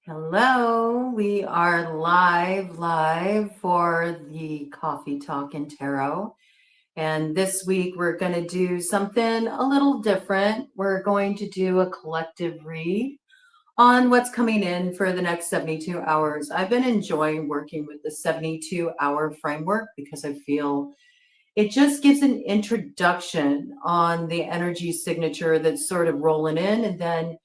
Hello, we are live for the Coffee Talk and Tarot. And this week we're going to do something a little different. We're going to do a collective read on what's coming in for the next 72 hours. I've been enjoying working with the 72-hour framework because I feel it just gives an introduction on the energy signature that's sort of rolling in, and then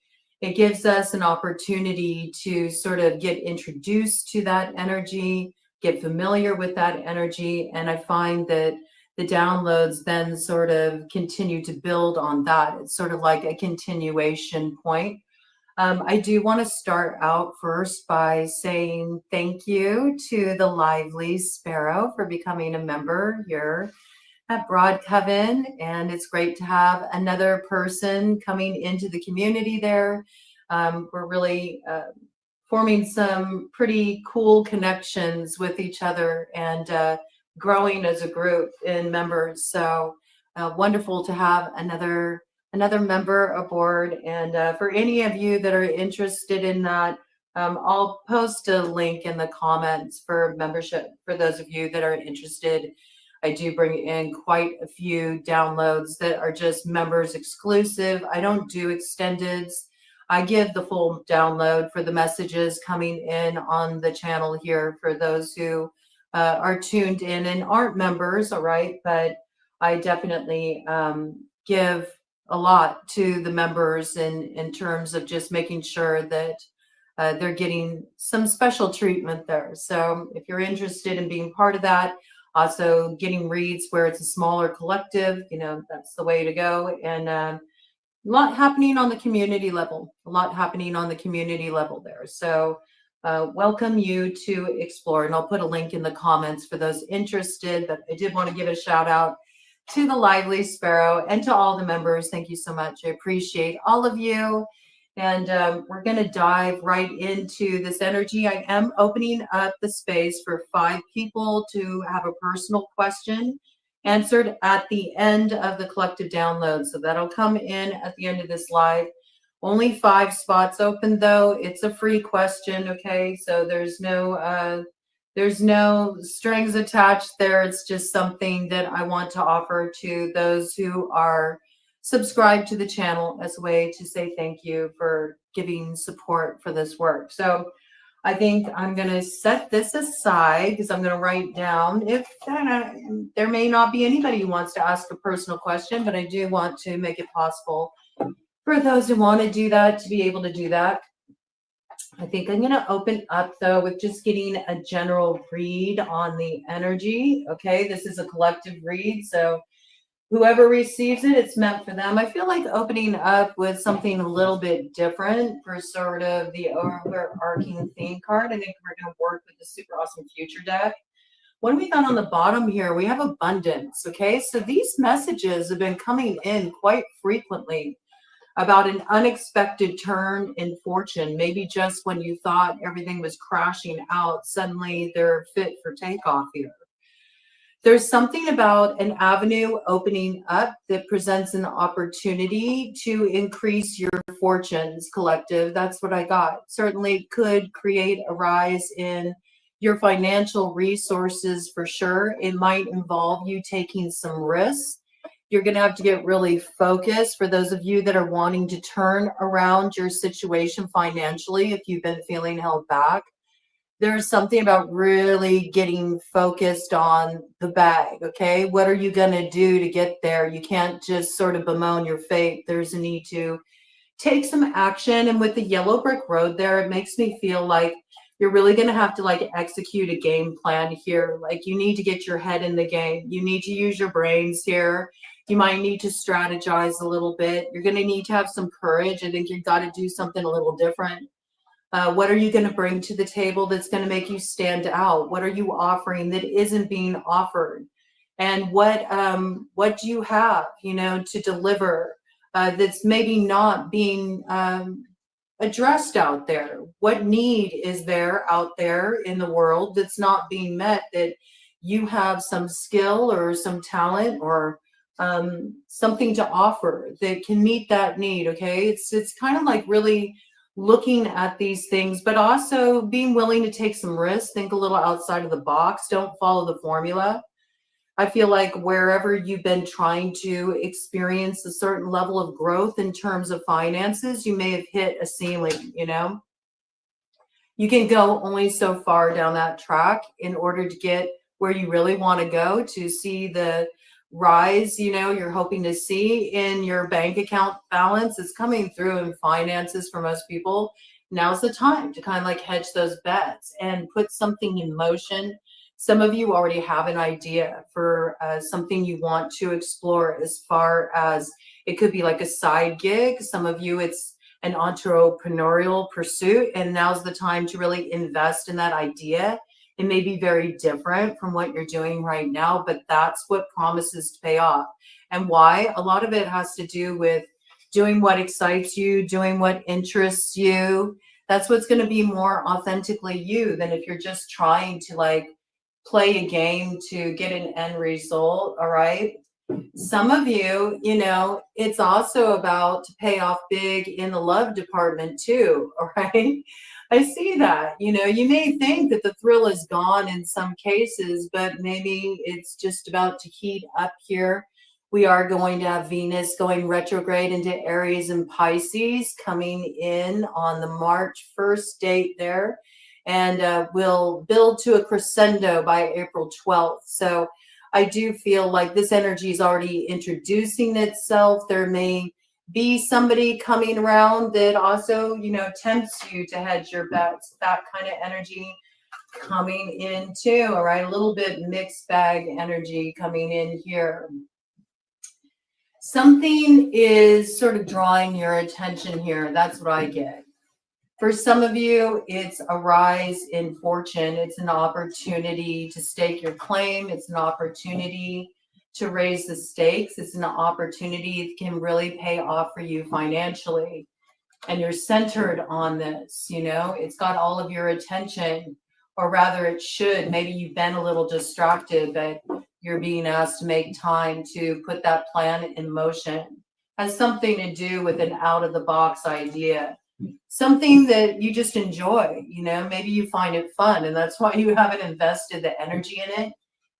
it gives us an opportunity to sort of get introduced to that energy, get familiar with that energy. And I find that the downloads then sort of continue to build on that. It's sort of like a continuation point. I do want to start out first by saying thank you to the Lively Sparrow for becoming a member here at BroadCoven, and it's great to have another person coming into the community there. We're really forming some pretty cool connections with each other and growing as a group in members. So wonderful to have another member aboard. And for any of you that are interested in that, I'll post a link in the comments for membership for those of you that are interested. I do bring in quite a few downloads that are just members exclusive. I don't do extendeds. I give the full download for the messages coming in on the channel here for those who are tuned in and aren't members, all right? But I definitely give a lot to the members in terms of just making sure that they're getting some special treatment there. So if you're interested in being part of that, also getting reads where it's a smaller collective, that's the way to go. And a lot happening on the community level, there. So welcome you to explore. And I'll put a link in the comments for those interested. But I did want to give a shout out to the Lively Sparrow and to all the members. Thank you so much. I appreciate all of you. And we're going to dive right into this energy. I am opening up the space for 5 people to have a personal question answered at the end of the collective download. So that'll come in at the end of this live. Only 5 spots open, though. It's a free question, okay? So there's no strings attached there. It's just something that I want to offer to those who are subscribed to the channel as a way to say thank you for giving support for this work. So I think I'm going to set this aside because I'm going to write down if there may not be anybody who wants to ask a personal question, but I do want to make it possible for those who want to do that to be able to do that. I think I'm going to open up, though, with just getting a general read on the energy. Okay, this is a collective read, so whoever receives it, it's meant for them. I feel like opening up with something a little bit different for sort of the overarching theme card. I think we're going to work with the Super Awesome Future deck. What have we got on the bottom here? We have abundance, okay? So these messages have been coming in quite frequently about an unexpected turn in fortune. Maybe just when you thought everything was crashing out, suddenly they're fit for takeoff here. There's something about an avenue opening up that presents an opportunity to increase your fortunes, collective. That's what I got. Certainly could create a rise in your financial resources for sure. It might involve you taking some risks. You're going to have to get really focused for those of you that are wanting to turn around your situation financially if you've been feeling held back. There's something about really getting focused on the bag, okay? What are you going to do to get there? You can't just sort of bemoan your fate. There's a need to take some action. And with the yellow brick road there, it makes me feel like you're really going to have to execute a game plan here. Like you need to get your head in the game. You need to use your brains here. You might need to strategize a little bit. You're going to need to have some courage. I think you've got to do something a little different. What are you going to bring to the table that's going to make you stand out? What are you offering that isn't being offered? And what do you have, to deliver that's maybe not being addressed out there? What need is there out there in the world that's not being met, that you have some skill or some talent or something to offer that can meet that need? Okay, it's kind of like really looking at these things, but also being willing to take some risks, think a little outside of the box, don't follow the formula. I feel like wherever you've been trying to experience a certain level of growth in terms of finances, you may have hit a ceiling, you know? You can go only so far down that track in order to get where you really want to go, to see the rise, you know, you're hoping to see in your bank account balance. Is coming through in finances for most people. Now's the time to kind of like hedge those bets and put something in motion. Some of you already have an idea for something you want to explore, as far as it could be like a side gig. Some of you, it's an entrepreneurial pursuit, and now's the time to really invest in that idea. It may be very different from what you're doing right now, but that's what promises to pay off. And why? A lot of it has to do with doing what excites you, doing what interests you. That's what's going to be more authentically you than if you're just trying to like play a game to get an end result. All right. Some of you, you know, it's also about to pay off big in the love department too. All right. I see that. You know, you may think that the thrill is gone in some cases, but maybe it's just about to heat up here. We are going to have Venus going retrograde into Aries and Pisces, coming in on the March 1st date there, and will build to a crescendo by April 12th. So I do feel like this energy is already introducing itself. There may be somebody coming around that also, you know, tempts you to hedge your bets. That kind of energy coming in too. All right, a little bit mixed bag energy coming in here. Something is sort of drawing your attention here. That's what I get. For some of you, it's a rise in fortune. It's an opportunity to stake your claim. It's an opportunity to raise the stakes. It's an opportunity that can really pay off for you financially. And you're centered on this, you know, it's got all of your attention, or rather it should. Maybe you've been a little distracted, but you're being asked to make time to put that plan in motion. Has something to do with an out of the box idea. Something that you just enjoy, you know, maybe you find it fun and that's why you haven't invested the energy in it.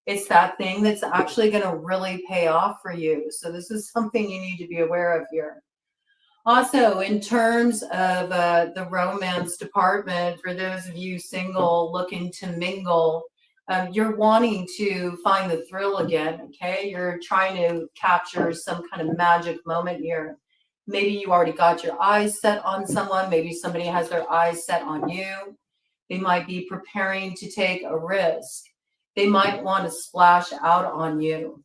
It's that thing that's actually going to really pay off for you. So this is something you need to be aware of here. Also, in terms of the romance department, for those of you single looking to mingle, you're wanting to find the thrill again, okay? You're trying to capture some kind of magic moment here. Maybe you already got your eyes set on someone. Maybe somebody has their eyes set on you. They might be preparing to take a risk. They might want to splash out on you.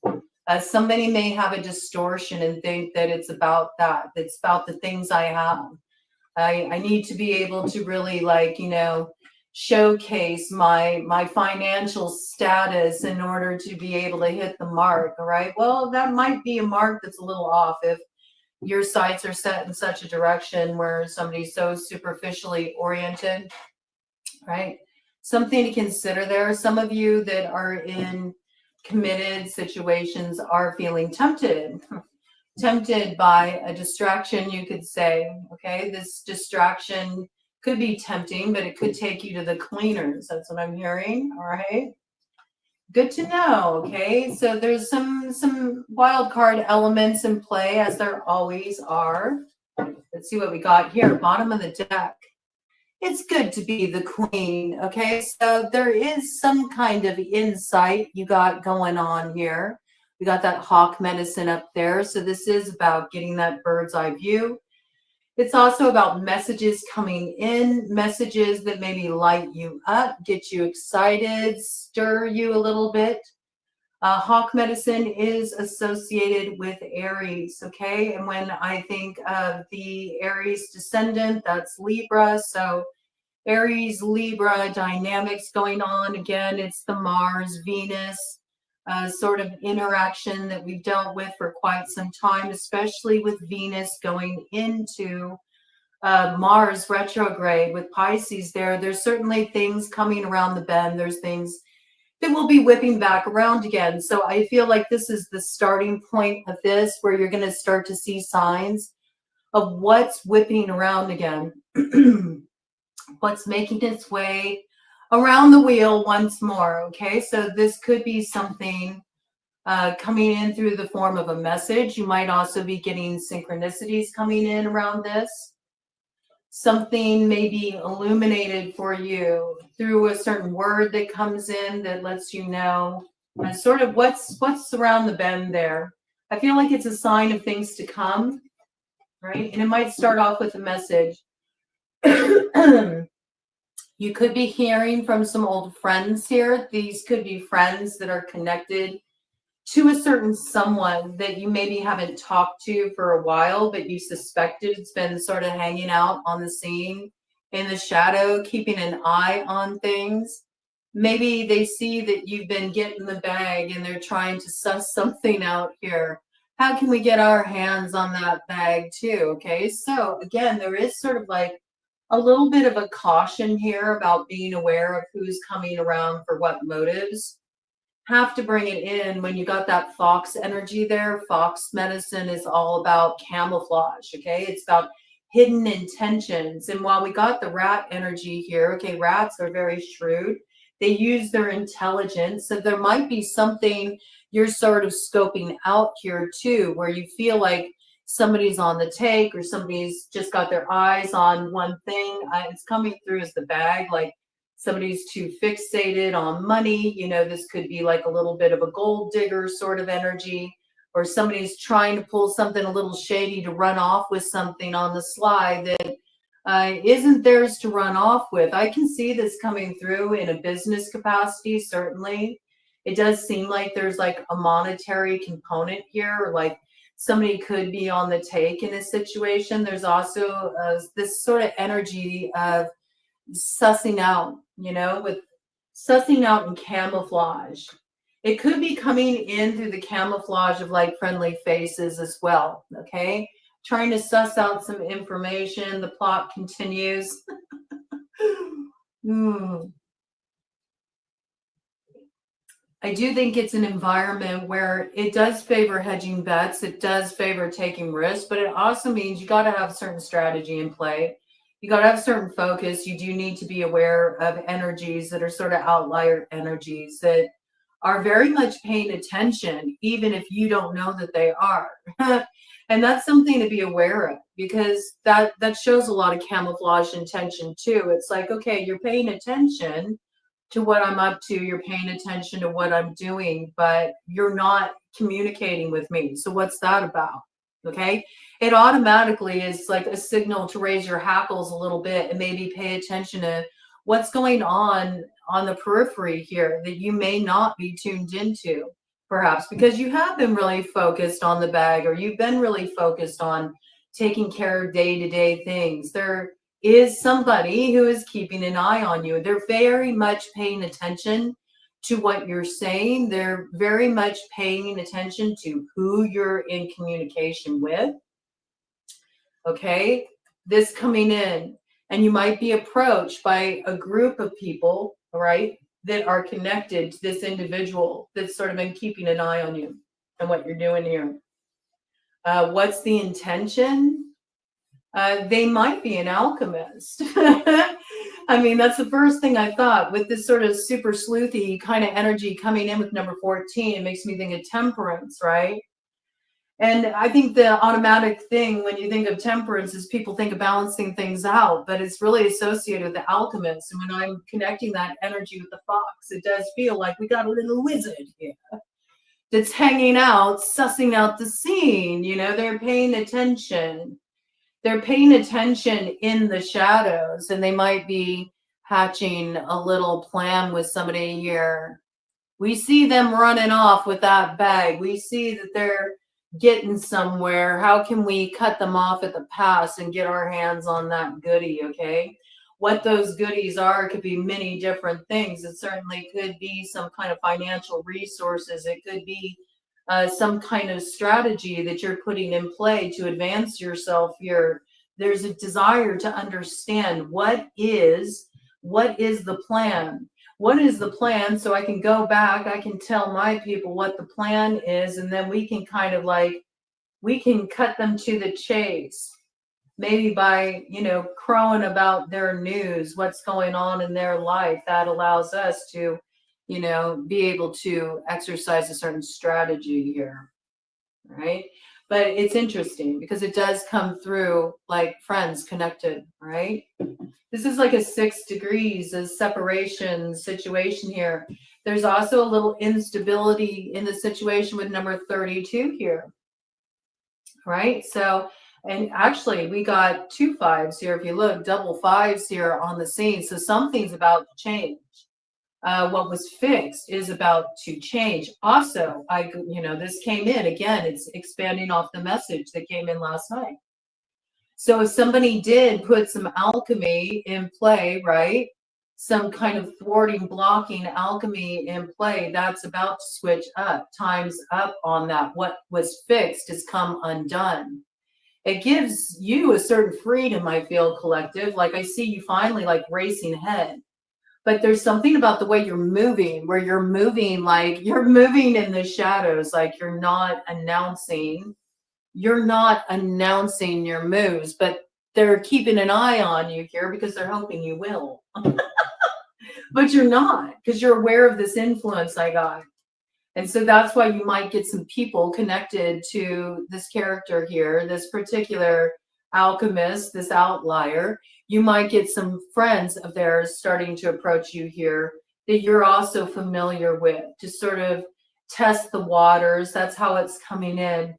Somebody may have a distortion and think that it's about that. It's about the things I have. I need to be able to really, like, you know, showcase my financial status in order to be able to hit the mark. All right. Well, that might be a mark that's a little off if your sights are set in such a direction where somebody's so superficially oriented, right? Something to consider there. Some of you that are in committed situations are feeling tempted by a distraction, you could say. Okay, this distraction could be tempting, but it could take you to the cleaners. That's what I'm hearing. All right, good to know. Okay, so there's some wild card elements in play, as there always are. Let's see what we got here. Bottom of the deck. It's good to be the queen. Okay, so there is some kind of insight you got going on here. We got that hawk medicine up there. So this is about getting that bird's eye view. It's also about messages coming in, messages that maybe light you up, get you excited, stir you a little bit. Hawk medicine is associated with Aries, okay? And when I think of the Aries descendant, that's Libra. So Aries, Libra dynamics going on. Again, it's the Mars, Venus sort of interaction that we've dealt with for quite some time, especially with Venus going into Mars retrograde with Pisces there. There's certainly things coming around the bend. There's things that will be whipping back around again. So I feel like this is the starting point of this, where you're going to start to see signs of what's whipping around again. what's making its way around the wheel once more. Okay, so this could be something coming in through the form of a message. You might also be getting synchronicities coming in around this. Something may be illuminated for you through a certain word that comes in that lets you know sort of what's around the bend there. I feel like it's a sign of things to come, right? And it might start off with a message. You could be hearing from some old friends here. These could be friends that are connected to a certain someone that you maybe haven't talked to for a while, but you suspected it's been sort of hanging out on the scene in the shadow, keeping an eye on things. Maybe they see that you've been getting the bag and they're trying to suss something out here. How can we get our hands on that bag too? Okay, so again, there is sort of like a little bit of a caution here about being aware of who's coming around for what motives. Have to bring it in when you got that fox energy there. Fox medicine is all about camouflage, okay? It's about hidden intentions. And while we got the rat energy here, okay, rats are very shrewd. They use their intelligence. So there might be something you're sort of scoping out here too, where you feel like somebody's on the take or somebody's just got their eyes on one thing. It's coming through as the bag, like somebody's too fixated on money. You know, this could be like a little bit of a gold digger sort of energy, or somebody's trying to pull something a little shady to run off with something on the sly that isn't theirs to run off with. I can see this coming through in a business capacity, certainly. It does seem like there's like a monetary component here, or like somebody could be on the take in a situation. There's also this sort of energy of sussing out, you know, with sussing out and camouflage. It could be coming in through the camouflage of like friendly faces as well. Okay. Trying to suss out some information. The plot continues. I do think it's an environment where it does favor hedging bets. It does favor taking risks, but it also means you got to have certain strategy in play. You got to have certain focus. You do need to be aware of energies that are sort of outlier energies that are very much paying attention, even if you don't know that they are. And that's something to be aware of, because that shows a lot of camouflage intention too. It's like, okay, you're paying attention to what I'm up to, you're paying attention to what I'm doing, but you're not communicating with me. So what's that about? Okay. It automatically is like a signal to raise your hackles a little bit and maybe pay attention to what's going on the periphery here that you may not be tuned into, perhaps because you have been really focused on the bag, or you've been really focused on taking care of day-to-day things. There is somebody who is keeping an eye on you. They're very much paying attention to what you're saying. They're very much paying attention to who you're in communication with. Okay, this coming in, and you might be approached by a group of people, all right, that are connected to this individual that's sort of been keeping an eye on you and what you're doing here. What's the intention? They might be an alchemist. I mean, that's the first thing I thought with this sort of super sleuthy kind of energy coming in with number 14. It makes me think of temperance, right? And I think the automatic thing when you think of temperance is people think of balancing things out, but it's really associated with the alchemist. And when I'm connecting that energy with the fox, it does feel like we got a little wizard here that's hanging out, sussing out the scene. You know, they're paying attention. They're paying attention in the shadows, and they might be hatching a little plan with somebody here. We see them running off with that bag. We see that they're getting somewhere. How can we cut them off at the pass and get our hands on that goodie? Okay. What those goodies are could be many different things. It certainly could be some kind of financial resources. It could be some kind of strategy that you're putting in play to advance yourself here. There's a desire to understand what is the plan. What is the plan? So I can go back, I can tell my people what the plan is, and then we can kind of like, we can cut them to the chase. maybe by, you know, crowing about their news, what's going on in their life, that allows us to, you know, be able to exercise a certain strategy here, right? But it's interesting because it does come through like friends connected, right? This is like a 6 degrees of separation situation here. There's also a little instability in the situation with number 32 here, right? So, and actually we got 2 5s here. If you look, double 5s here on the scene. So something's about to change. What was fixed is about to change. Also, you know, this came in again. It's expanding off the message that came in last night. So if somebody did put some alchemy in play, right? Some kind of thwarting, blocking alchemy in play, that's about to switch up. Time's up on that. What was fixed has come undone. It gives you a certain freedom, I feel, collective. Like I see you finally like racing ahead. But there's something about the way you're moving, where you're moving like you're moving in the shadows, like you're not announcing your moves, but they're keeping an eye on you here because they're hoping you will. But you're not, because you're aware of this influence I got. And so that's why you might get some people connected to this character here, this particular alchemist, this outlier. You might get some friends of theirs starting to approach you here that you're also familiar with to sort of test the waters. That's how it's coming in.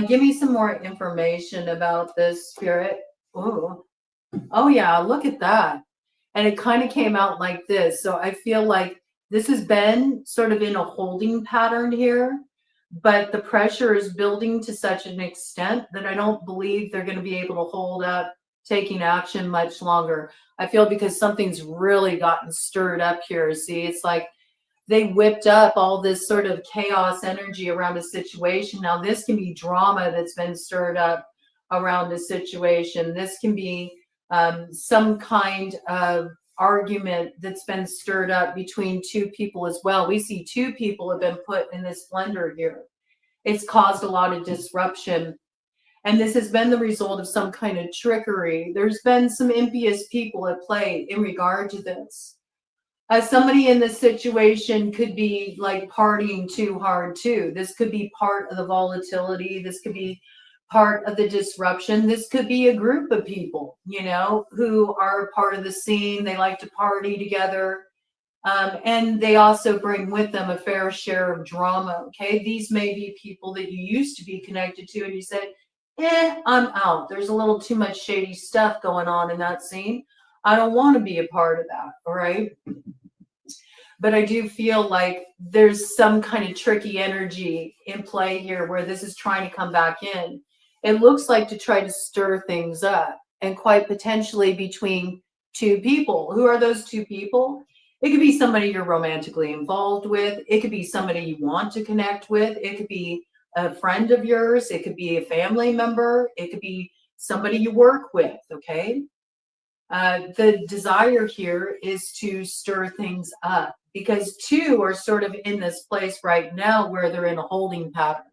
Give me some more information about this, Spirit. Ooh. Oh, yeah, look at that. And it kind of came out like this. So I feel like this has been sort of in a holding pattern here, but the pressure is building to such an extent that I don't believe they're going to be able to hold up taking action much longer. I feel because something's really gotten stirred up here. See, it's like they whipped up all this sort of chaos energy around a situation. Now, this can be drama that's been stirred up around a situation. This can be some kind of argument that's been stirred up between 2 people as well. We see 2 people have been put in this blender here. It's caused a lot of disruption. And this has been the result of some kind of trickery. There's been some impious people at play in regard to this. Somebody in this situation could be like partying too hard too. This could be part of the volatility. This could be part of the disruption. This could be a group of people, you know, who are part of the scene. They like to party together. And they also bring with them a fair share of drama. Okay. These may be people that you used to be connected to and you said, I'm out. There's a little too much shady stuff going on in that scene. I don't want to be a part of that. All right. But I do feel like there's some kind of tricky energy in play here where this is trying to come back in. It looks like to try to stir things up, and quite potentially between 2 people. Who are those 2 people? It could be somebody you're romantically involved with. It could be somebody you want to connect with. It could be a friend of yours. It could be a family member. It could be somebody you work with, okay? The desire here is to stir things up because 2 are sort of in this place right now where they're in a holding pattern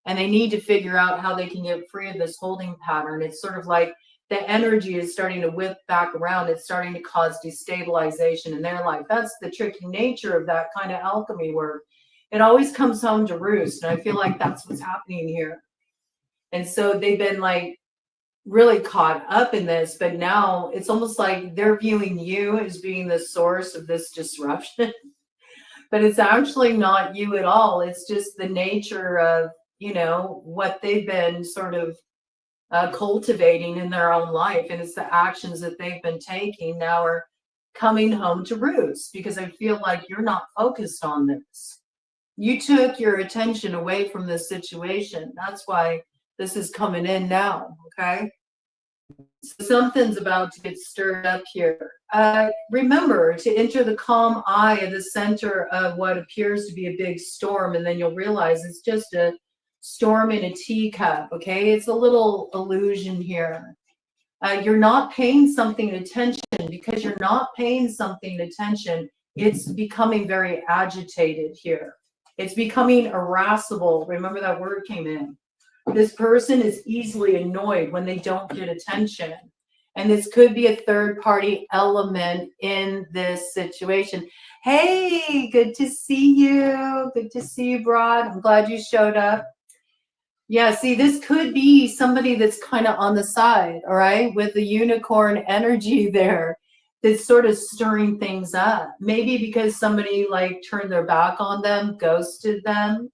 and they need to figure out how they can get free of this holding pattern. It's sort of like the energy is starting to whip back around. It's starting to cause destabilization in their life. That's the tricky nature of that kind of alchemy work. It always comes home to roost. And I feel like that's what's happening here. And so they've been like really caught up in this, but now it's almost like they're viewing you as being the source of this disruption. But it's actually not you at all. It's just the nature of, you know, what they've been sort of cultivating in their own life. And it's the actions that they've been taking now are coming home to roost because I feel like you're not focused on this. You took your attention away from this situation. That's why this is coming in now, okay? So something's about to get stirred up here. Remember to enter the calm eye at the center of what appears to be a big storm, and then you'll realize it's just a storm in a teacup, okay? It's a little illusion here. You're not paying something attention. Because you're not paying something attention, it's becoming very agitated here. It's becoming irascible. Remember that word came in. This person is easily annoyed when they don't get attention. And this could be a third party element in this situation. Hey, good to see you. Good to see you, Broad. I'm glad you showed up. Yeah, see, this could be somebody that's kind of on the side, all right, with the unicorn energy there, that's sort of stirring things up. Maybe because somebody like turned their back on them, ghosted them,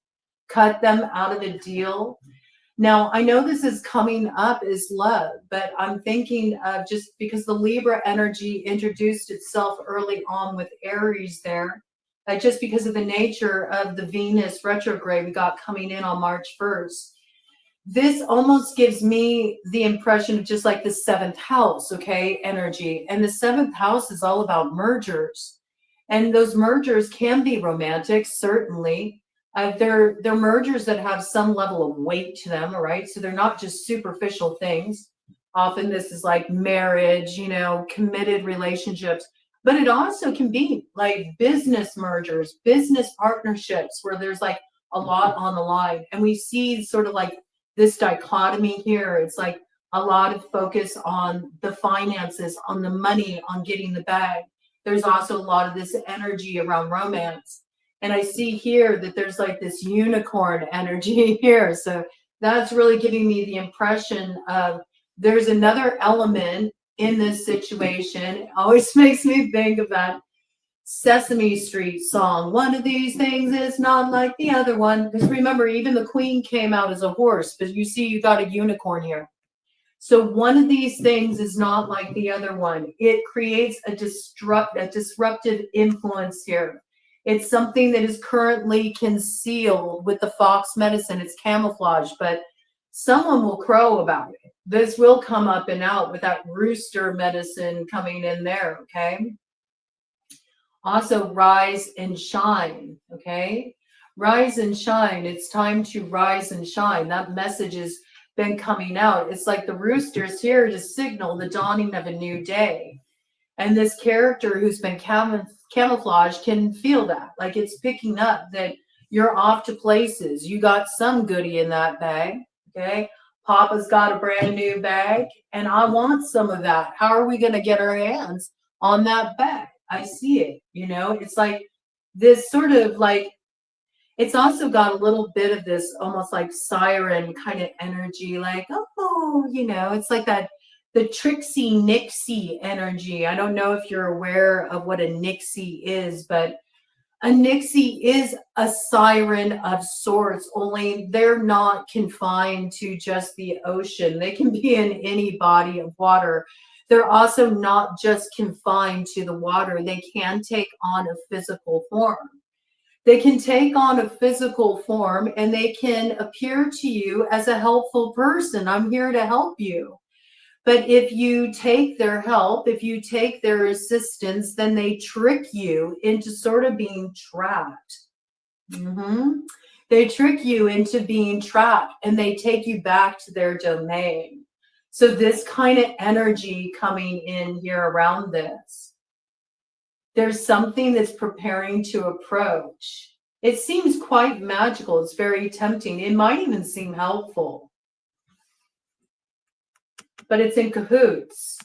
cut them out of a deal. Now, I know this is coming up as love, but I'm thinking of, just because the Libra energy introduced itself early on with Aries there, just because of the nature of the Venus retrograde we got coming in on March 1st. This almost gives me the impression of just like the seventh house, okay, energy. And the seventh house is all about mergers. And those mergers can be romantic, certainly. They're mergers that have some level of weight to them, all right? So they're not just superficial things. Often this is like marriage, you know, committed relationships. But it also can be like business mergers, business partnerships where there's like a lot on the line. And we see sort of like this dichotomy here. It's like a lot of focus on the finances, on the money, on getting the bag. There's also a lot of this energy around romance. And I see here that there's like this unicorn energy here. So that's really giving me the impression of there's another element in this situation. It always makes me think of that Sesame Street song. One of these things is not like the other one. Because remember, even the queen came out as a horse, but you see, you got a unicorn here. So one of these things is not like the other one. It creates a disruptive influence here. It's something that is currently concealed with the fox medicine. It's camouflage, but someone will crow about it. This will come up and out with that rooster medicine coming in there, okay? Also, rise and shine, okay? Rise and shine. It's time to rise and shine. That message has been coming out. It's like the rooster's here to signal the dawning of a new day. And this character who's been camouflaged can feel that. Like it's picking up that you're off to places. You got some goodie in that bag, okay? Papa's got a brand new bag, and I want some of that. How are we going to get our hands on that bag? I see it, you know? It's like this sort of like, it's also got a little bit of this almost like siren kind of energy, like, oh, you know, it's like that, the Trixie Nixie energy. I don't know if you're aware of what a Nixie is, but a Nixie is a siren of sorts, only they're not confined to just the ocean. They can be in any body of water. They're also not just confined to the water. They can take on a physical form. They can take on a physical form and they can appear to you as a helpful person. I'm here to help you. But if you take their help, if you take their assistance, then they trick you into sort of being trapped. They trick you into being trapped and they take you back to their domain. So this kind of energy coming in here around this. There's something that's preparing to approach. It seems quite magical. It's very tempting. It might even seem helpful. But it's in cahoots.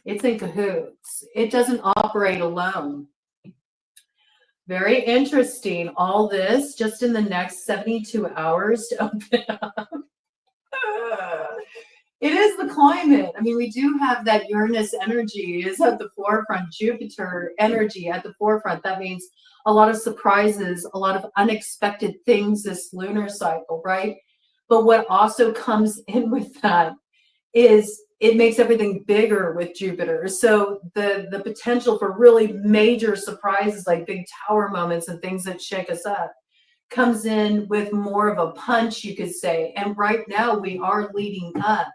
It's in cahoots. It doesn't operate alone. Very interesting. All this just in the next 72 hours to open up. It is the climate. I mean, we do have that Uranus energy is at the forefront, Jupiter energy at the forefront. That means a lot of surprises, a lot of unexpected things this lunar cycle, right? But what also comes in with that is it makes everything bigger with Jupiter. So the potential for really major surprises like big tower moments and things that shake us up comes in with more of a punch, you could say. And right now we are leading up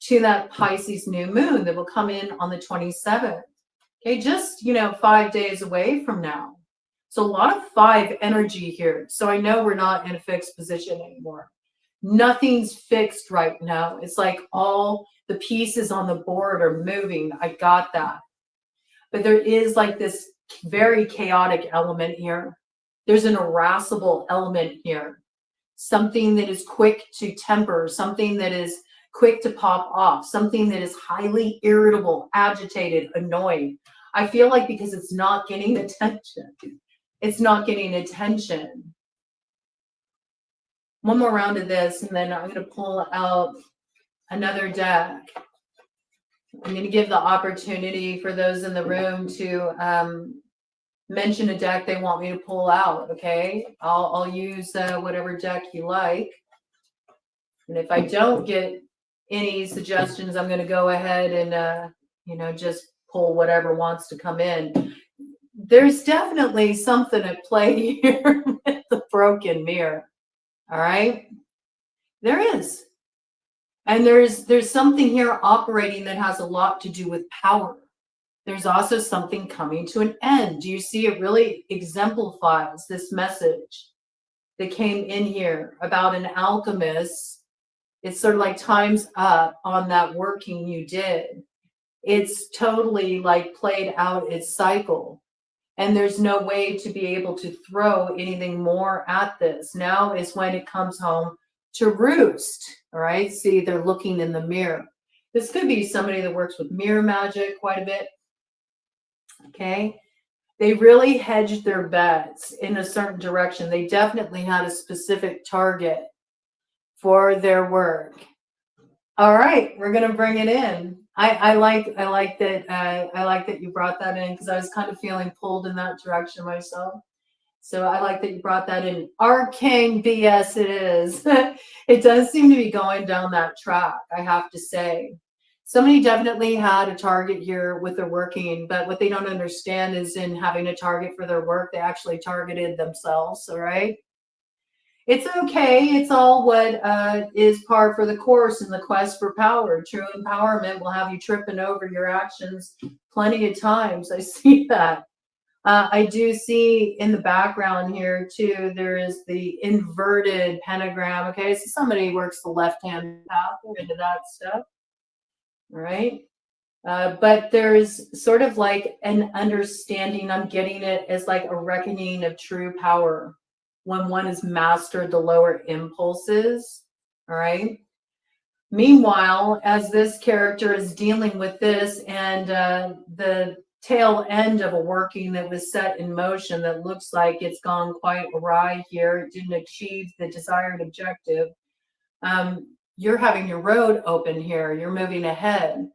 to that Pisces new moon that will come in on the 27th. Okay, just, 5 days away from now. So a lot of 5 energy here. So I know we're not in a fixed position anymore. Nothing's fixed right now. It's like all the pieces on the board are moving. I got that. But there is like this very chaotic element here. There's an irascible element here. something that is quick to temper, something that is quick to pop off, something that is highly irritable, agitated, annoyed. I feel like because it's not getting attention. It's not getting attention. One more round of this, and then I'm going to pull out another deck. I'm going to give the opportunity for those in the room to mention a deck they want me to pull out, okay? I'll use whatever deck you like. And if I don't get any suggestions, I'm going to go ahead and, you know, just pull whatever wants to come in. There's definitely something at play here with the broken mirror, all right? There is. And there's something here operating that has a lot to do with power. There's also something coming to an end. Do you see it really exemplifies this message that came in here about an alchemist? It's sort of like time's up on that working you did. It's totally like played out its cycle. And there's no way to be able to throw anything more at this. Now is when it comes home to roost. All right. See, they're looking in the mirror. This could be somebody that works with mirror magic quite a bit. Okay. They really hedged their bets in a certain direction. They definitely had a specific target for their work. All right, we're gonna bring it in. I like that you brought that in, because I was kind of feeling pulled in that direction myself. So I like that you brought that in. Arcane BS it is. It does seem to be going down that track, I have to say. Somebody definitely had a target here with their working, but what they don't understand is in having a target for their work, they actually targeted themselves, all right? It's okay. It's all what is par for the course in the quest for power. True empowerment will have you tripping over your actions plenty of times. I see that. I do see in the background here too, there is the inverted pentagram. Okay, so somebody works the left-hand path into that stuff, right? But there's sort of like an understanding. I'm getting it as like a reckoning of true power when one has mastered the lower impulses, all right? Meanwhile, as this character is dealing with this and the tail end of a working that was set in motion that looks like it's gone quite awry here, it didn't achieve the desired objective, you're having your road open here, you're moving ahead.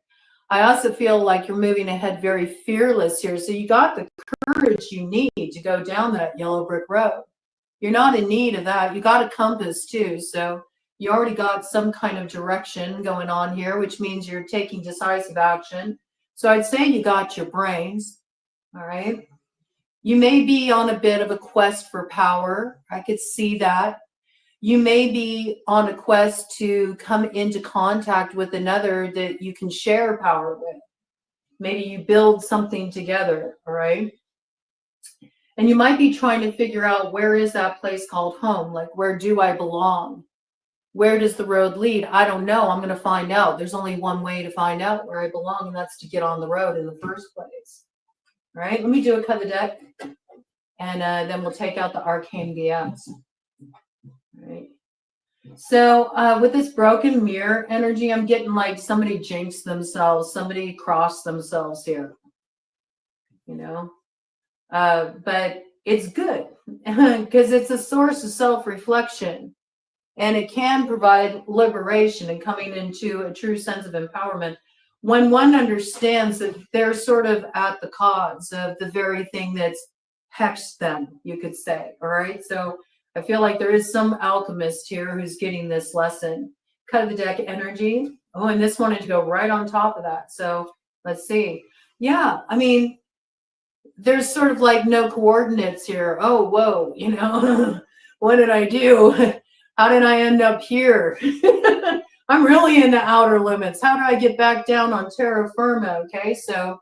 I also feel like you're moving ahead very fearless here, so you got the courage you need to go down that yellow brick road. You're not in need of that. You got a compass too, so you already got some kind of direction going on here, which means you're taking decisive action. So I'd say you got your brains, all right? You may be on a bit of a quest for power. I could see that. You may be on a quest to come into contact with another that you can share power with. Maybe you build something together, all right? And you might be trying to figure out, where is that place called home? Like, where do I belong? Where does the road lead? I don't know. I'm going to find out. There's only one way to find out where I belong, and that's to get on the road in the first place. All right, let me do a cut of the deck, and then we'll take out the arcane BS. All right. So with this broken mirror energy, I'm getting like somebody jinxed themselves, somebody crossed themselves here, you know. But it's good because it's a source of self-reflection, and it can provide liberation and coming into a true sense of empowerment when one understands that they're sort of at the cause of the very thing that's hexed them, you could say. All right. So I feel like there is some alchemist here who's getting this lesson. Cut of the deck energy. Oh, and this wanted to go right on top of that. So let's see. Yeah, I mean, there's sort of like no coordinates here. Oh, whoa, you know, what did I do? How did I end up here? I'm really in the outer limits. How do I get back down on terra firma? Okay, so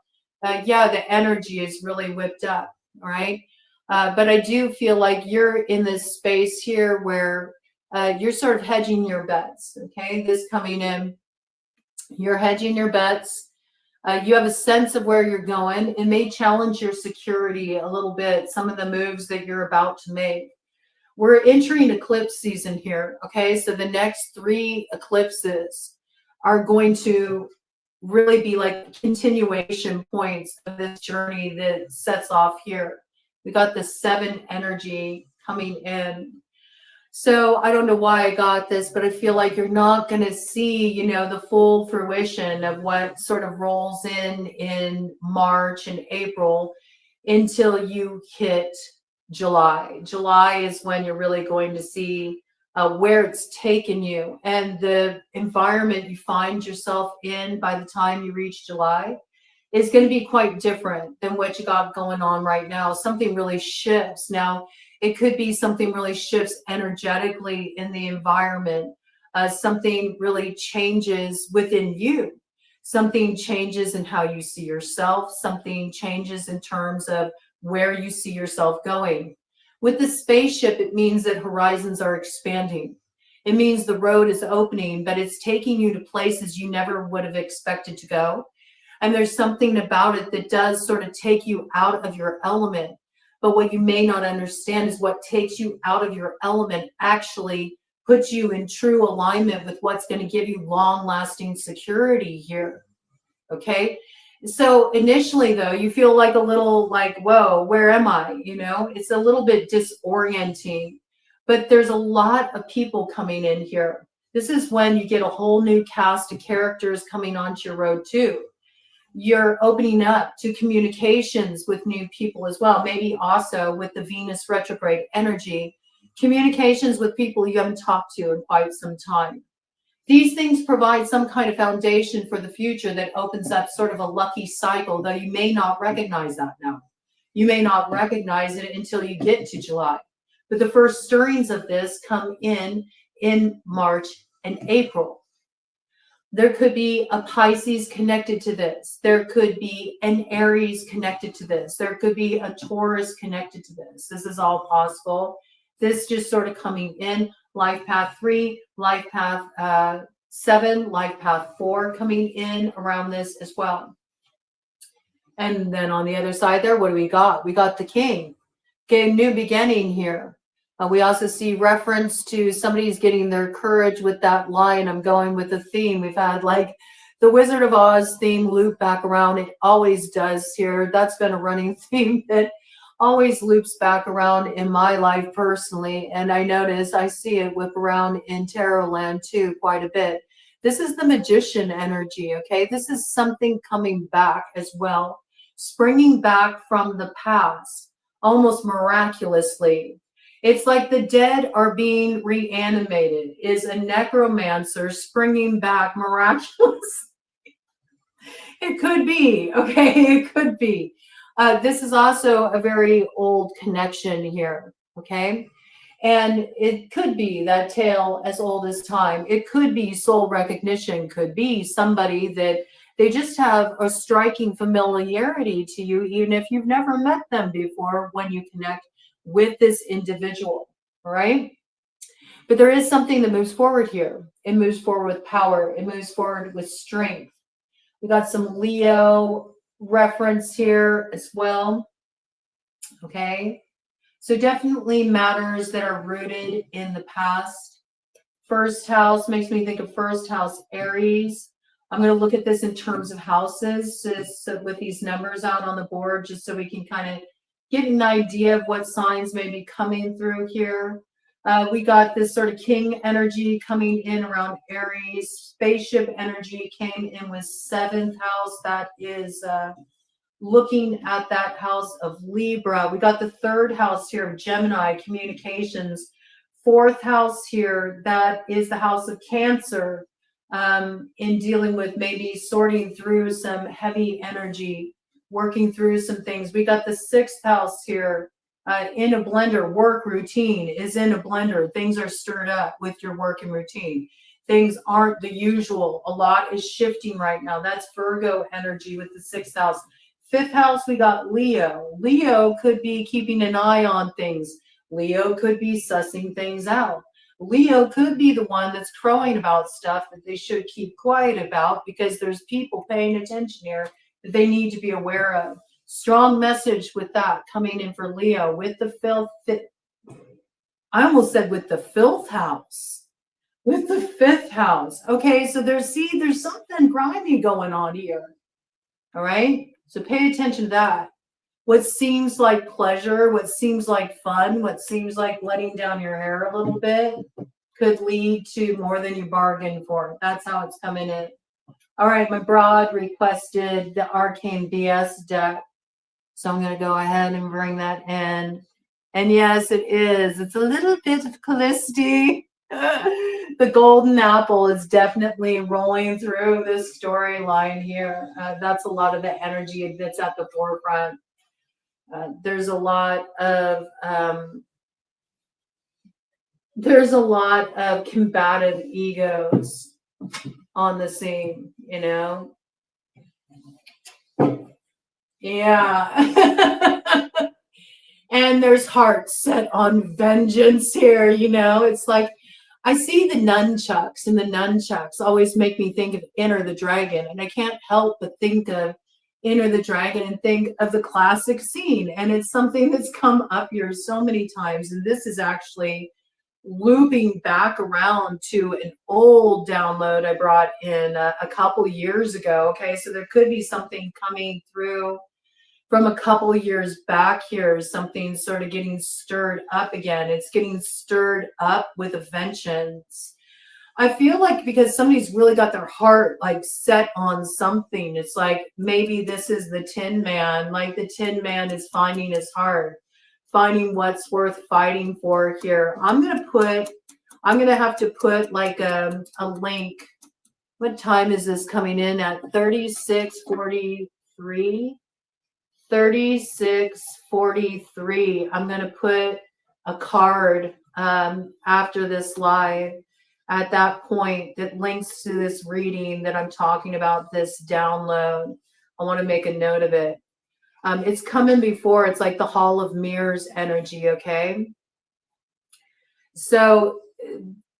yeah, the energy is really whipped up, all right? But I do feel like you're in this space here where you're sort of hedging your bets, okay? This coming in, you're hedging your bets. You have a sense of where you're going. It may challenge your security a little bit, some of the moves that you're about to make. We're entering eclipse season here, okay? So the next 3 eclipses are going to really be like continuation points of this journey that sets off here. We got the 7 energy coming in. So I don't know why I got this, but I feel like you're not going to see, you know, the full fruition of what sort of rolls in March and April until you hit July. July is when you're really going to see where it's taken you and the environment you find yourself in by the time you reach July is going to be quite different than what you got going on right now. Something really shifts. Now, it could be something really shifts energetically in the environment. Something really changes within you. Something changes in how you see yourself. Something changes in terms of where you see yourself going. With the spaceship, it means that horizons are expanding. It means the road is opening, but it's taking you to places you never would have expected to go. And there's something about it that does sort of take you out of your element. But what you may not understand is what takes you out of your element actually puts you in true alignment with what's going to give you long-lasting security here. Okay? So initially, though, you feel like a little like, whoa, where am I? You know, it's a little bit disorienting. But there's a lot of people coming in here. This is when you get a whole new cast of characters coming onto your road, too. You're opening up to communications with new people as well, maybe also with the Venus retrograde energy, communications with people you haven't talked to in quite some time. These things provide some kind of foundation for the future that opens up sort of a lucky cycle, though you may not recognize that now. You may not recognize it until you get to July. But the first stirrings of this come in March and April. There could be a Pisces connected to this. There could be an Aries connected to this. There could be a Taurus connected to this. This is all possible. This just sort of coming in. Life path 3, life path 7, life path 4 coming in around this as well. And then on the other side there, what do we got? We got the King. Okay, new beginning here. We also see reference to somebody's getting their courage with that line. I'm going with the theme. We've had like the Wizard of Oz theme loop back around. It always does here. That's been a running theme that always loops back around in my life personally. And I notice I see it whip around in tarot land too quite a bit. This is the magician energy, okay? This is something coming back as well, springing back from the past, almost miraculously. It's like the dead are being reanimated. Is a necromancer springing back miraculously? It could be, okay? It could be. This is also a very old connection here, okay? And it could be that tale as old as time. It could be soul recognition, could be somebody that they just have a striking familiarity to you, even if you've never met them before when you connect with this individual, all right? But there is something that moves forward here. It moves forward with power. It moves forward with strength. We got some Leo reference here as well, okay? So definitely matters that are rooted in the past. First house makes me think of first house Aries. I'm going to look at this in terms of houses, so with these numbers out on the board, just so we can kind of get an idea of what signs may be coming through here. We got this sort of King energy coming in around Aries. Spaceship energy came in with 7th house. That is looking at that house of Libra. We got the 3rd house here of Gemini, communications. 4th house here, that is the house of Cancer, in dealing with maybe sorting through some heavy energy, working through some things. We got the 6th house here in a blender. Work routine is in a blender. Things are stirred up with your work and routine. Things aren't the usual. A lot is shifting right now. That's Virgo energy with the 6th house. 5th house, we got Leo. Leo could be keeping an eye on things. Leo could be sussing things out. Leo could be the one that's crowing about stuff that they should keep quiet about because there's people paying attention here that they need to be aware of. Strong message with that coming in for Leo with the I almost said with the filth house, with the fifth house. Okay, so there's something grimy going on here. All right, so pay attention to that. What seems like pleasure, what seems like fun, what seems like letting down your hair a little bit could lead to more than you bargained for. That's how it's coming in. All right, my broad requested the Arcane BS deck. So I'm going to go ahead and bring that in. And yes, it is. It's a little bit of Callisti. The golden apple is definitely rolling through this storyline here. That's a lot of the energy that's at the forefront. There's a lot of combative egos on the scene, you know. Yeah. And there's hearts set on vengeance here, you know. It's like I see the nunchucks, and the nunchucks always make me think of Enter the Dragon, and I can't help but think of Enter the Dragon and think of the classic scene. And it's something that's come up here so many times, and this is actually looping back around to an old download I brought in a couple years ago. Okay, so there could be something coming through from a couple years back here, something sort of getting stirred up again. It's getting stirred up with a vengeance. I feel like because somebody's really got their heart like set on something. It's like maybe this is the Tin Man, like the Tin Man is finding his heart, finding what's worth fighting for here. I'm gonna have to put like a link. What time is this coming in at? 36:43. 36:43. I'm going to put a card after this live at that point that links to this reading that I'm talking about, this download. I want to make a note of it. It's coming before. It's like the Hall of Mirrors energy, okay? So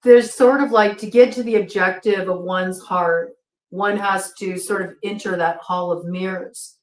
there's sort of like, to get to the objective of one's heart, one has to sort of enter that Hall of Mirrors.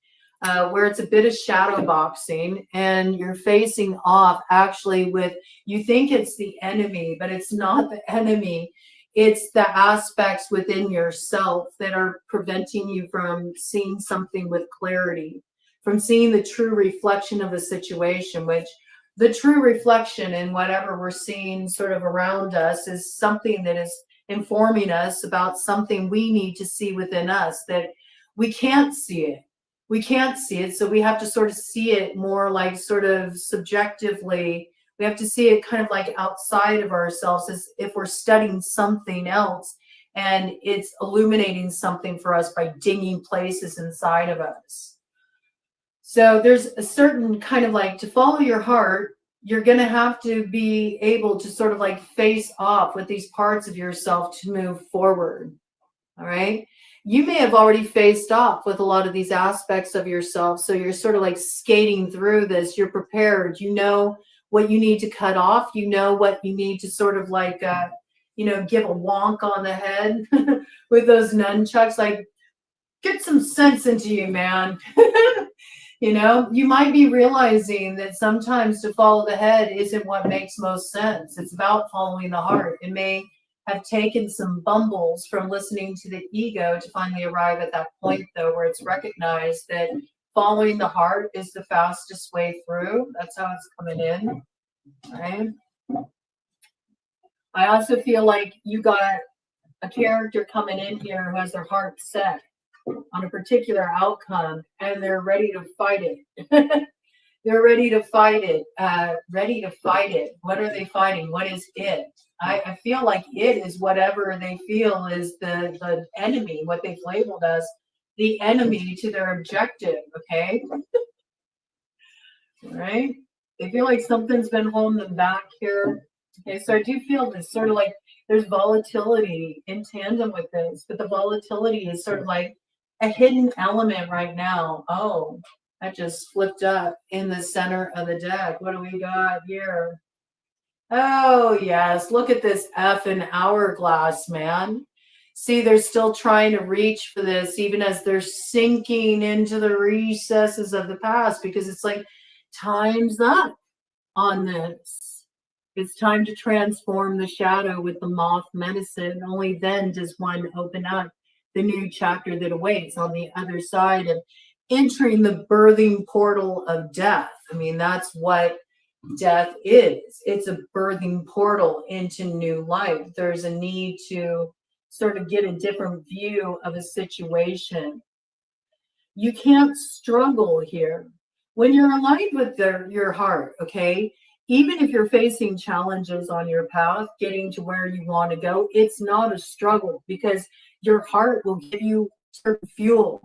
Where it's a bit of shadow boxing, and you're facing off actually with, you think it's the enemy, but it's not the enemy. It's the aspects within yourself that are preventing you from seeing something with clarity, from seeing the true reflection of a situation, which the true reflection in whatever we're seeing sort of around us is something that is informing us about something we need to see within us, that we can't see it. We can't see it, so we have to sort of see it more like sort of subjectively. We have to see it kind of like outside of ourselves, as if we're studying something else, and it's illuminating something for us by digging places inside of us. So there's a certain kind of like, to follow your heart, you're going to have to be able to sort of like face off with these parts of yourself to move forward. All right. You may have already faced off with a lot of these aspects of yourself. So you're sort of like skating through this. You're prepared. You know what you need to cut off. You know what you need to sort of like, give a wonk on the head with those nunchucks. Like, get some sense into you, man. You might be realizing that sometimes to follow the head isn't what makes most sense. It's about following the heart. It may have taken some bumbles from listening to the ego to finally arrive at that point, though, where it's recognized that following the heart is the fastest way through. That's how it's coming in, right? I also feel like you got a character coming in here who has their heart set on a particular outcome, and they're ready to fight it. They're ready to fight it. Ready to fight it. What are they fighting? What is it? I feel like it is whatever they feel is the enemy, what they've labeled as the enemy to their objective, okay? Right? They feel like something's been holding them back here. Okay, so I do feel this sort of like there's volatility in tandem with this, but the volatility is sort of like a hidden element right now. Oh, that just flipped up in the center of the deck. What do we got here? Oh, yes. Look at this effing hourglass, man. See, they're still trying to reach for this, even as they're sinking into the recesses of the past, because it's like time's up on this. It's time to transform the shadow with the moth medicine. Only then does one open up the new chapter that awaits on the other side of entering the birthing portal of death. I mean, that's what death is. It's a birthing portal into new life. There's a need to sort of get a different view of a situation. You can't struggle here. When you're aligned with your heart, okay, even if you're facing challenges on your path, getting to where you want to go, it's not a struggle because your heart will give you certain fuel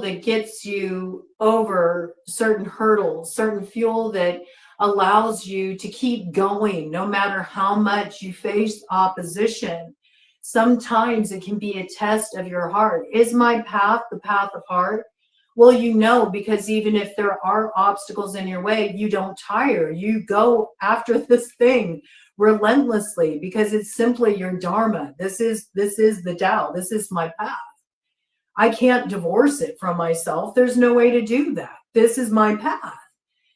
that gets you over certain hurdles, certain fuel that allows you to keep going no matter how much you face opposition. Sometimes it can be a test of your heart. Is my path the path of heart? Well, you know, because even if there are obstacles in your way, you don't tire. You go after this thing relentlessly because it's simply your dharma. This is the Tao. This is my path. I can't divorce it from myself. There's no way to do that. This is my path.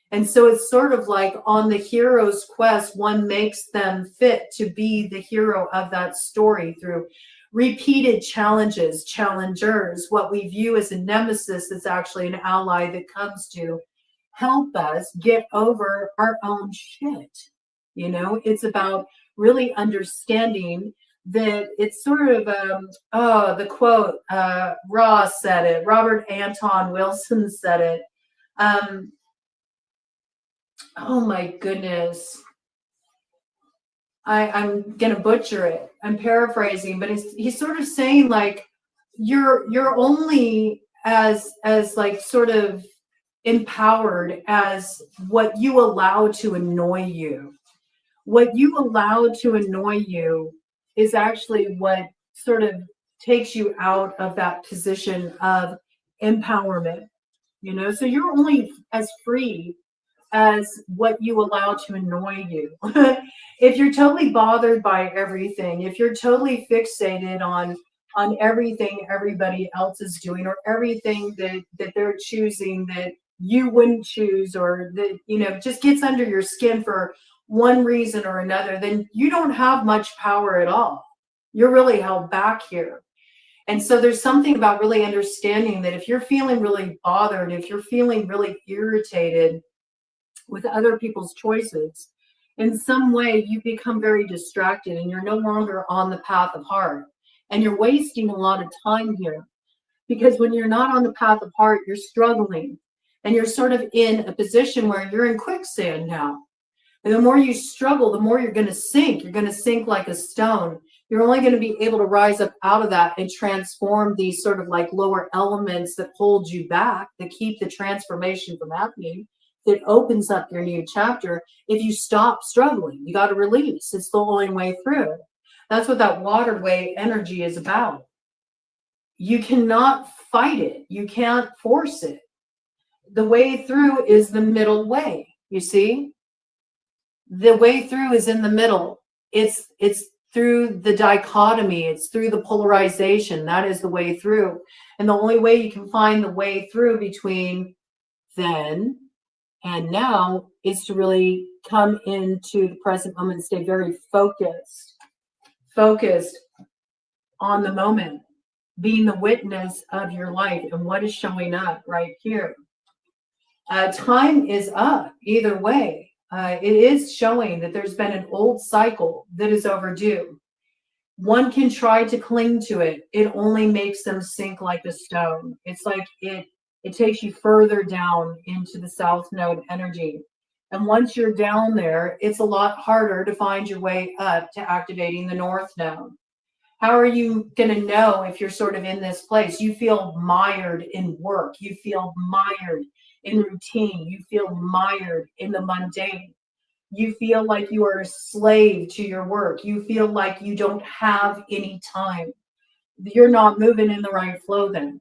And so it's sort of like on the hero's quest, one makes them fit to be the hero of that story through repeated challenges, challengers. What we view as a nemesis is actually an ally that comes to help us get over our own shit. You know, it's about really understanding that it's sort of the quote, Ross said it, Robert Anton Wilson said it. Oh my goodness, I'm gonna butcher it. I'm paraphrasing, but he's sort of saying like you're only as like sort of empowered as what you allow to annoy you. What you allow to annoy you is actually what sort of takes you out of that position of empowerment, you know? So you're only as free as what you allow to annoy you. If you're totally bothered by everything, if you're totally fixated on everything everybody else is doing or everything that they're choosing that you wouldn't choose or that, you know, just gets under your skin for one reason or another, then you don't have much power at all. You're really held back here. And so there's something about really understanding that if you're feeling really bothered, if you're feeling really irritated with other people's choices, in some way you become very distracted and you're no longer on the path of heart. And you're wasting a lot of time here because when you're not on the path of heart, you're struggling and you're sort of in a position where you're in quicksand now. And the more you struggle, the more you're going to sink. You're going to sink like a stone. You're only going to be able to rise up out of that and transform these sort of like lower elements that hold you back, that keep the transformation from happening, that opens up your new chapter. If you stop struggling, you got to release. It's the only way through. That's what that waterway energy is about. You cannot fight it. You can't force it. The way through is the middle way. You see? The way through is in the middle. It's through the dichotomy. It's through the polarization. That is the way through. And the only way you can find the way through between then and now is to really come into the present moment and stay very focused on the moment, being the witness of your life and what is showing up right here. Time is up either way. It is showing that there's been an old cycle that is overdue. One can try to cling to it. It only makes them sink like a stone. It's like it takes you further down into the South Node energy. And once you're down there, it's a lot harder to find your way up to activating the North Node. How are you going to know if you're sort of in this place? You feel mired in work. You feel mired in routine. You feel mired in the mundane. You feel like you are a slave to your work. You feel like you don't have any time. You're not moving in the right flow then.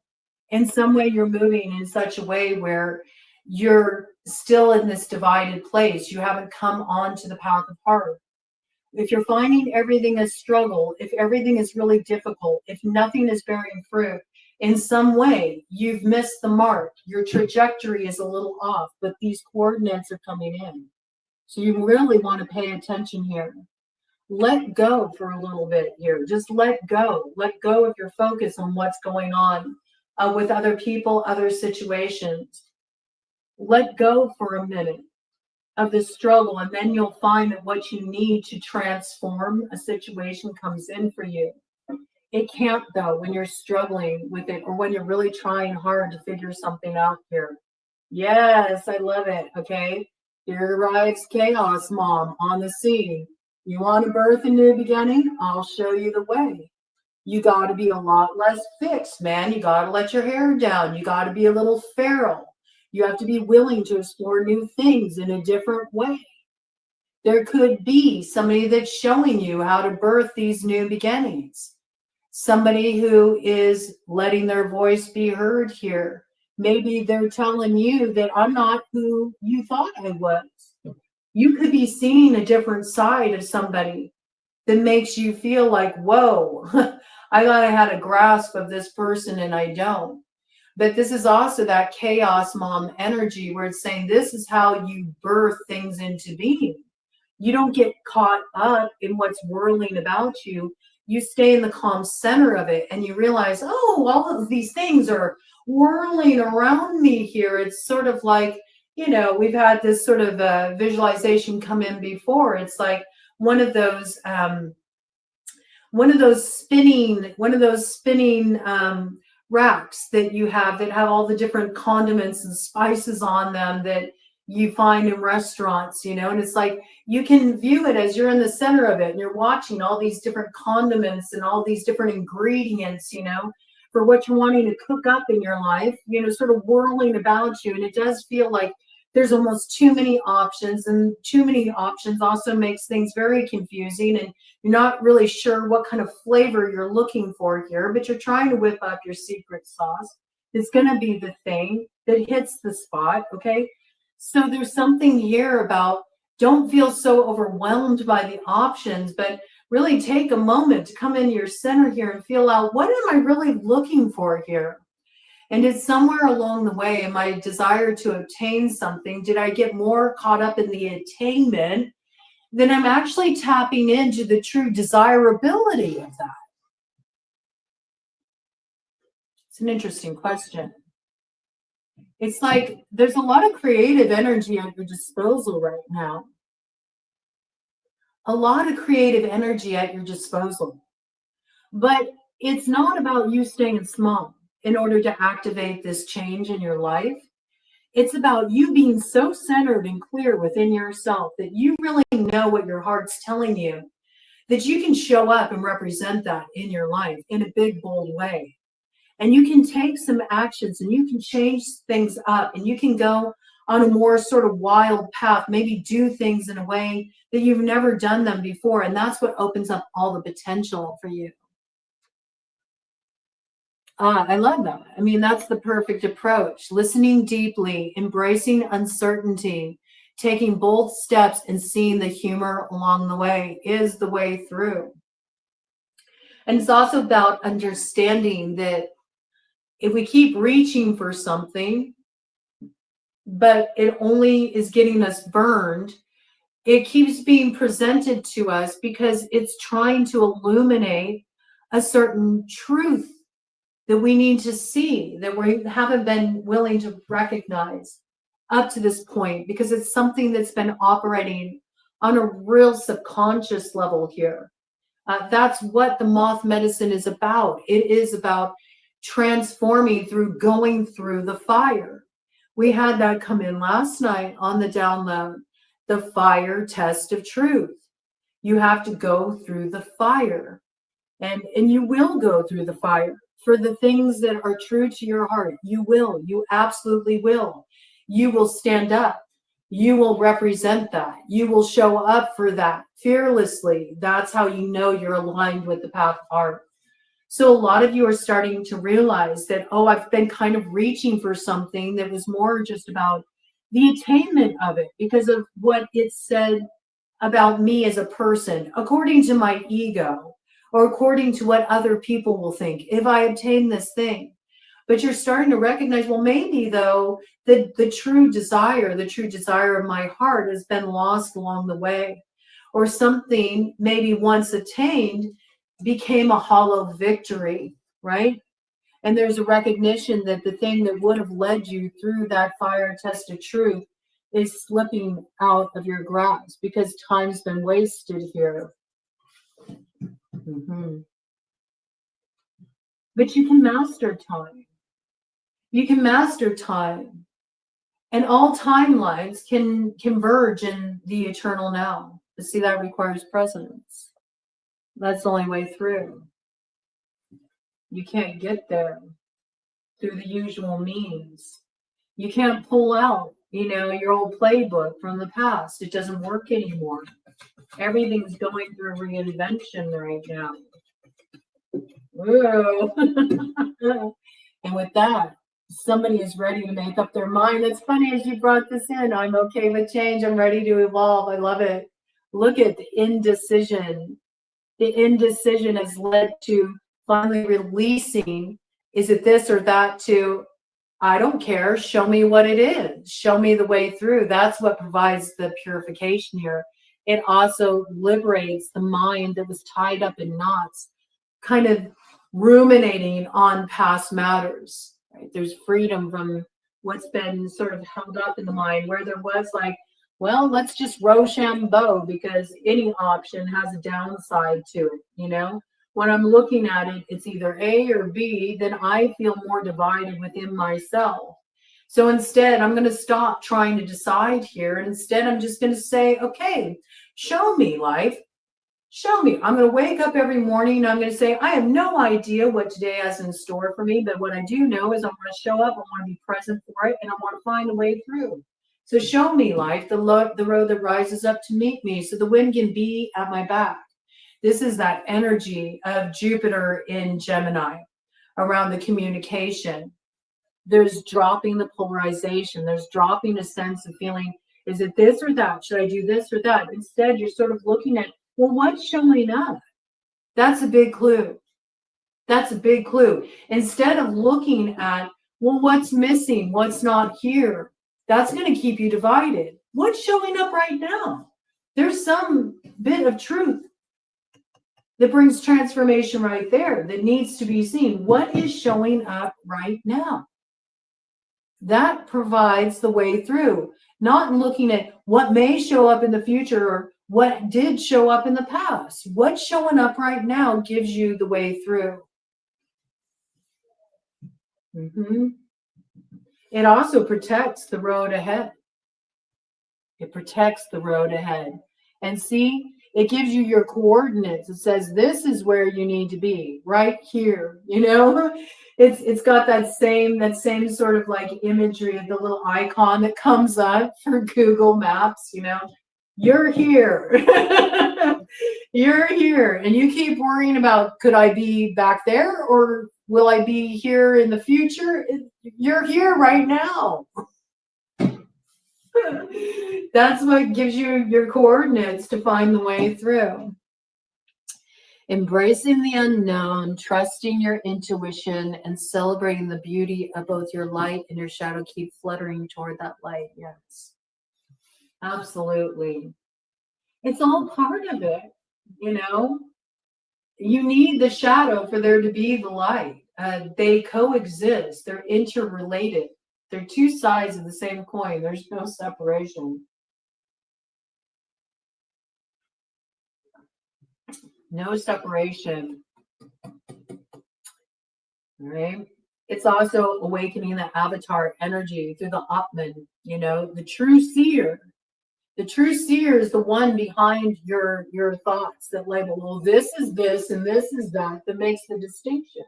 In some way, you're moving in such a way where you're still in this divided place. You haven't come on to the path of heart. If you're finding everything a struggle, if everything is really difficult, if nothing is bearing fruit, in some way, you've missed the mark. Your trajectory is a little off, but these coordinates are coming in. So you really want to pay attention here. Let go for a little bit here. Just let go. Let go of your focus on what's going on with other people, other situations. Let go for a minute of the struggle, and then you'll find that what you need to transform a situation comes in for you. It can't, though, when you're struggling with it or when you're really trying hard to figure something out here. Yes, I love it. Okay. Here arrives Chaos Mom on the scene. You want to birth a new beginning? I'll show you the way. You got to be a lot less fixed, man. You got to let your hair down. You got to be a little feral. You have to be willing to explore new things in a different way. There could be somebody that's showing you how to birth these new beginnings. Somebody who is letting their voice be heard here. Maybe they're telling you that I'm not who you thought I was. You could be seeing a different side of somebody that makes you feel like, whoa, I thought I had a grasp of this person and I don't. But this is also that Chaos Mom energy where it's saying this is how you birth things into being. You don't get caught up in what's whirling about you. You stay in the calm center of it and you realize, oh, all of these things are whirling around me here. It's sort of like, you know, we've had this sort of visualization come in before. It's like one of those spinning racks that you have that have all the different condiments and spices on them that you find in restaurants, you know, and it's like you can view it as you're in the center of it and you're watching all these different condiments and all these different ingredients, you know, for what you're wanting to cook up in your life, you know, sort of whirling about you. And it does feel like there's almost too many options, and too many options also makes things very confusing, and you're not really sure what kind of flavor you're looking for here, but you're trying to whip up your secret sauce. It's going to be the thing that hits the spot, okay? So there's something here about don't feel so overwhelmed by the options, but really take a moment to come into your center here and feel out, what am I really looking for here? And it's somewhere along the way in my desire to obtain something, did I get more caught up in the attainment than I'm actually tapping into the true desirability of that? It's an interesting question. It's like there's a lot of creative energy at your disposal right now. A lot of creative energy at your disposal. But it's not about you staying small in order to activate this change in your life. It's about you being so centered and clear within yourself that you really know what your heart's telling you, that you can show up and represent that in your life in a big, bold way. And you can take some actions and you can change things up and you can go on a more sort of wild path, maybe do things in a way that you've never done them before. And that's what opens up all the potential for you. I love that. I mean, that's the perfect approach. Listening deeply, embracing uncertainty, taking bold steps and seeing the humor along the way is the way through. And it's also about understanding that if we keep reaching for something, but it only is getting us burned, it keeps being presented to us because it's trying to illuminate a certain truth that we need to see, that we haven't been willing to recognize up to this point, because it's something that's been operating on a real subconscious level here. That's what the moth medicine is about. It is about transforming through going through the fire. We had that come in last night on the download, the fire test of truth. You have to go through the fire, and you will go through the fire. For the things that are true to your heart, you will. You absolutely will. You will stand up. You will represent that. You will show up for that fearlessly. That's how you know you're aligned with the path of heart. So a lot of you are starting to realize that, oh, I've been kind of reaching for something that was more just about the attainment of it because of what it said about me as a person, according to my ego, or according to what other people will think if I obtain this thing. but you're starting to recognize, well, maybe though, the true desire of my heart has been lost along the way, or something maybe once attained became a hollow victory, right? And there's a recognition that the thing that would have led you through that fire tested truth is slipping out of your grasp because time's been wasted here. But you can master time. You can master time. And all timelines can converge in the eternal now. But see, that requires presence. That's the only way through. You can't get there through the usual means. You can't pull out, your old playbook from the past. It doesn't work anymore. Everything's going through reinvention right now. Whoa. And with that, somebody is ready to make up their mind. It's funny as you brought this in. I'm okay with change. I'm ready to evolve. I love it. Look at the indecision. The indecision has led to finally releasing, is it this or that, to I don't care. Show me what it is. Show me the way through. That's what provides the purification here. It also liberates the mind that was tied up in knots, kind of ruminating on past matters. Right? There's freedom from what's been sort of held up in the mind, where there was like, well, let's just Rochambeau because any option has a downside to it, When I'm looking at it, it's either A or B, then I feel more divided within myself. So instead, I'm going to stop trying to decide here. And instead, I'm just going to say, okay, show me life. Show me. I'm going to wake up every morning and I'm going to say, I have no idea what today has in store for me. But what I do know is I want to show up. I want to be present for it. And I want to find a way through. So show me life, the road that rises up to meet me so the wind can be at my back. This is that energy of Jupiter in Gemini around the communication. There's dropping the polarization. There's dropping a sense of feeling, is it this or that? Should I do this or that? Instead, you're sort of looking at, well, what's showing up? That's a big clue. That's a big clue. Instead of looking at, well, what's missing? What's not here? That's going to keep you divided. What's showing up right now? There's some bit of truth that brings transformation right there that needs to be seen. What is showing up right now? That provides the way through, not in looking at what may show up in the future or what did show up in the past. What's showing up right now gives you the way through. It also protects the road ahead. It protects the road ahead. And see, it gives you your coordinates. It says, this is where you need to be, right here. It's got that same sort of like imagery of the little icon that comes up for Google Maps, You're here. You're here. And you keep worrying about, could I be back there or will I be here in the future? You're here right now. That's what gives you your coordinates to find the way through. Embracing the unknown, trusting your intuition, and celebrating the beauty of both your light and your shadow. Keep fluttering toward that light. Yes, absolutely. It's all part of it, You need the shadow for there to be the light. They coexist. They're interrelated. They're two sides of the same coin. There's no separation. No separation. All right. It's also awakening the avatar energy through the Atman, the true seer. The true seer is the one behind your thoughts that label, well, this is this and this is that makes the distinction.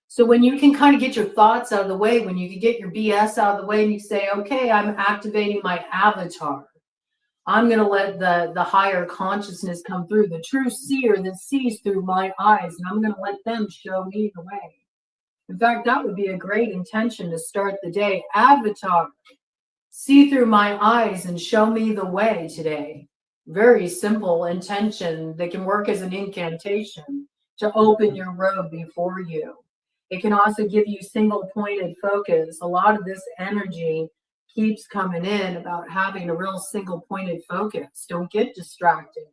So when you can kind of get your thoughts out of the way, when you can get your BS out of the way and you say, okay, I'm activating my avatar. I'm going to let the higher consciousness come through, the true seer that sees through my eyes, and I'm going to let them show me the way. In fact, that would be a great intention to start the day. Avatar, see through my eyes and show me the way today. Very simple intention that can work as an incantation to open your road before you. It can also give you single pointed focus. A lot of this energy keeps coming in about having a real single pointed focus. Don't get distracted.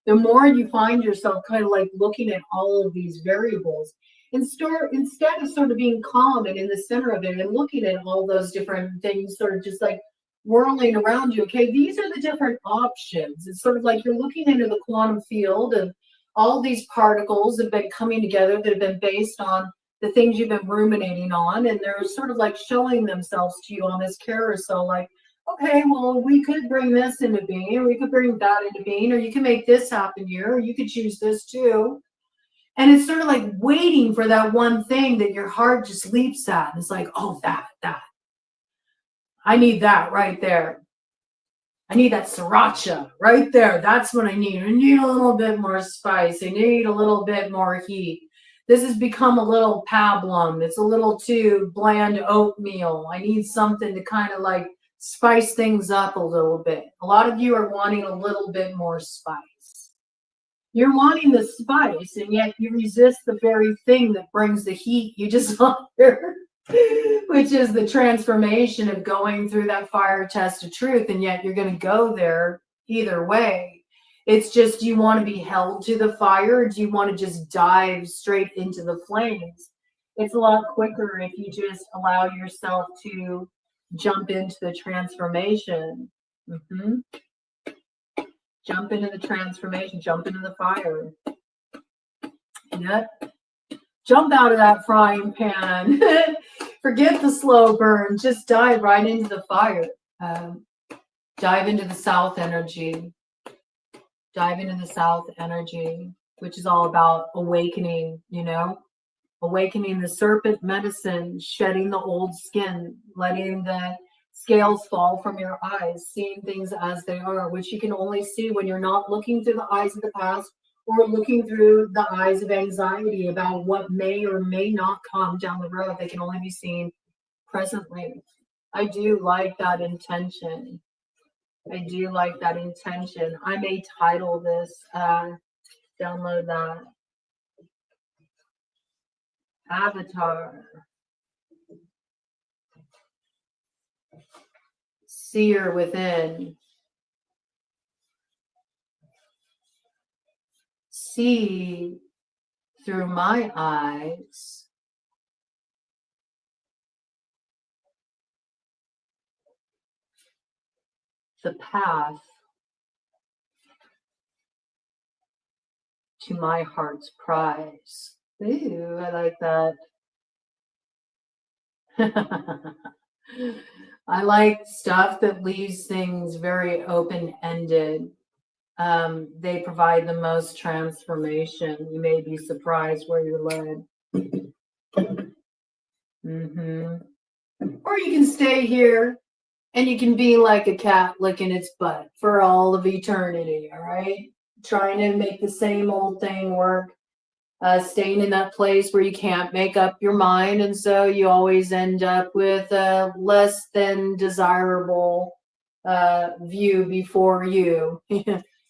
The more you find yourself kind of like looking at all of these variables, instead of sort of being calm and in the center of it and looking at all those different things sort of just like whirling around you, okay, these are the different options. It's sort of like you're looking into the quantum field of all these particles that have been coming together that have been based on the things you've been ruminating on, and they're sort of like showing themselves to you on this carousel, like, okay, well, we could bring this into being, or we could bring that into being, or you can make this happen here, or you could choose this too. And it's sort of like waiting for that one thing that your heart just leaps at. And it's like, oh, that. I need that right there. I need that sriracha right there. That's what I need. I need a little bit more spice. I need a little bit more heat. This has become a little pablum. It's a little too bland oatmeal. I need something to kind of like spice things up a little bit. A lot of you are wanting a little bit more spice. You're wanting the spice, and yet you resist the very thing that brings the heat you desire, which is the transformation of going through that fire test of truth, and yet you're going to go there either way. It's just, do you want to be held to the fire, or do you want to just dive straight into the flames? It's a lot quicker if you just allow yourself to jump into the transformation. Jump into the transformation, jump into the fire. Yep. Jump out of that frying pan. Forget the slow burn. Just dive right into the fire. Dive into the South energy. Dive into the South energy, which is all about awakening, you know, awakening the serpent medicine, shedding the old skin, letting the scales fall from your eyes, seeing things as they are, which you can only see when you're not looking through the eyes of the past or looking through the eyes of anxiety about what may or may not come down the road. They can only be seen presently. I do like that intention. I do like that intention. I may title this, download that. Avatar. Seer within. See through my eyes the path to my heart's prize. Ooh, I like that. I like stuff that leaves things very open-ended. They provide the most transformation. You may be surprised where you're led. Or you can stay here and you can be like a cat licking its butt for all of eternity, all right? Trying to make the same old thing work. Staying in that place where you can't make up your mind, and so you always end up with a less than desirable view before you.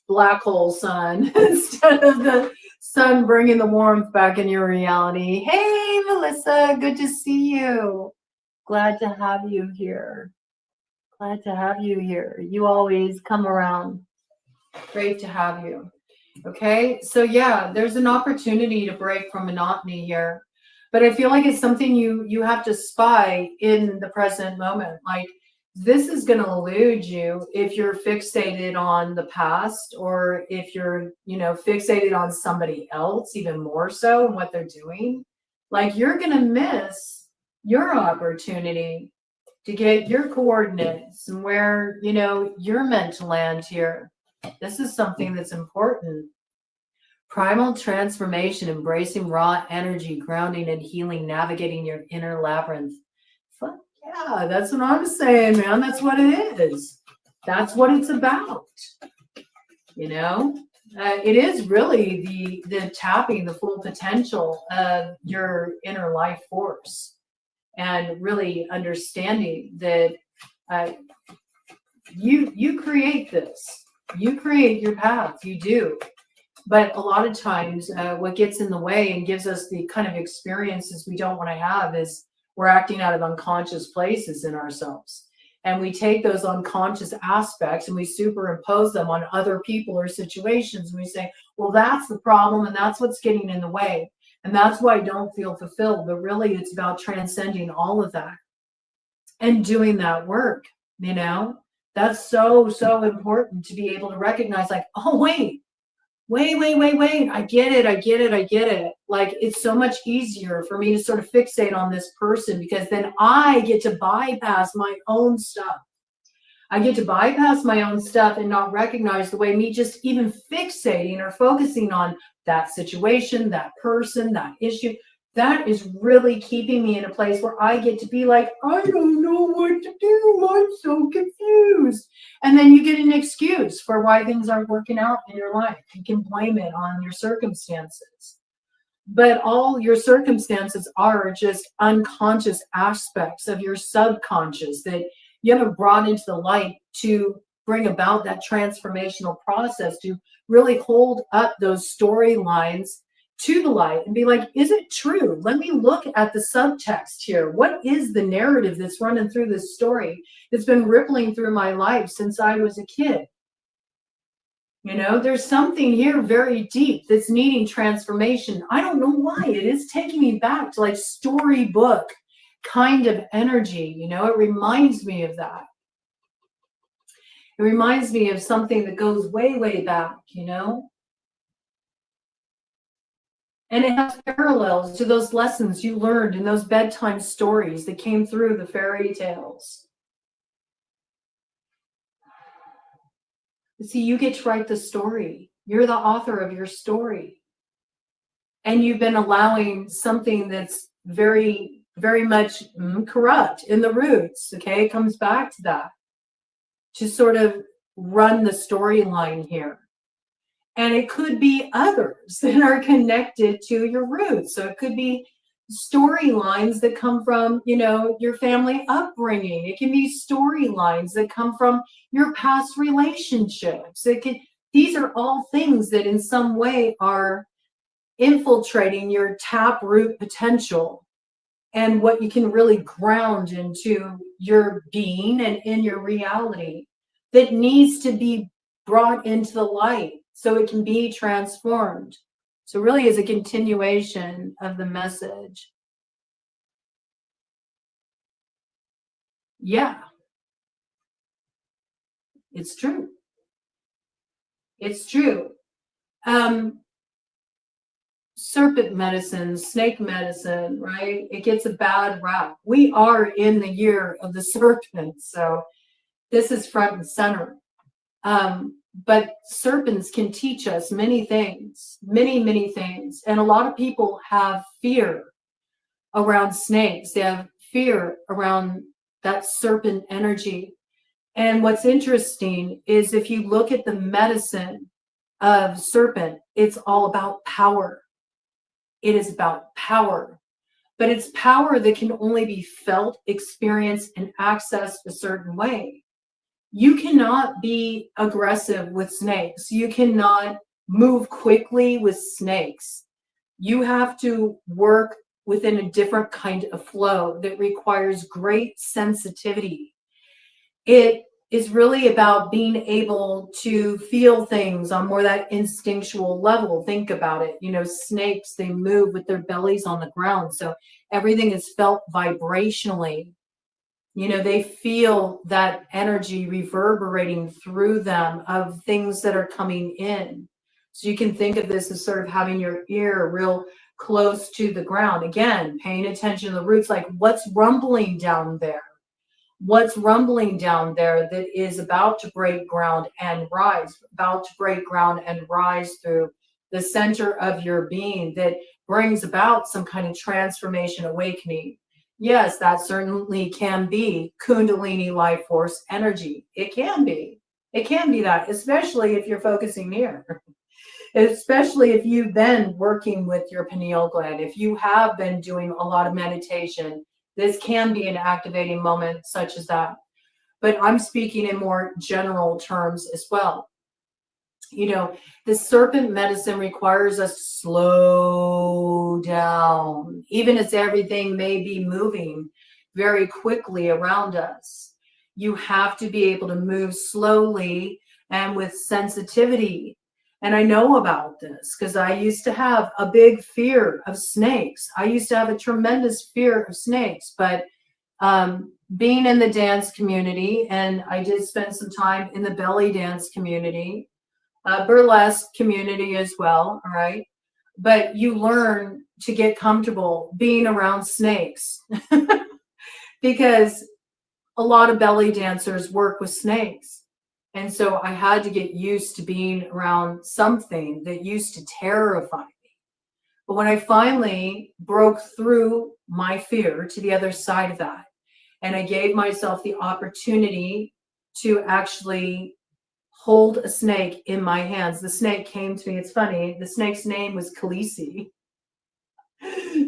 Black hole sun instead of the sun bringing the warmth back in your reality. Hey, Melissa, good to see you. Glad to have you here. Glad to have you here. You always come around. Great to have you. Okay, so yeah, there's an opportunity to break from monotony here, but I feel like it's something you have to spy in the present moment. Like, this is going to elude you if you're fixated on the past, or if you're, you know, fixated on somebody else, even more so, and what they're doing. Like, you're going to miss your opportunity to get your coordinates and where, you know, you're meant to land here. This is something that's important. Primal transformation, embracing raw energy, grounding and healing, navigating your inner labyrinth. Fuck yeah, that's what I'm saying, man. That's what it is. That's what it's about. You know, it is really the tapping the full potential of your inner life force, and really understanding that you create this. You create your path. You do. But a lot of times, what gets in the way and gives us the kind of experiences we don't want to have is we're acting out of unconscious places in ourselves. And we take those unconscious aspects and we superimpose them on other people or situations. And we say, well, that's the problem. And that's what's getting in the way. And that's why I don't feel fulfilled. But really, it's about transcending all of that and doing that work. That's so, so important to be able to recognize, like, oh, wait. I get it. Like, it's so much easier for me to sort of fixate on this person because then I get to bypass my own stuff. I get to bypass my own stuff and not recognize the way me just even fixating or focusing on that situation, that person, that issue, that is really keeping me in a place where I get to be like, I don't know what to do. I'm so confused. And then you get an excuse for why things aren't working out in your life. You can blame it on your circumstances. But all your circumstances are just unconscious aspects of your subconscious that you haven't brought into the light to bring about that transformational process, to really hold up those storylines to the light and be like, is it true? Let me look at the subtext here. What is the narrative that's running through this story that's been rippling through my life since I was a kid? There's something here very deep that's needing transformation. I don't know why. It is taking me back to like storybook kind of energy. It reminds me of that. It reminds me of something that goes way, way back, And it has parallels to those lessons you learned in those bedtime stories that came through the fairy tales. See, you get to write the story. You're the author of your story. And you've been allowing something that's very, very much corrupt in the roots, okay? It comes back to that, to sort of run the storyline here. And it could be others that are connected to your roots. So it could be storylines that come from, your family upbringing. It can be storylines that come from your past relationships. These are all things that in some way are infiltrating your taproot potential and what you can really ground into your being and in your reality that needs to be brought into the light so it can be transformed. So really is a continuation of the message. Yeah. It's true. It's true. Serpent medicine, snake medicine, right? It gets a bad rap. We are in the year of the serpent, so this is front and center. But serpents can teach us many things, many, many things. And a lot of people have fear around snakes. They have fear around that serpent energy. And what's interesting is if you look at the medicine of serpent, it's all about power. It is about power. But it's power that can only be felt, experienced, and accessed a certain way. You cannot be aggressive with snakes. You cannot move quickly with snakes. You have to work within a different kind of flow that requires great sensitivity. It is really about being able to feel things on more that instinctual level. Think about it. Snakes, they move with their bellies on the ground. So everything is felt vibrationally. They feel that energy reverberating through them of things that are coming in. So you can think of this as sort of having your ear real close to the ground. Again, paying attention to the roots, like what's rumbling down there? What's rumbling down there that is about to break ground and rise, about to break ground and rise through the center of your being that brings about some kind of transformation, awakening. Yes, that certainly can be Kundalini life force energy. It can be. It can be that, especially if you're focusing here. Especially if you've been working with your pineal gland, if you have been doing a lot of meditation, this can be an activating moment such as that. But I'm speaking in more general terms as well. You know, the serpent medicine requires us to slow down, even as everything may be moving very quickly around us. You have to be able to move slowly and with sensitivity. And I know about this because I used to have a big fear of snakes. I used to have a tremendous fear of snakes, but being in the dance community, and I did spend some time in the belly dance community, burlesque community as well. All right. But you learn to get comfortable being around snakes because a lot of belly dancers work with snakes. And so I had to get used to being around something that used to terrify me. But when I finally broke through my fear to the other side of that, and I gave myself the opportunity to actually hold a snake in my hands. The snake came to me. It's funny. The snake's name was Khaleesi.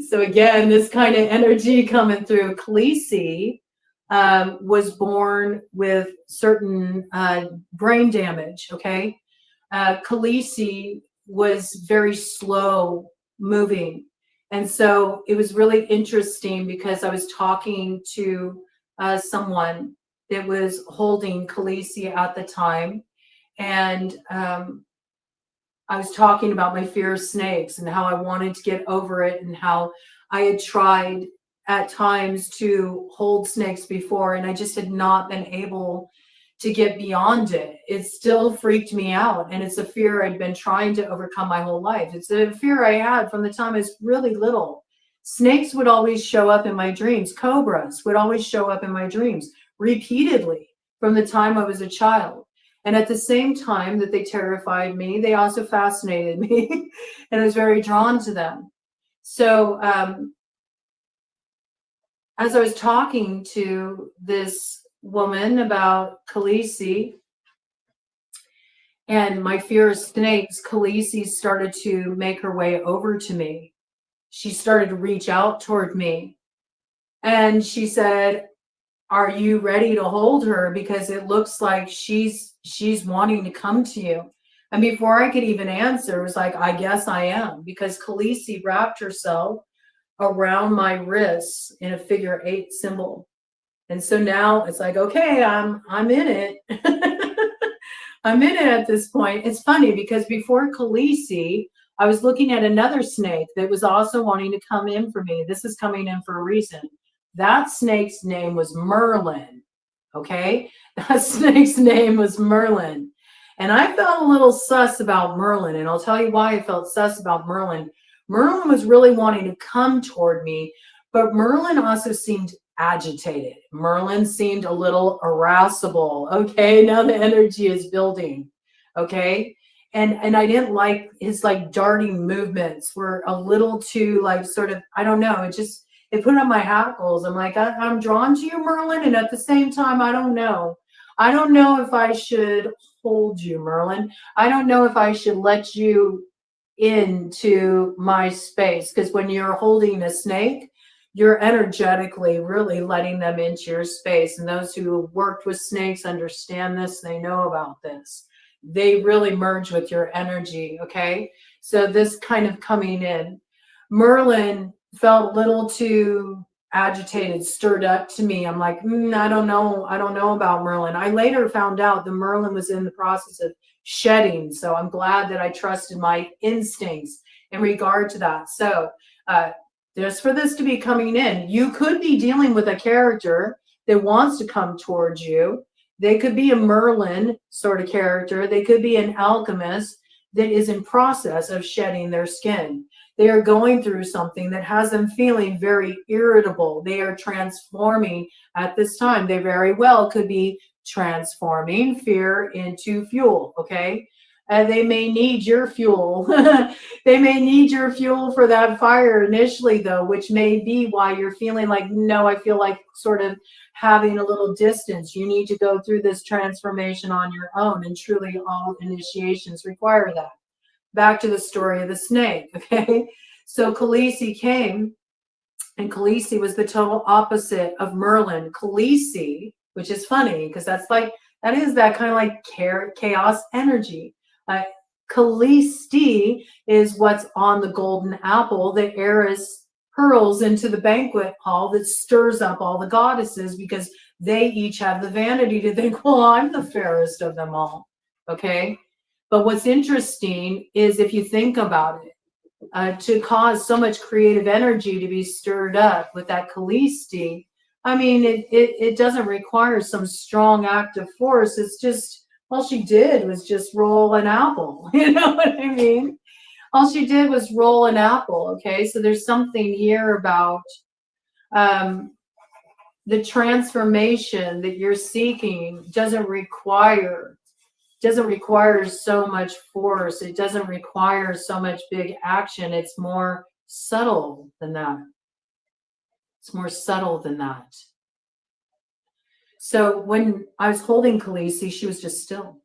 So again, this kind of energy coming through. Khaleesi was born with certain brain damage. Okay. Khaleesi was very slow moving. And so it was really interesting because I was talking to someone that was holding Khaleesi at the time. And I was talking about my fear of snakes and how I wanted to get over it and how I had tried at times to hold snakes before, and I just had not been able to get beyond it. It still freaked me out, and it's a fear I'd been trying to overcome my whole life. It's a fear I had from the time I was really little. Snakes would always show up in my dreams. Cobras would always show up in my dreams repeatedly from the time I was a child. And at the same time that they terrified me, they also fascinated me, and I was very drawn to them. So as I was talking to this woman about Khaleesi and my fear of snakes, Khaleesi started to make her way over to me. She started to reach out toward me. And she said, "Are you ready to hold her? Because it looks like she's wanting to come to you." And before I could even answer, it was like, I guess I am, because Khaleesi wrapped herself around my wrists in a figure 8 symbol. And so now it's like, okay, I'm in it. I'm in it at this point. It's funny because before Khaleesi, I was looking at another snake that was also wanting to come in for me. This is coming in for a reason. That snake's name was Merlin. Okay? That snake's name was Merlin. And I felt a little sus about Merlin, and I'll tell you why I felt sus about Merlin. Merlin was really wanting to come toward me, but Merlin also seemed agitated. Merlin seemed a little irascible. Okay, now the energy is building. Okay. And I didn't like his like darting movements were a little too like sort of, I don't know, it put on my hackles. I'm like, I'm drawn to you, Merlin, and at the same time, I don't know. I don't know if I should hold you, Merlin. I don't know if I should let you into my space, because when you're holding a snake, you're energetically really letting them into your space. And those who have worked with snakes understand this. They know about this. They really merge with your energy. Okay. So this kind of coming in, Merlin felt a little too agitated, stirred up to me. I'm like, I don't know. I don't know about Merlin. I later found out that Merlin was in the process of shedding. So I'm glad that I trusted my instincts in regard to that. So just for this to be coming in, you could be dealing with a character that wants to come towards you. They could be a Merlin sort of character. They could be an alchemist that is in process of shedding their skin. They are going through something that has them feeling very irritable. They are transforming at this time. They very well could be transforming fear into fuel, okay? They may need your fuel. They may need your fuel for that fire initially, though, which may be why you're feeling like, no, I feel like sort of having a little distance. You need to go through this transformation on your own, and truly all initiations require that. Back to the story of the snake, okay? So Khaleesi came, and Khaleesi was the total opposite of Merlin. Khaleesi, which is funny because that is that kind of like chaos energy. Uh, Callisti is what's on the golden apple that Eris hurls into the banquet hall that stirs up all the goddesses because they each have the vanity to think, well, I'm the fairest of them all. Okay. But what's interesting is if you think about it, to cause so much creative energy to be stirred up with that Callisti, I mean, it doesn't require some strong active force. It's just, all she did was just roll an apple. You know what I mean? All she did was roll an apple. Okay. So there's something here about the transformation that you're seeking doesn't require so much force. It doesn't require so much big action. It's more subtle than that. It's more subtle than that. So when I was holding Khaleesi, she was just still.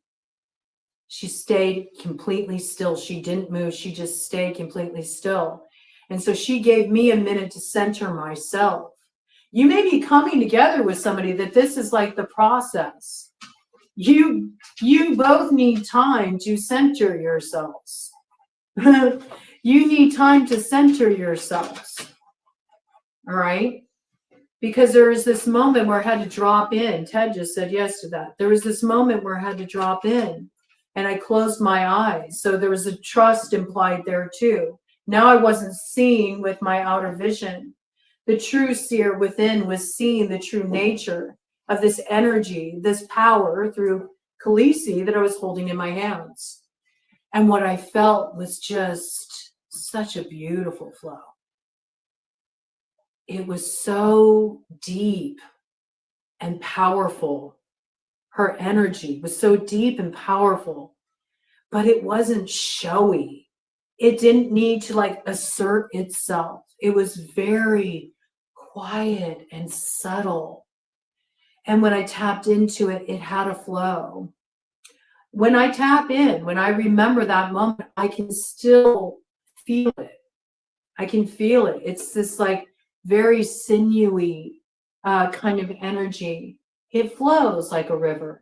She stayed completely still. She didn't move. She just stayed completely still. And so she gave me a minute to center myself. You may be coming together with somebody that this is like the process. You both need time to center yourselves. You need time to center yourselves. All right? Because there was this moment where I had to drop in. Ted just said yes to that. There was this moment where I had to drop in and I closed my eyes. So there was a trust implied there too. Now I wasn't seeing with my outer vision. The true seer within was seeing the true nature of this energy, this power through Khaleesi that I was holding in my hands. And what I felt was just such a beautiful flow. It was so deep and powerful. Her energy was so deep and powerful, but it wasn't showy. It didn't need to like assert itself. It was very quiet and subtle. And when I tapped into it, it had a flow. When I tap in, when I remember that moment, I can still feel it. I can feel it. It's this like very sinewy kind of energy. It flows like a river.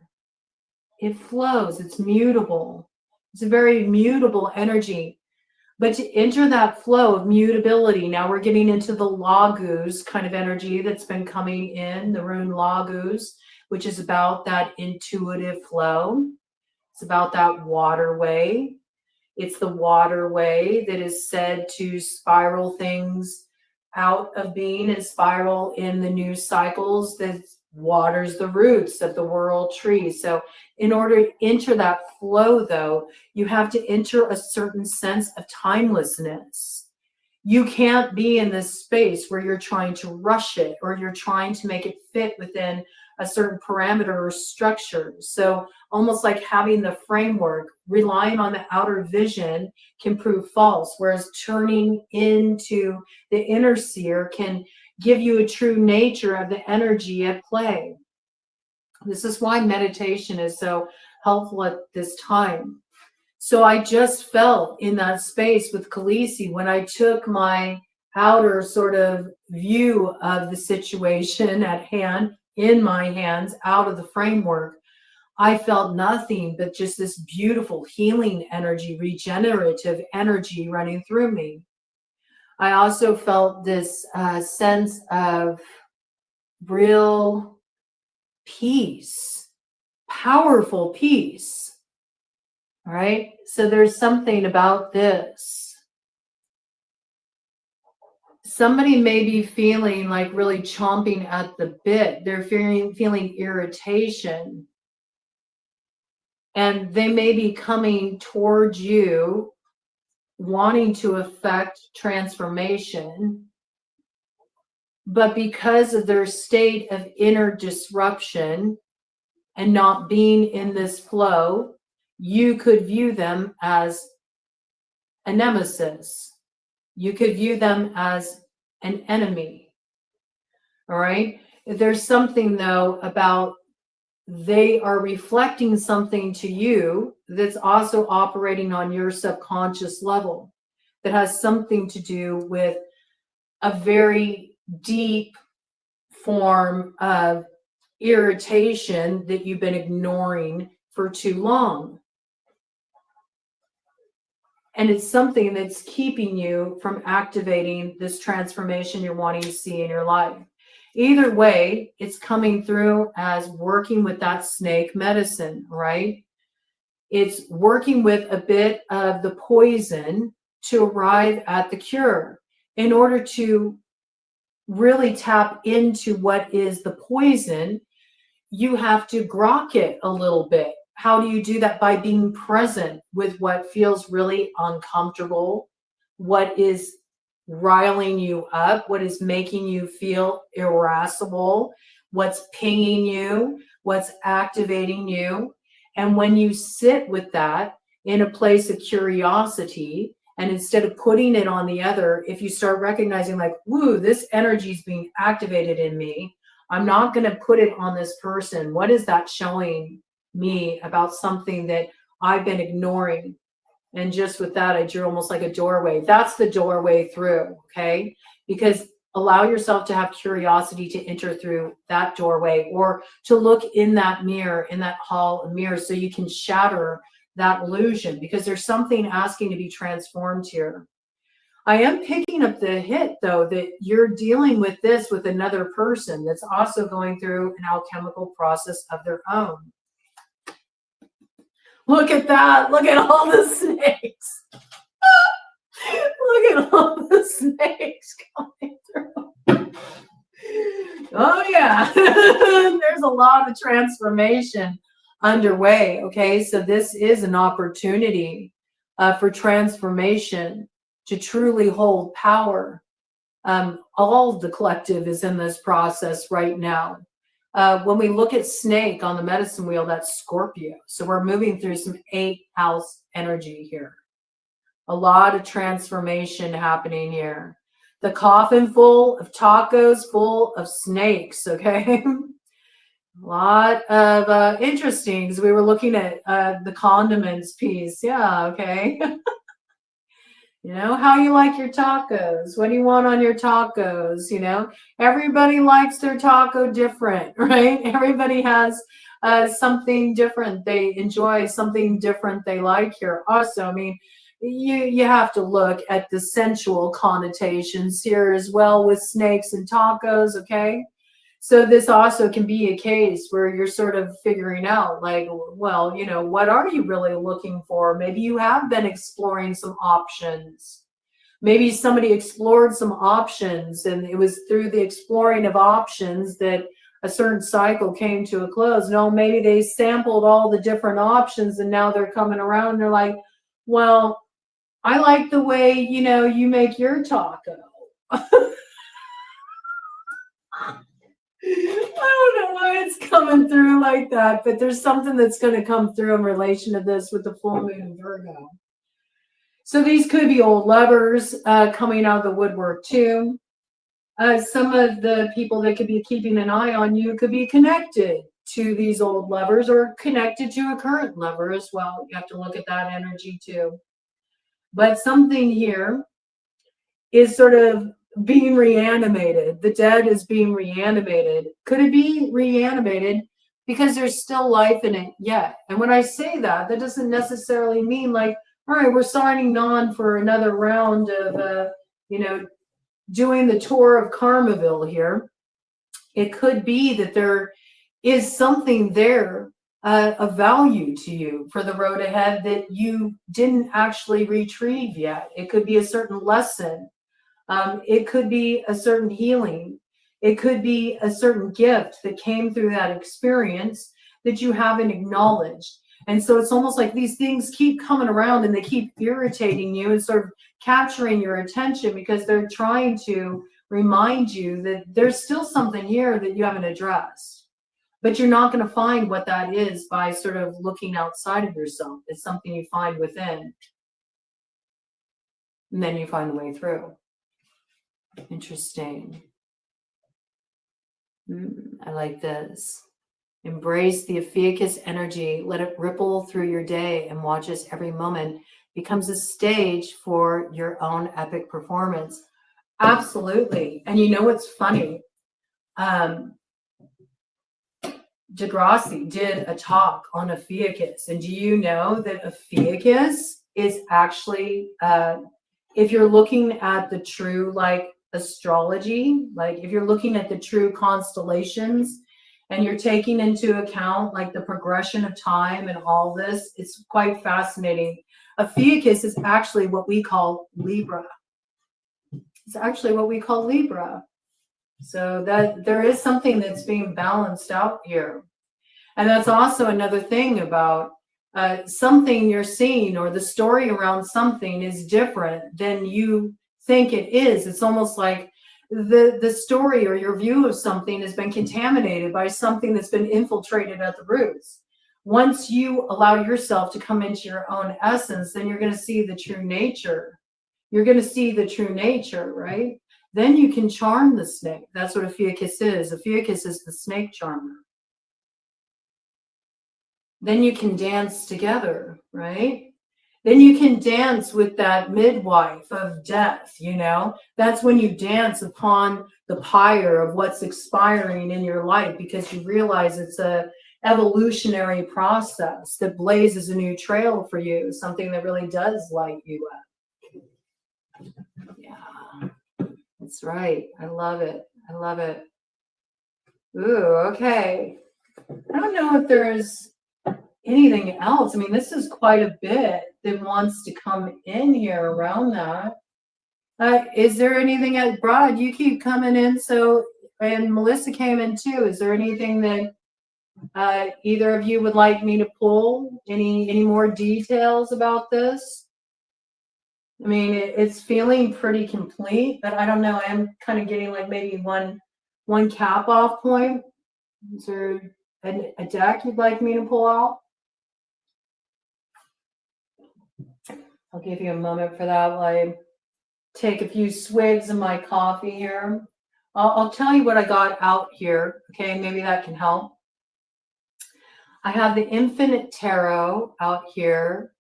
It flows. It's mutable. It's a very mutable energy. But to enter that flow of mutability, now we're getting into the Lagus kind of energy that's been coming in, the rune Lagus, which is about that intuitive flow. It's about that waterway. It's the waterway that is said to spiral things out of being and spiral in the new cycles that waters the roots of the world tree. So in order to enter that flow, though, you have to enter a certain sense of timelessness. You can't be in this space where you're trying to rush it or you're trying to make it fit within a certain parameter or structure. So almost like having the framework, relying on the outer vision can prove false, whereas turning into the inner seer can give you a true nature of the energy at play. This is why meditation is so helpful at this time. So I just felt in that space with Khaleesi when I took my outer sort of view of the situation at hand, in my hands, out of the framework, I felt nothing but just this beautiful healing energy, regenerative energy running through me. I also felt this sense of real peace, powerful peace. All right. So there's something about this. Somebody may be feeling like really chomping at the bit. They're feeling irritation. And they may be coming towards you wanting to affect transformation. But because of their state of inner disruption and not being in this flow, you could view them as a nemesis. You could view them as an enemy. All right. There's something, though, about they are reflecting something to you that's also operating on your subconscious level that has something to do with a very deep form of irritation that you've been ignoring for too long. and it's something that's keeping you from activating this transformation you're wanting to see in your life. Either way, it's coming through as working with that snake medicine, right? It's working with a bit of the poison to arrive at the cure. In order to really tap into what is the poison, you have to grok it a little bit. How do you do that? By being present with what feels really uncomfortable, what is riling you up, what is making you feel irascible, what's pinging you, what's activating you. And when you sit with that in a place of curiosity, and instead of putting it on the other, if you start recognizing like, woo, this energy is being activated in me, I'm not going to put it on this person. What is that showing me about something that I've been ignoring? And just with that, I drew almost like a doorway. That's the doorway through, okay? Because allow yourself to have curiosity to enter through that doorway, or to look in that mirror, in that hall of mirrors, so you can shatter that illusion, because there's something asking to be transformed here. I am picking up the hit, though, that you're dealing with this with another person that's also going through an alchemical process of their own. Look at that. Look at all the snakes. Look at all the snakes coming through. Oh, yeah. There's a lot of transformation underway, okay? So this is an opportunity for transformation, to truly hold power. All of the collective is in this process right now. When we look at snake on the medicine wheel, that's Scorpio. So we're moving through some 8th house energy here. A lot of transformation happening here. The coffin full of tacos, full of snakes, okay? A lot of interesting, because we were looking at the condiments piece. Yeah, okay. You know, how you like your tacos? What do you want on your tacos? You know, everybody likes their taco different, right? Everybody has something different they enjoy, something different they like here. Also, I mean, you have to look at the sensual connotations here as well with snakes and tacos, okay? So this also can be a case where you're sort of figuring out, like, well, you know, what are you really looking for? Maybe you have been exploring some options. Maybe somebody explored some options, and it was through the exploring of options that a certain cycle came to a close. No, maybe they sampled all the different options, and now they're coming around and they're like, well, I like the way, you know, you make your taco. I don't know why it's coming through like that, but there's something that's going to come through in relation to this with the full moon in Virgo. So these could be old lovers coming out of the woodwork too. Some of the people that could be keeping an eye on you could be connected to these old lovers, or connected to a current lover as well. You have to look at that energy too. But something here is sort of being reanimated. The dead is being reanimated. Could it be reanimated because there's still life in it yet? And when I say that, that doesn't necessarily mean like, all right, we're signing on for another round of, you know, doing the tour of Karmaville here. It could be that there is something there of value to you for the road ahead that you didn't actually retrieve yet. It could be a certain lesson. It could be a certain healing. It could be a certain gift that came through that experience that you haven't acknowledged. And so it's almost like these things keep coming around and they keep irritating you and sort of capturing your attention, because they're trying to remind you that there's still something here that you haven't addressed. But you're not going to find what that is by sort of looking outside of yourself. It's something you find within. And then you find the way through. Interesting. I like this. Embrace the Ophiuchus energy. Let it ripple through your day and watch as every moment becomes a stage for your own epic performance. Absolutely. And you know what's funny? Degrassi did a talk on Ophiuchus. And do you know that Ophiuchus is actually, if you're looking at the true like astrology, like if you're looking at the true constellations and you're taking into account like the progression of time and all this, it's quite fascinating. Ophiuchus is actually what we call Libra. It's actually what we call Libra. So that there is something that's being balanced out here. And that's also another thing about something you're seeing, or the story around something is different than you think it is. It's almost like the story or your view of something has been contaminated by something that's been infiltrated at the roots. Once you allow yourself to come into your own essence, then you're going to see the true nature. You're going to see the true nature, right? Then you can charm the snake. That's what Ophiuchus is. Ophiuchus is the snake charmer. Then you can dance together, right? Then you can dance with that midwife of death, you know? That's when you dance upon the pyre of what's expiring in your life, because you realize it's a evolutionary process that blazes a new trail for you, something that really does light you up. Yeah, that's right. I love it. I love it. Ooh, okay. I don't know if there's anything else. I mean, this is quite a bit that wants to come in here around that. Is there anything at Broad? You keep coming in, so, and Melissa came in too. Is there anything that either of you would like me to pull? Any more details about this? I mean, it's feeling pretty complete, but I don't know. I'm kind of getting like maybe one cap off point. Is there a deck you'd like me to pull out? I'll give you a moment for that while I take a few swigs of my coffee here. I'll tell you what I got out here, okay? Maybe that can help. I have the Infinite Tarot out here.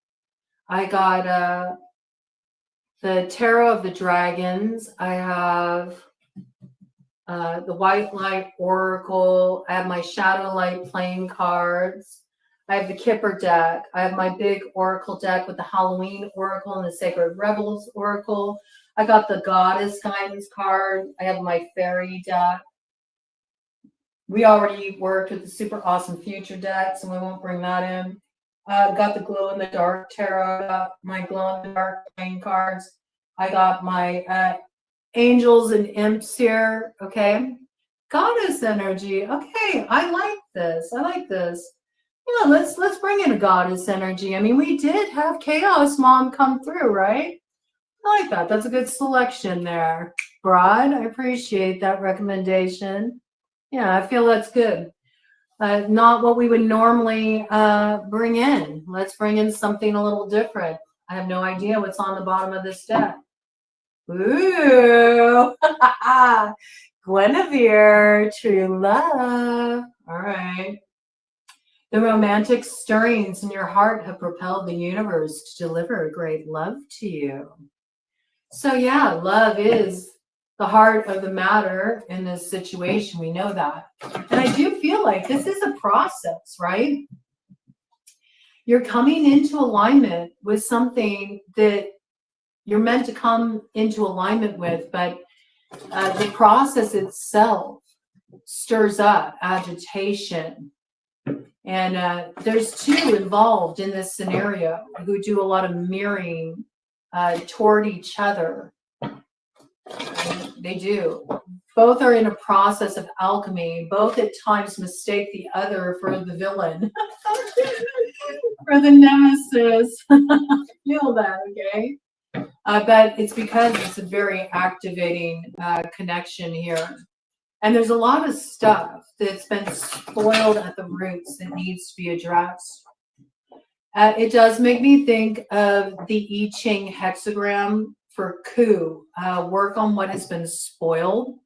I got the Tarot of the Dragons. I have the White Light Oracle. I have my Shadow Light playing cards. I have the Kipper deck. I have my big Oracle deck with the Halloween Oracle and the Sacred Rebels Oracle. I got the Goddess Guidance card. I have my Fairy deck. We already worked with the Super Awesome Future deck, so we won't bring that in. Got the Glow in the Dark Tarot. Got my Glow in the Dark playing cards. I got my Angels and Imps here. Okay. Goddess energy. Okay. I like this. I like this. Yeah, let's bring in a goddess energy. I mean, we did have Chaos Mom come through, right? I like that. That's a good selection there. Broad, I appreciate that recommendation. Yeah, I feel that's good. Not what we would normally bring in. Let's bring in something a little different. I have no idea what's on the bottom of this deck. Ooh, Guinevere, true love. All right. The romantic stirrings in your heart have propelled the universe to deliver great love to you. So yeah, love is the heart of the matter in this situation. We know that. And I do feel like this is a process, right? You're coming into alignment with something that you're meant to come into alignment with, but the process itself stirs up agitation. And there's two involved in this scenario who do a lot of mirroring toward each other. They do. Both are in a process of alchemy. Both at times mistake the other for the villain, for the nemesis. Feel that, okay? But it's because it's a very activating connection here. And there's a lot of stuff that's been spoiled at the roots that needs to be addressed. It does make me think of the I Ching hexagram for Ku, work on what has been spoiled.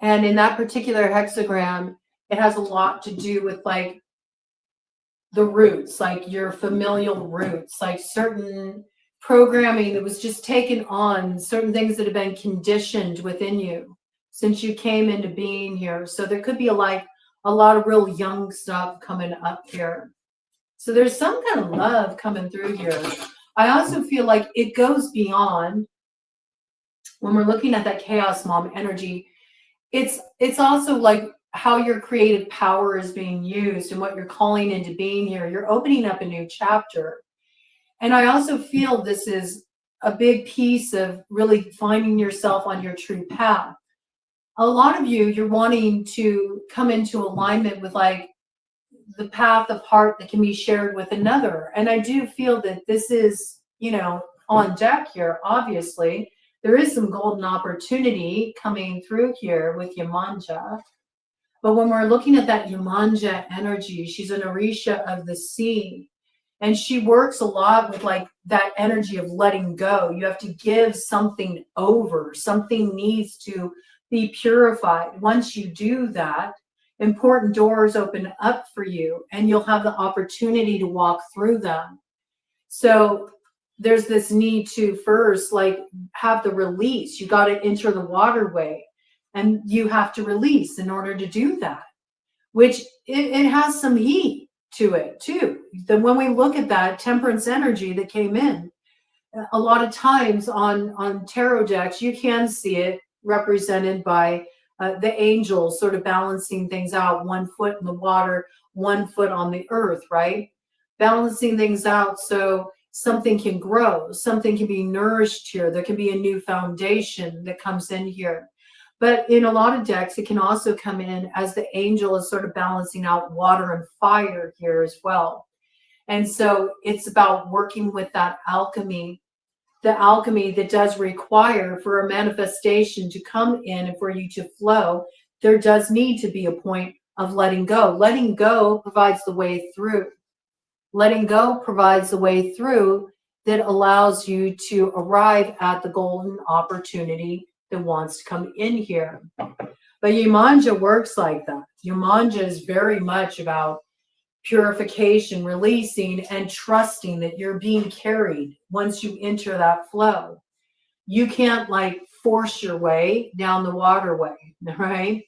And in that particular hexagram, it has a lot to do with like the roots, like your familial roots, like certain programming that was just taken on, certain things that have been conditioned within you since you came into being here. So there could be a lot of real young stuff coming up here. So there's some kind of love coming through here. I also feel like it goes beyond when we're looking at that chaos mom energy. It's also like how your creative power is being used and what you're calling into being here. You're opening up a new chapter. And I also feel this is a big piece of really finding yourself on your true path. A lot of you, you're wanting to come into alignment with like the path of heart that can be shared with another. And I do feel that this is, on deck here, obviously. There is some golden opportunity coming through here with Yamanja. But when we're looking at that Yamanja energy, she's an Orisha of the sea. And she works a lot with like that energy of letting go. You have to give something over. Something needs to be purified. Once you do that, important doors open up for you and you'll have the opportunity to walk through them. So there's this need to first like have the release. You got to enter the waterway and you have to release in order to do that, which it has some heat to it too. Then when we look at that temperance energy that came in, a lot of times on tarot decks, you can see it represented by the angels sort of balancing things out, 1 foot in the water, 1 foot on the earth, right? Balancing things out so something can grow, something can be nourished here. There can be a new foundation that comes in here. But in a lot of decks, it can also come in as the angel is sort of balancing out water and fire here as well. And so it's about working with that alchemy, the alchemy that does require for a manifestation to come in and for you to flow. There does need to be a point of letting go. Letting go provides the way through. Letting go provides the way through that allows you to arrive at the golden opportunity that wants to come in here. But Yamanja works like that. Yamanja is very much about purification, releasing, and trusting that you're being carried once you enter that flow. You can't like force your way down the waterway, right?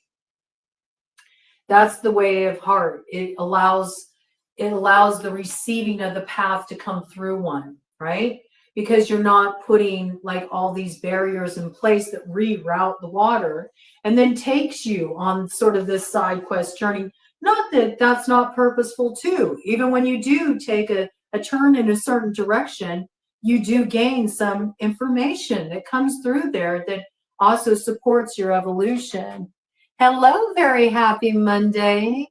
That's the way of heart. It allows the receiving of the path to come through one, right? Because you're not putting like all these barriers in place that reroute the water and then takes you on sort of this side quest journey. Not that that's not purposeful too. Even when you do take a turn in a certain direction, you do gain some information that comes through there that also supports your evolution. Hello, very happy Mondays.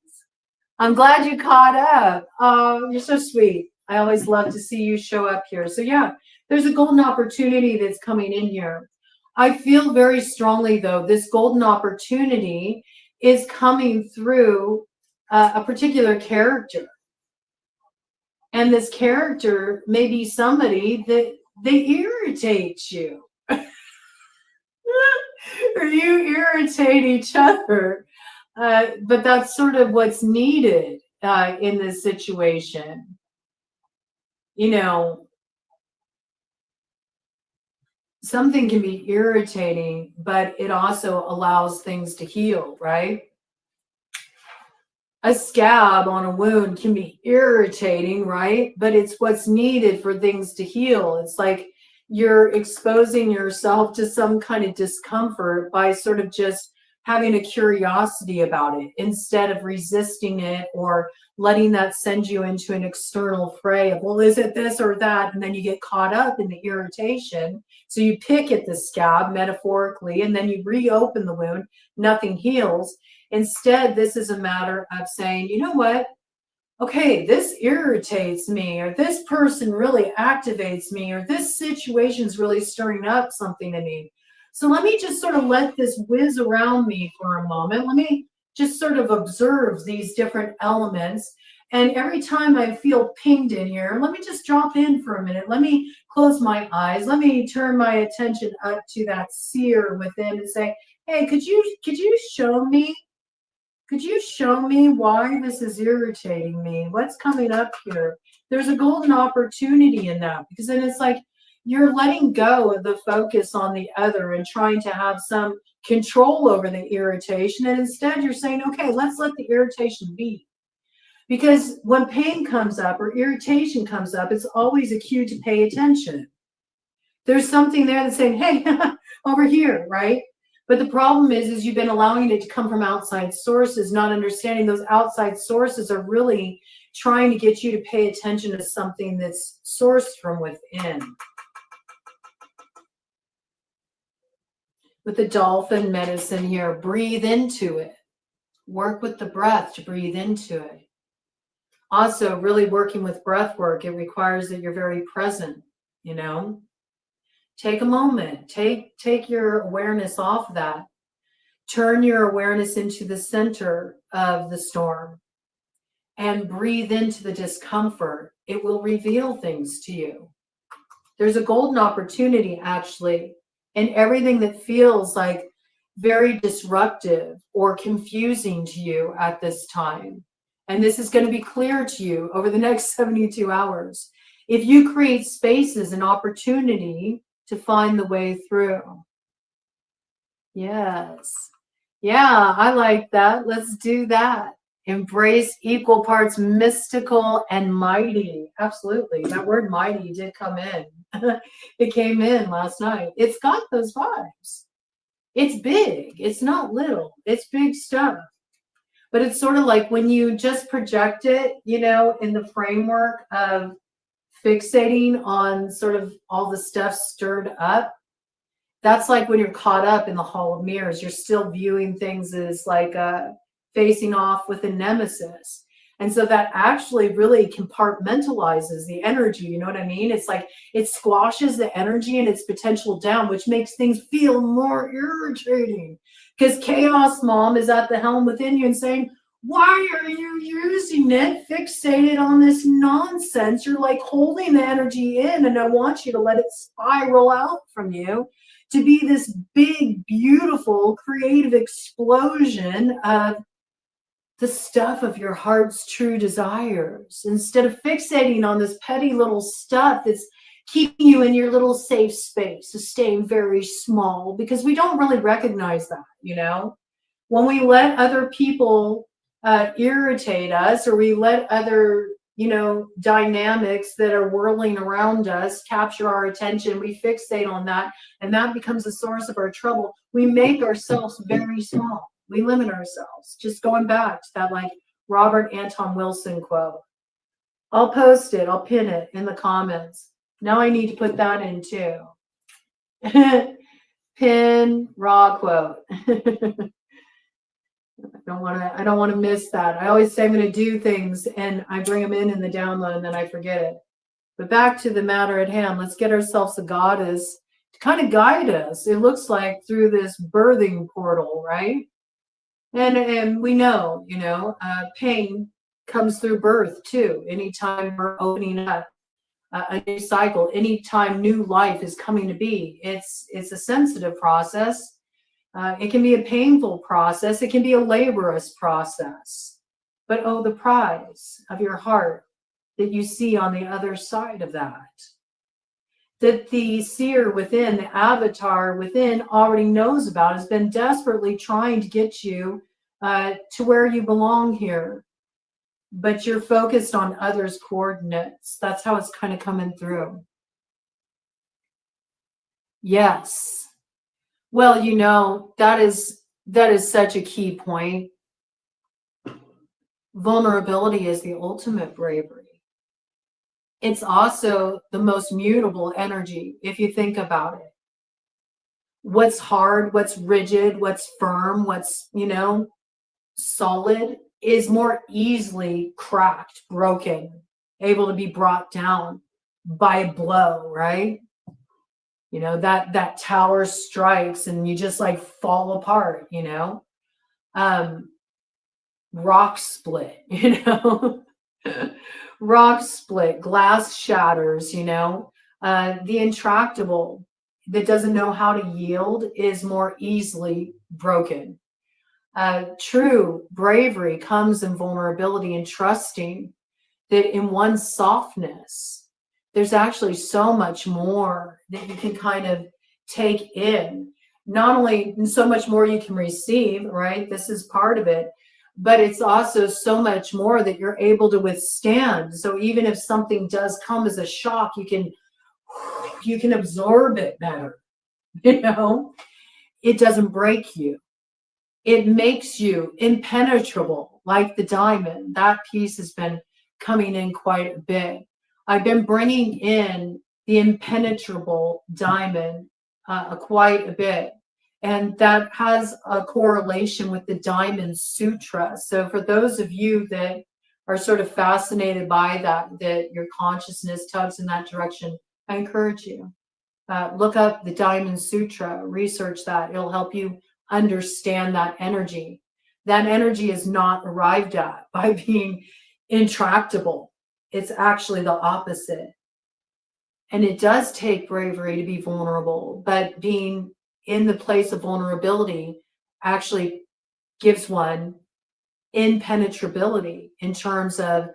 I'm glad you caught up. Oh, you're so sweet. I always love to see you show up here. So yeah, there's a golden opportunity that's coming in here. I feel very strongly though, this golden opportunity is coming through a particular character. And this character may be somebody that they irritate you. Or you irritate each other. But that's sort of what's needed in this situation. Something can be irritating, but it also allows things to heal, right? A scab on a wound can be irritating, right? But it's what's needed for things to heal. It's like you're exposing yourself to some kind of discomfort by sort of just having a curiosity about it instead of resisting it or letting that send you into an external fray of, well, is it this or that? And then you get caught up in the irritation. So you pick at the scab metaphorically, and then you reopen the wound, nothing heals. Instead, this is a matter of saying, you know what? Okay, this irritates me, or this person really activates me, or this situation is really stirring up something in me. So let me just sort of let this whiz around me for a moment. Let me just sort of observe these different elements. And every time I feel pinged in here, let me just drop in for a minute. Let me close my eyes. Let me turn my attention up to that seer within and say, hey, could you show me? Could you show me why this is irritating me? What's coming up here? There's a golden opportunity in that, because then it's like you're letting go of the focus on the other and trying to have some control over the irritation. And instead you're saying, okay, let's let the irritation be. Because when pain comes up or irritation comes up, it's always a cue to pay attention. There's something there that's saying, hey, over here, right? But the problem is you've been allowing it to come from outside sources, not understanding those outside sources are really trying to get you to pay attention to something that's sourced from within. With the dolphin medicine here, breathe into it. Work with the breath to breathe into it. Also, really working with breath work, it requires that you're very present, you know? Take a moment, take your awareness off of that. Turn your awareness into the center of the storm and breathe into the discomfort. It will reveal things to you. There's a golden opportunity, actually, in everything that feels like very disruptive or confusing to you at this time. And this is going to be clear to you over the next 72 hours. If you create spaces and opportunity to find the way through. Yes. Yeah, I like that. Let's do that. Embrace equal parts mystical and mighty. Absolutely. That word mighty did come in. It came in last night. It's got those vibes. It's big. It's not little. It's big stuff. But it's sort of like when you just project it, you know, in the framework of fixating on sort of all the stuff stirred up. That's like when you're caught up in the hall of mirrors, you're still viewing things as like facing off with a nemesis. And so that actually really compartmentalizes the energy. You know what I mean? It's like it squashes the energy and its potential down, which makes things feel more irritating. Because Chaos Mom is at the helm within you and saying, why are you using it fixated on this nonsense? You're like holding the energy in, and I want you to let it spiral out from you to be this big, beautiful, creative explosion of the stuff of your heart's true desires, instead of fixating on this petty little stuff that's keeping you in your little safe space of staying very small, because we don't really recognize that, you know? When we let other people irritate us, or we let other, you know, dynamics that are whirling around us capture our attention, we fixate on that, and that becomes the source of our trouble. We make ourselves very small. We limit ourselves. Just going back to that like Robert Anton Wilson quote. I'll post it. I'll pin it in the comments. Now I need to put that in too. Pin raw quote. I don't want to miss that. I always say I'm going to do things and I bring them in the download and then I forget it. But back to the matter at hand, let's get ourselves a goddess to kind of guide us. It looks like through this birthing portal, right? And we know, you know, pain comes through birth too. Anytime we're opening up a new cycle, anytime new life is coming to be, it's a sensitive process. It can be a painful process. It can be a laborious process. But oh, the prize of your heart that you see on the other side of that. That the seer within, the avatar within already knows about, has been desperately trying to get you to where you belong here. But you're focused on others' coordinates. That's how it's kind of coming through. Yes. Well, you know, that is such a key point. Vulnerability is the ultimate bravery. It's also the most mutable energy, if you think about it. What's hard, what's rigid, what's firm, what's, you know, solid is more easily cracked, broken, able to be brought down by a blow, right? You know, that tower strikes and you just like fall apart, you know? Rock split, you know? Rock split, glass shatters, you know? The intractable that doesn't know how to yield is more easily broken. True bravery comes in vulnerability and trusting that in one's softness, there's actually so much more that you can kind of take in. Not only so much more you can receive, right? This is part of it, but it's also so much more that you're able to withstand. So even if something does come as a shock, you can absorb it better. You know, it doesn't break you. It makes you impenetrable, like the diamond. That piece has been coming in quite a bit. I've been bringing in the impenetrable diamond quite a bit. And that has a correlation with the Diamond Sutra. So for those of you that are sort of fascinated by that your consciousness tugs in that direction, I encourage you. Look up the Diamond Sutra, research that. It'll help you understand that energy. That energy is not arrived at by being intractable. It's actually the opposite. And it does take bravery to be vulnerable, but being in the place of vulnerability actually gives one impenetrability in terms of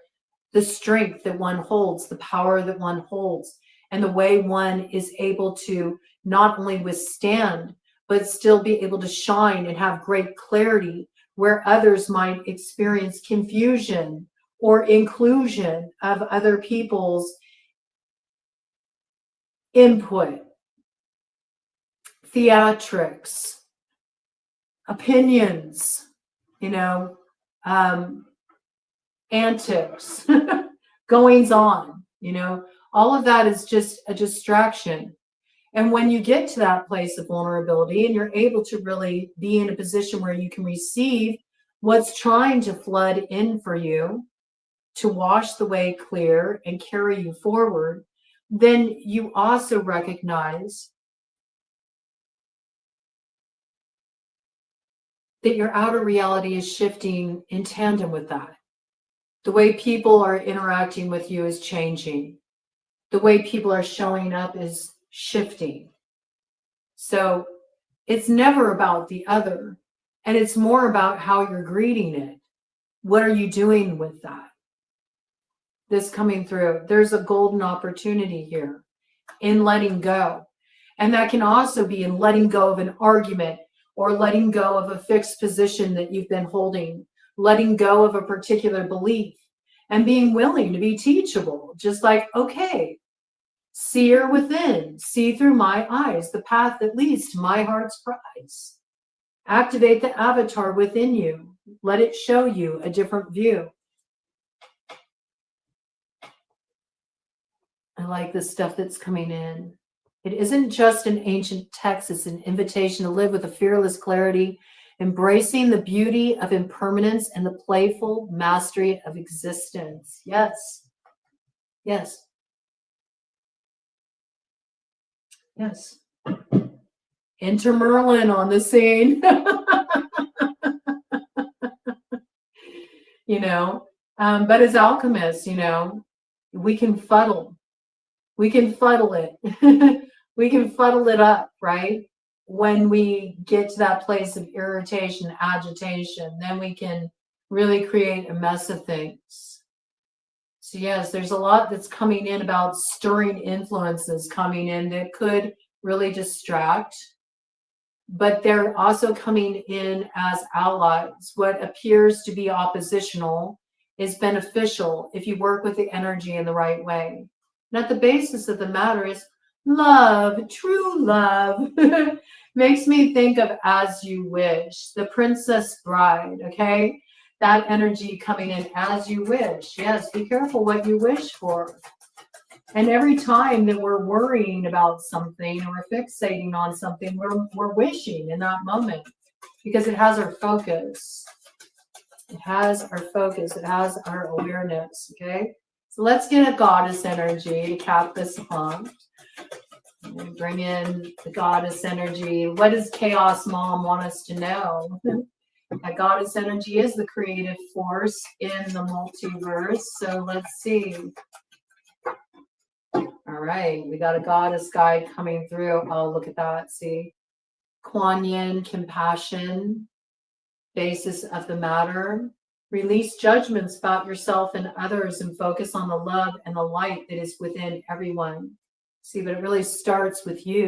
the strength that one holds, the power that one holds, and the way one is able to not only withstand, but still be able to shine and have great clarity where others might experience confusion or inclusion of other people's input, theatrics, opinions, antics, goings on, all of that is just a distraction. And when you get to that place of vulnerability and you're able to really be in a position where you can receive what's trying to flood in for you to wash the way clear and carry you forward, then you also recognize that your outer reality is shifting in tandem with that. The way people are interacting with you is changing. The way people are showing up is shifting. So it's never about the other, and it's more about how you're greeting it. What are you doing with that? This coming through. There's a golden opportunity here in letting go. And that can also be in letting go of an argument or letting go of a fixed position that you've been holding, letting go of a particular belief, and being willing to be teachable. Just like, okay, see her within, see through my eyes, the path that leads to my heart's prize. Activate the avatar within you. Let it show you a different view. I like the stuff that's coming in. It isn't just an ancient text, it's an invitation to live with a fearless clarity, embracing the beauty of impermanence and the playful mastery of existence. Yes. Yes. Yes. Enter Merlin on the scene. But as alchemists, we can fuddle. We can fuddle it. We can fuddle it up, right? When we get to that place of irritation, agitation, then we can really create a mess of things. So yes, there's a lot that's coming in about stirring influences coming in that could really distract, but they're also coming in as allies. What appears to be oppositional is beneficial if you work with the energy in the right way. And at the basis of the matter is love, true love. Makes me think of As You Wish, the Princess Bride, okay? That energy coming in as you wish. Yes, be careful what you wish for. And every time that we're worrying about something or fixating on something, we're wishing in that moment because it has our focus. It has our focus. It has our awareness, okay? So let's get a goddess energy to cap this off. Bring in the goddess energy. What does Chaos Mom want us to know? That goddess energy is the creative force in the multiverse. So let's see. All right, we got a goddess guide coming through. Oh, look at that. See, Kuan Yin, compassion, basis of the matter. Release judgments about yourself and others and focus on the love and the light that is within everyone. See, but it really starts with you.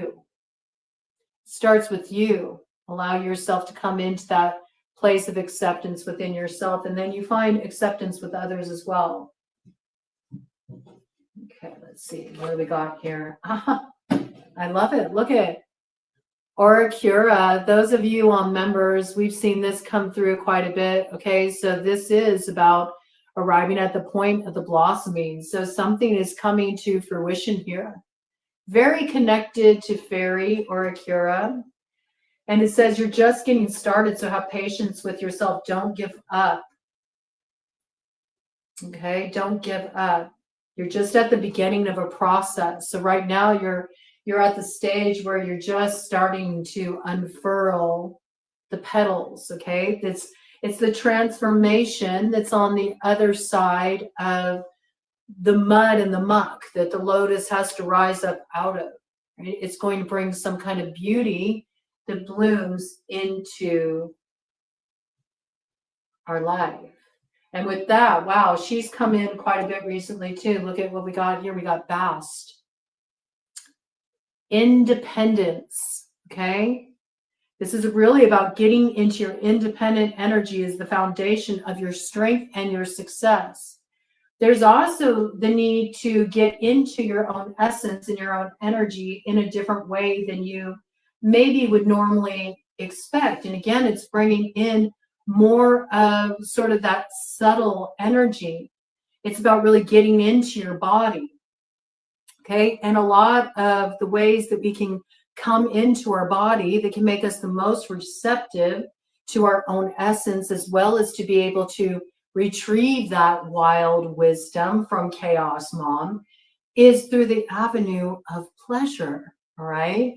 It starts with you. Allow yourself to come into that place of acceptance within yourself, and then you find acceptance with others as well. Okay, let's see, what do we got here? I love it. Look at it. Oracura. Those of you on members, we've seen this come through quite a bit. Okay, so this is about arriving at the point of the blossoming. So something is coming to fruition here. Very connected to fairy Oracura. And it says you're just getting started, so have patience with yourself. Don't give up. Okay, don't give up. You're just at the beginning of a process. So right now you're at the stage where you're just starting to unfurl the petals. Okay, it's the transformation that's on the other side of the mud and the muck that the lotus has to rise up out of. Right? It's going to bring some kind of beauty that blooms into our life. And with that, wow, she's come in quite a bit recently too. Look at what we got here. We got Bast. Independence. Okay. This is really about getting into your independent energy as the foundation of your strength and your success. There's also the need to get into your own essence and your own energy in a different way than you maybe would normally expect. And again, it's bringing in more of sort of that subtle energy. It's about really getting into your body. Okay. And a lot of the ways that we can come into our body that can make us the most receptive to our own essence, as well as to be able to retrieve that wild wisdom from Chaos Mom, is through the avenue of pleasure. All right.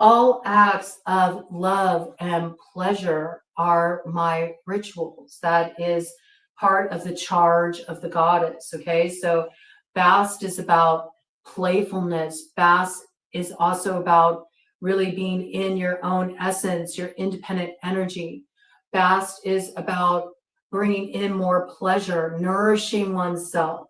All acts of love and pleasure are my rituals. That is part of the charge of the goddess. Okay. So Bast is about playfulness. Bast is also about really being in your own essence, your independent energy. Bast is about bringing in more pleasure, nourishing oneself,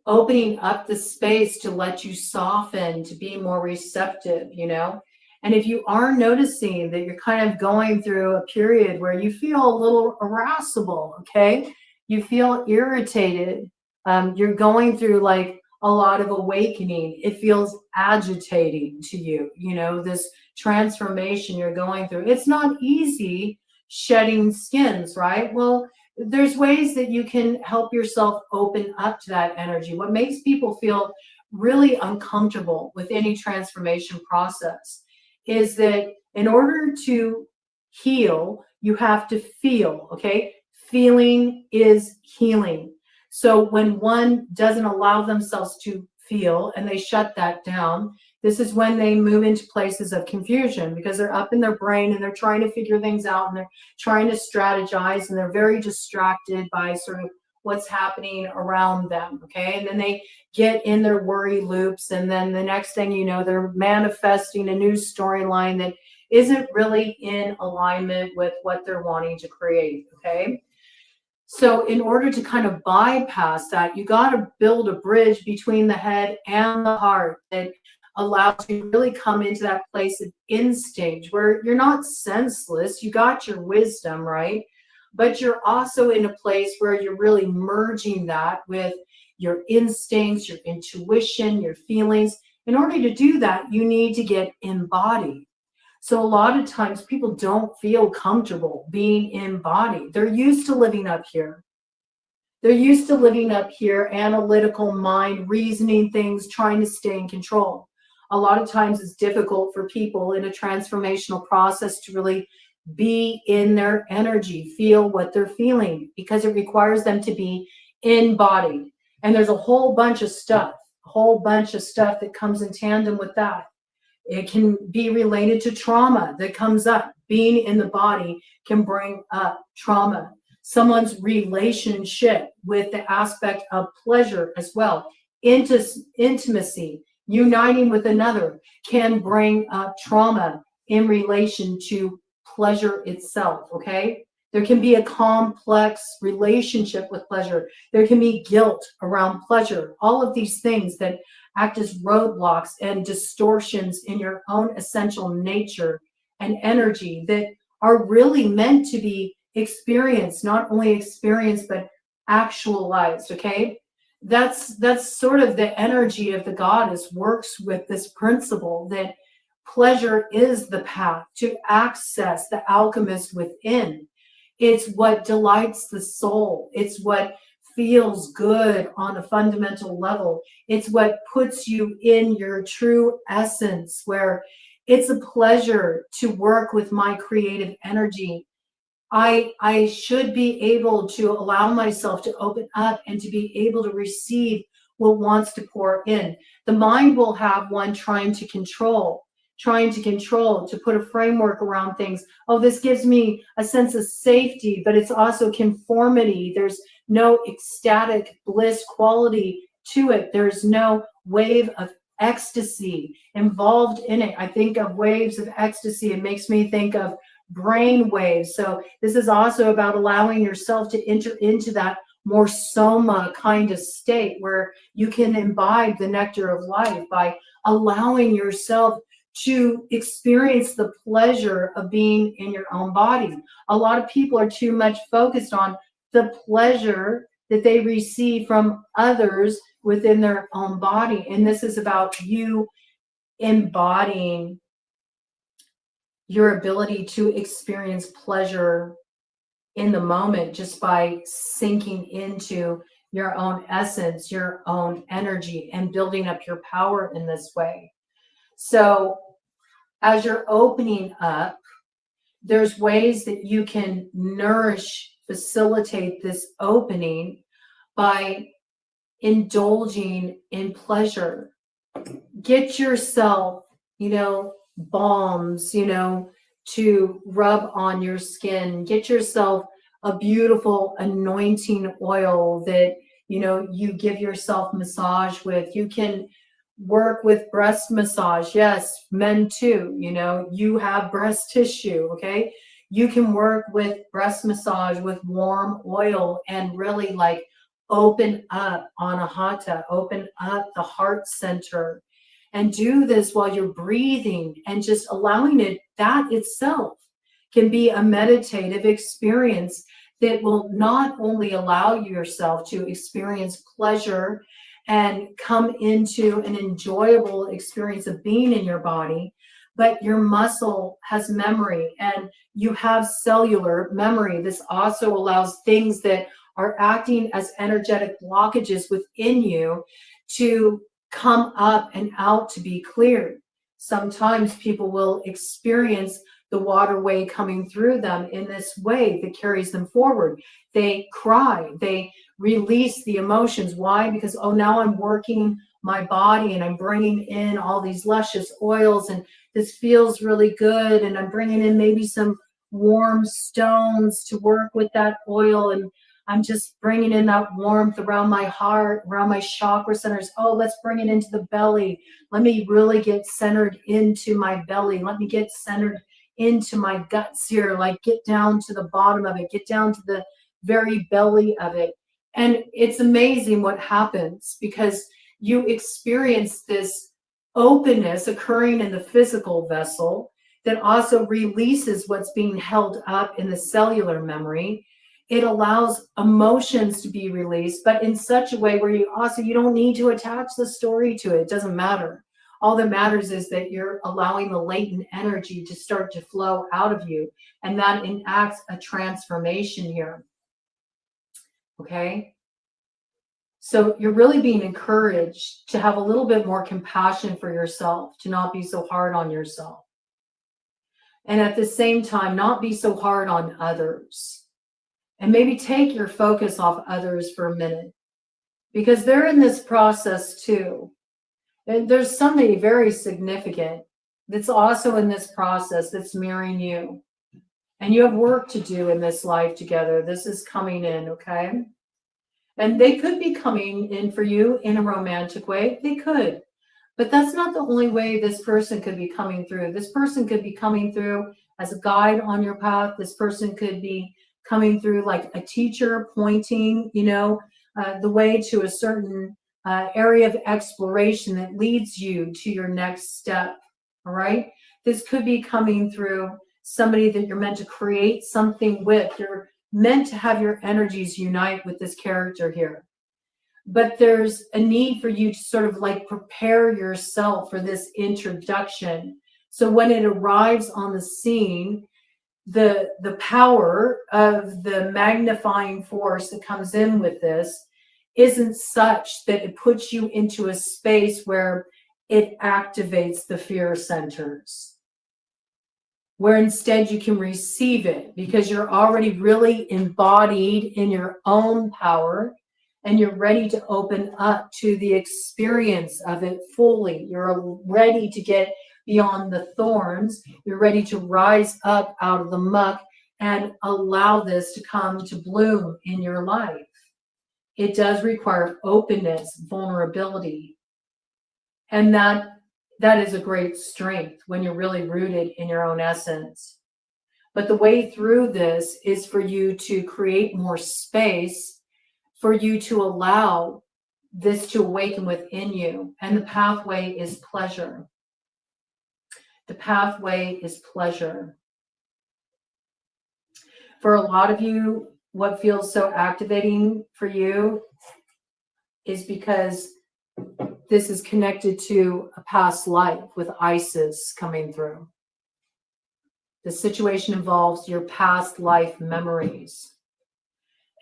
opening up the space to let you soften, to be more receptive, you know? And if you are noticing that you're kind of going through a period where you feel a little irascible, okay? You feel irritated. You're going through like a lot of awakening. It feels agitating to you, you know, this transformation you're going through. It's not easy shedding skins, right? Well, there's ways that you can help yourself open up to that energy. What makes people feel really uncomfortable with any transformation process is that in order to heal, you have to feel, okay? Feeling is healing. So when one doesn't allow themselves to feel and they shut that down, this is when they move into places of confusion, because they're up in their brain and they're trying to figure things out and they're trying to strategize and they're very distracted by sort of what's happening around them, okay? And then they get in their worry loops, and then the next thing you know, they're manifesting a new storyline that isn't really in alignment with what they're wanting to create, okay? So in order to kind of bypass that, you got to build a bridge between the head and the heart that allows you to really come into that place of instinct where you're not senseless. You got your wisdom, right? But you're also in a place where you're really merging that with your instincts, your intuition, your feelings. In order to do that, you need to get embodied. So a lot of times people don't feel comfortable being embodied. They're used to living up here. They're used to living up here, analytical mind, reasoning things, trying to stay in control. A lot of times it's difficult for people in a transformational process to really be in their energy, feel what they're feeling, because it requires them to be embodied. And there's a whole bunch of stuff that comes in tandem with that. It can be related to trauma that comes up. Being in the body can bring up trauma. Someone's relationship with the aspect of pleasure as well. Intimacy, uniting with another, can bring up trauma in relation to pleasure itself, okay? There can be a complex relationship with pleasure. There can be guilt around pleasure. All of these things that act as roadblocks and distortions in your own essential nature and energy that are really meant to be experienced, not only experienced, but actualized, okay? That's sort of the energy of the goddess works with this principle that pleasure is the path to access the alchemist within. It's what delights the soul. It's what feels good on a fundamental level. It's what puts you in your true essence, where it's a pleasure to work with my creative energy. I should be able to allow myself to open up and to be able to receive what wants to pour in. The mind will have one trying to control, to put a framework around things. Oh, this gives me a sense of safety, but it's also conformity. There's no ecstatic bliss quality to it. There's no wave of ecstasy involved in it. I think of waves of ecstasy. It makes me think of brain waves. So this is also about allowing yourself to enter into that more soma kind of state where you can imbibe the nectar of life by allowing yourself to experience the pleasure of being in your own body. A lot of people are too much focused on the pleasure that they receive from others within their own body. And this is about you embodying your ability to experience pleasure in the moment just by sinking into your own essence, your own energy, and building up your power in this way. So as you're opening up, there's ways that you can facilitate this opening by indulging in pleasure. Get yourself, balms, to rub on your skin. Get yourself a beautiful anointing oil that, you give yourself massage with. You can work with breast massage. Yes, men too, you have breast tissue, okay? You can work with breast massage with warm oil and really like open up anahata, open up the heart center, and do this while you're breathing and just allowing it. That itself can be a meditative experience that will not only allow yourself to experience pleasure and come into an enjoyable experience of being in your body, but your muscle has memory and you have cellular memory. This also allows things that are acting as energetic blockages within you to come up and out to be cleared. Sometimes people will experience the waterway coming through them in this way that carries them forward. They cry, they release the emotions. Why? Because, oh, now I'm working my body and I'm bringing in all these luscious oils and this feels really good. And I'm bringing in maybe some warm stones to work with that oil. And I'm just bringing in that warmth around my heart, around my chakra centers. Oh, let's bring it into the belly. Let me really get centered into my belly. Let me get centered into my guts here. Like get down to the bottom of it, get down to the very belly of it. And it's amazing what happens because you experience this openness occurring in the physical vessel that also releases what's being held up in the cellular memory. It allows emotions to be released, but in such a way where you don't need to attach the story to it. It doesn't matter. All that matters is that you're allowing the latent energy to start to flow out of you, and that enacts a transformation here. Okay? So you're really being encouraged to have a little bit more compassion for yourself, to not be so hard on yourself. And at the same time, not be so hard on others. And maybe take your focus off others for a minute, because they're in this process too. And there's somebody very significant that's also in this process that's mirroring you. And you have work to do in this life together. This is coming in, okay? And they could be coming in for you in a romantic way. They could. But that's not the only way this person could be coming through. This person could be coming through as a guide on your path. This person could be coming through like a teacher pointing, the way to a certain area of exploration that leads you to your next step. All right. This could be coming through somebody that you're meant to create something with. You're meant to have your energies unite with this character here. But there's a need for you to sort of like prepare yourself for this introduction. So when it arrives on the scene, the power of the magnifying force that comes in with this isn't such that it puts you into a space where it activates the fear centers, where instead you can receive it because you're already really embodied in your own power and you're ready to open up to the experience of it fully. You're ready to get beyond the thorns. You're ready to rise up out of the muck and allow this to come to bloom in your life. It does require openness, vulnerability, and that is a great strength when you're really rooted in your own essence. But the way through this is for you to create more space, for you to allow this to awaken within you. And the pathway is pleasure. The pathway is pleasure. For a lot of you, what feels so activating for you is because this is connected to a past life with Isis coming through. The situation involves your past life memories.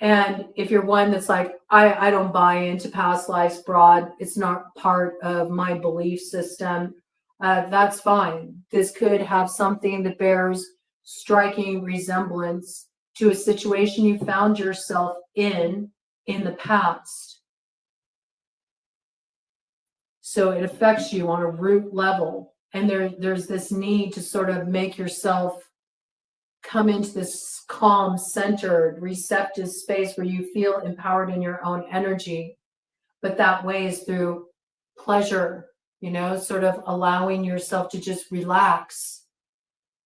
And if you're one that's like, I don't buy into past lives, Broad, it's not part of my belief system, that's fine. This could have something that bears striking resemblance to a situation you found yourself in the past. So it affects you on a root level. And there's this need to sort of make yourself come into this calm, centered, receptive space where you feel empowered in your own energy. But that way is through pleasure, sort of allowing yourself to just relax.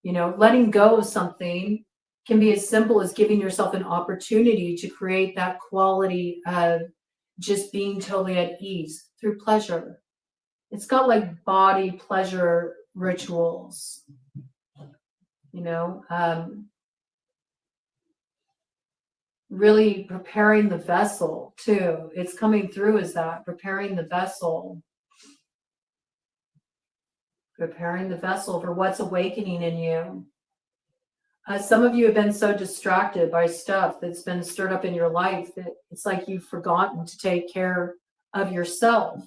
Letting go of something can be as simple as giving yourself an opportunity to create that quality of just being totally at ease through pleasure. It's got like body pleasure rituals, really preparing the vessel too. It's coming through as that, preparing the vessel for what's awakening in you. Some of you have been so distracted by stuff that's been stirred up in your life that it's like you've forgotten to take care of yourself.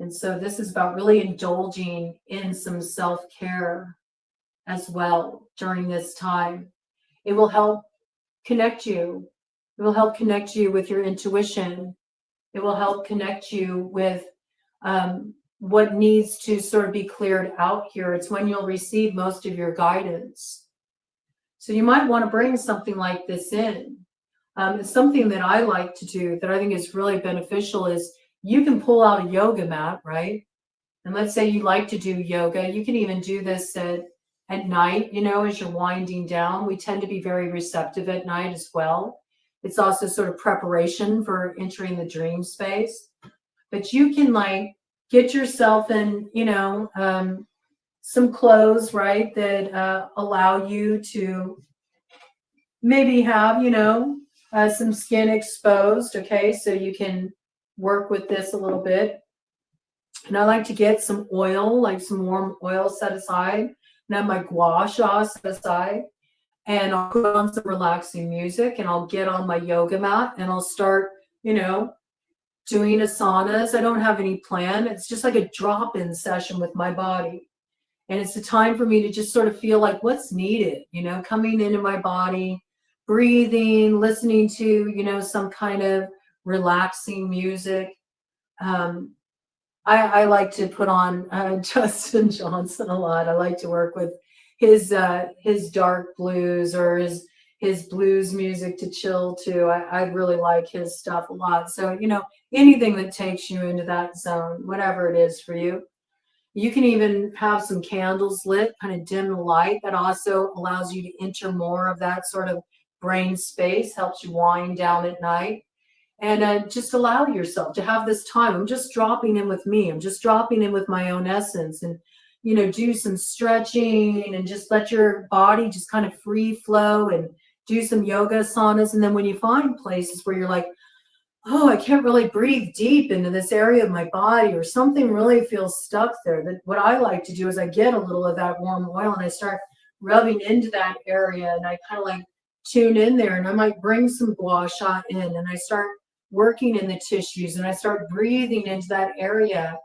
And so this is about really indulging in some self-care as well during this time. It will help connect you. It will help connect you with your intuition. It will help connect you with what needs to sort of be cleared out here. It's when you'll receive most of your guidance. So you might want to bring something like this in. It's something that I like to do that I think is really beneficial is you can pull out a yoga mat, right? And let's say you like to do yoga. You can even do this at night, as you're winding down. We tend to be very receptive at night as well. It's also sort of preparation for entering the dream space. But you can like get yourself in, some clothes, right, that allow you to maybe have, some skin exposed, okay? So you can work with this a little bit. And I like to get some oil, like some warm oil set aside. And I have my gua sha set aside. And I'll put on some relaxing music and I'll get on my yoga mat and I'll start, doing asanas. I don't have any plan. It's just like a drop-in session with my body. And it's a time for me to just sort of feel like what's needed, coming into my body, breathing, listening to, some kind of relaxing music. I like to put on Justin Johnson a lot. I like to work with his dark blues or his blues music to chill to. I really like his stuff a lot. So, anything that takes you into that zone, whatever it is for you. You can even have some candles lit, kind of dim the light. That also allows you to enter more of that sort of brain space, helps you wind down at night. And just allow yourself to have this time. I'm just dropping in with me. I'm just dropping in with my own essence and you know, do some stretching and just let your body just kind of free flow and do some yoga asanas. And then when you find places where you're like, oh, I can't really breathe deep into this area of my body, or something really feels stuck there, that what I like to do is I get a little of that warm oil and I start rubbing into that area, and I kind of like tune in there, and I might bring some gua sha in, and I start working in the tissues, and I start breathing into that area.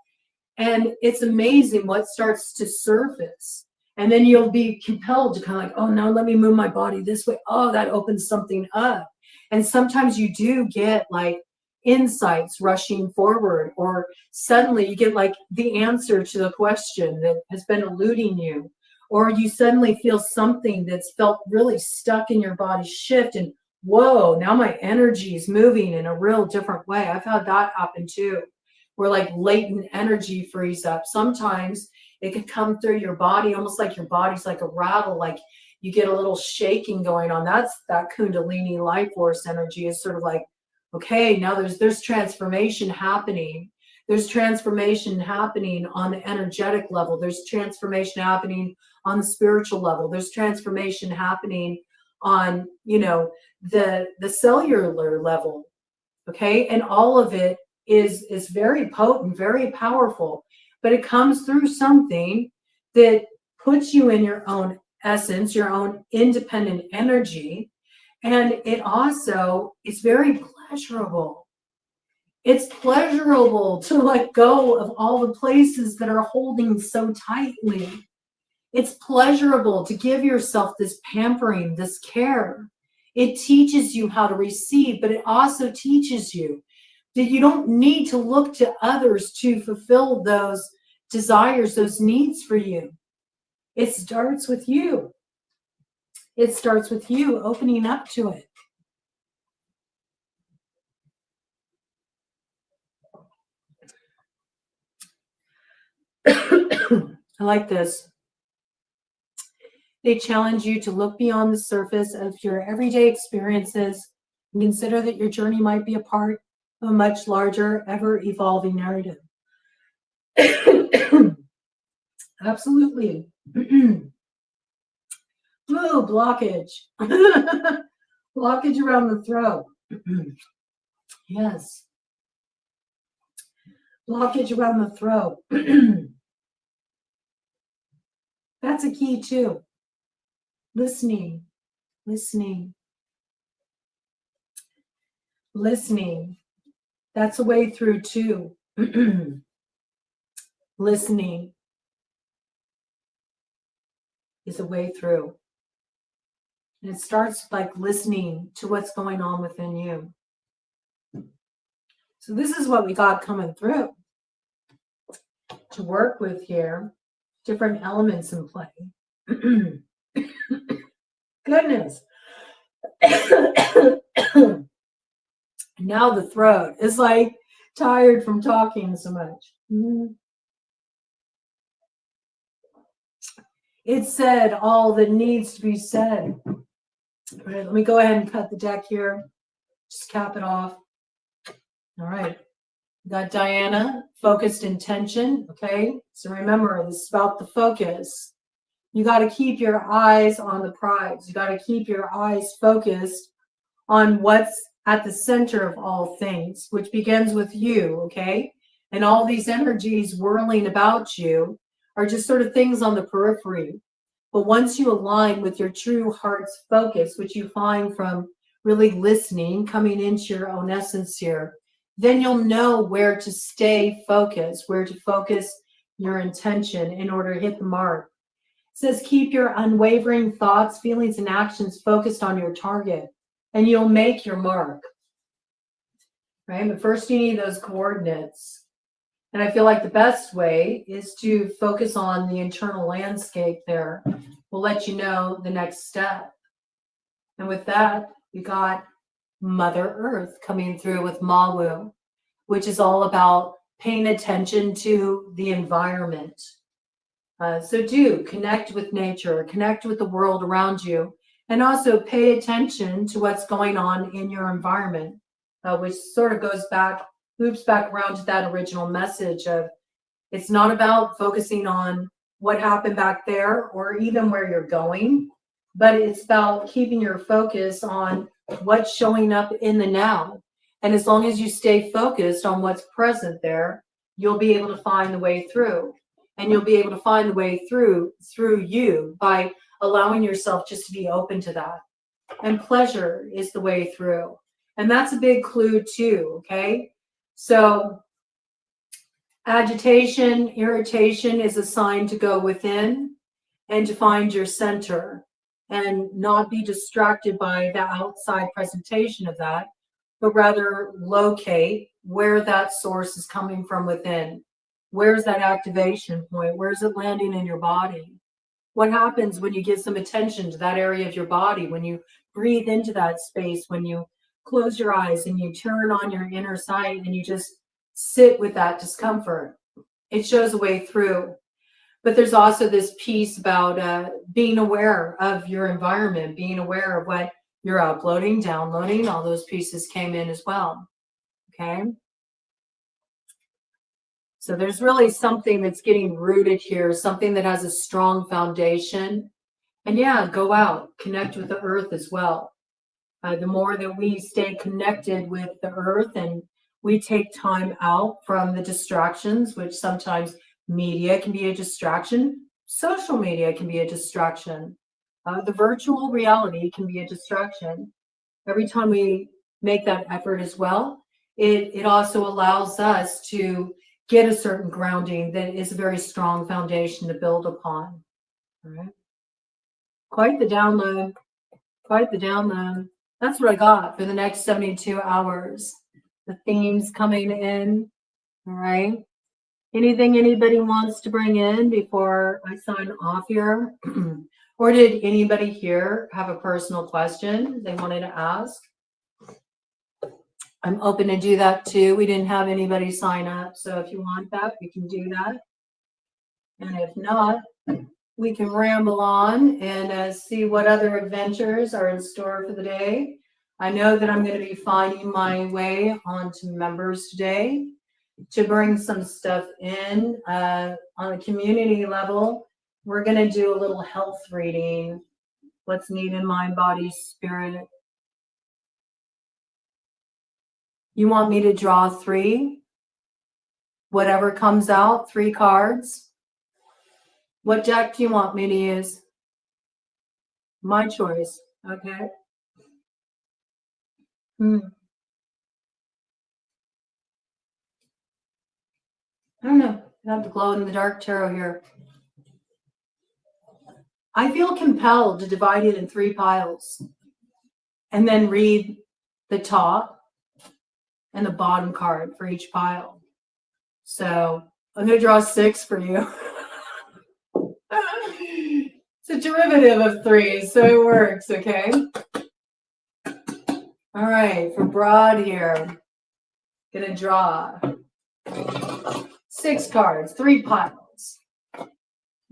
And it's amazing what starts to surface. And then you'll be compelled to kind of like, oh, now let me move my body this way. Oh, that opens something up. And sometimes you do get like insights rushing forward, or suddenly you get like the answer to the question that has been eluding you, or you suddenly feel something that's felt really stuck in your body shift, and whoa, now my energy is moving in a real different way. I've had that happen too, where like latent energy frees up. Sometimes it can come through your body, almost like your body's like a rattle, like you get a little shaking going on. That's that Kundalini life force energy is sort of like, okay, now there's transformation happening. There's transformation happening on the energetic level. There's transformation happening on the spiritual level. There's transformation happening on, you know, the cellular level. Okay. And all of it is very potent, very powerful, but it comes through something that puts you in your own essence, your own independent energy. And it also is very pleasurable. It's pleasurable to let go of all the places that are holding so tightly. It's pleasurable to give yourself this pampering, this care. It teaches you how to receive, but it also teaches you that you don't need to look to others to fulfill those desires, those needs for you. It starts with you. It starts with you opening up to it. I like this. They challenge you to look beyond the surface of your everyday experiences and consider that your journey might be a part of a much larger, ever-evolving narrative. Absolutely. Ooh, blockage. Blockage around the throat. Yes. Blockage around the throat. That's a key too. Listening. That's a way through too. Listening is a way through. And it starts like listening to what's going on within you. So this is what we got coming through to work with here. Different elements in play. Goodness. Now the throat is like tired from talking so much. It said all that needs to be said. All right, let me go ahead and cut the deck here. Just cap it off. All right. We got Diana, focused intention. Okay. So remember, this is about the focus. You got to keep your eyes on the prize. You got to keep your eyes focused on what's at the center of all things, which begins with you. Okay. And all these energies whirling about you are just sort of things on the periphery. But once you align with your true heart's focus, which you find from really listening, coming into your own essence here, then you'll know where to stay focused, where to focus your intention in order to hit the mark. It says, keep your unwavering thoughts, feelings, and actions focused on your target, and you'll make your mark. Right? But first you need those coordinates. And I feel like the best way is to focus on the internal landscape there. We'll let you know the next step. And with that, we got Mother Earth coming through with Mawu, which is all about paying attention to the environment. So do connect with nature, connect with the world around you, and also pay attention to what's going on in your environment, which sort of loops back around to that original message of, it's not about focusing on what happened back there or even where you're going, but it's about keeping your focus on what's showing up in the now. And as long as you stay focused on what's present there, you'll be able to find the way through. And you'll be able to find the way through you by allowing yourself just to be open to that. And pleasure is the way through. And that's a big clue too, okay? So agitation, irritation is a sign to go within and to find your center and not be distracted by the outside presentation of that, but rather locate where that source is coming from within. Where's that activation point? Where's it landing in your body? What happens when you give some attention to that area of your body, when you breathe into that space, when you close your eyes and you turn on your inner sight and you just sit with that discomfort? It shows a way through. But there's also this piece about being aware of your environment, being aware of what you're uploading, downloading. All those pieces came in as well. Okay. So there's really something that's getting rooted here, something that has a strong foundation. And yeah, go out, connect with the earth as well. The more that we stay connected with the earth and we take time out from the distractions, which sometimes media can be a distraction, social media can be a distraction, the virtual reality can be a distraction. Every time we make that effort as well, it also allows us to get a certain grounding that is a very strong foundation to build upon. All right. Quite the download. Quite the download. That's what I got for the next 72 hours. The themes coming in. All right. Anything anybody wants to bring in before I sign off here? Or did anybody here have a personal question they wanted to ask? I'm open to do that too. We didn't have anybody sign up. So if you want that, we can do that. And if not, we can ramble on and see what other adventures are in store for the day. I know that I'm going to be finding my way onto members today to bring some stuff in. On a community level, we're going to do a little health reading. What's needed in mind, body, spirit. You want me to draw 3? Whatever comes out, 3 cards. What deck do you want me to use? My choice. Okay. I don't know. I have the glow in the dark tarot here. I feel compelled to divide it in 3 piles and then read the top and the bottom card for each pile. So I'm going to draw 6 for you. It's a derivative of 3, so it works, okay? All right, for Broad here, gonna draw 6 cards, 3 piles.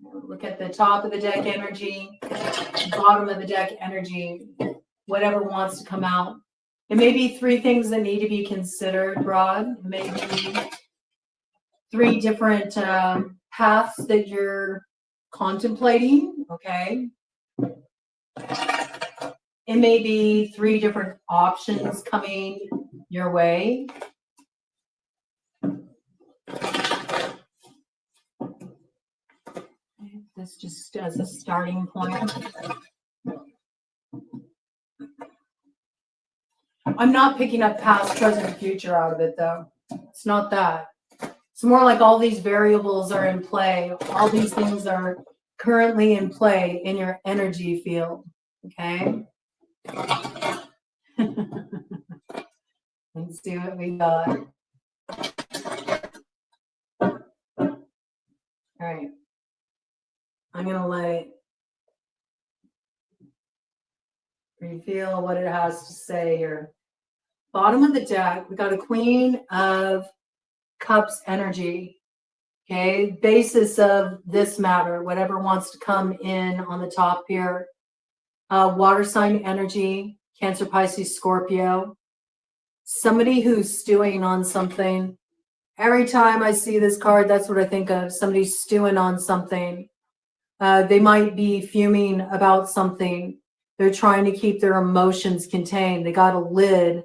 Look at the top of the deck energy, bottom of the deck energy, whatever wants to come out. It may be 3 things that need to be considered, Broad. It may be 3 different paths that you're contemplating, okay? It may be 3 different options coming your way. This just as a starting point. I'm not picking up past, present, and future out of it, though. It's not that. It's more like all these variables are in play. All these things are currently in play in your energy field, okay? Let's see what we got. All right. I'm going to let it reveal what it has to say here. Bottom of the deck, we got a Queen of Cups energy. Okay, basis of this matter, whatever wants to come in on the top here. Water sign energy, Cancer, Pisces, Scorpio. Somebody who's stewing on something. Every time I see this card, that's what I think of. Somebody stewing on something. They might be fuming about something. They're trying to keep their emotions contained. They got a lid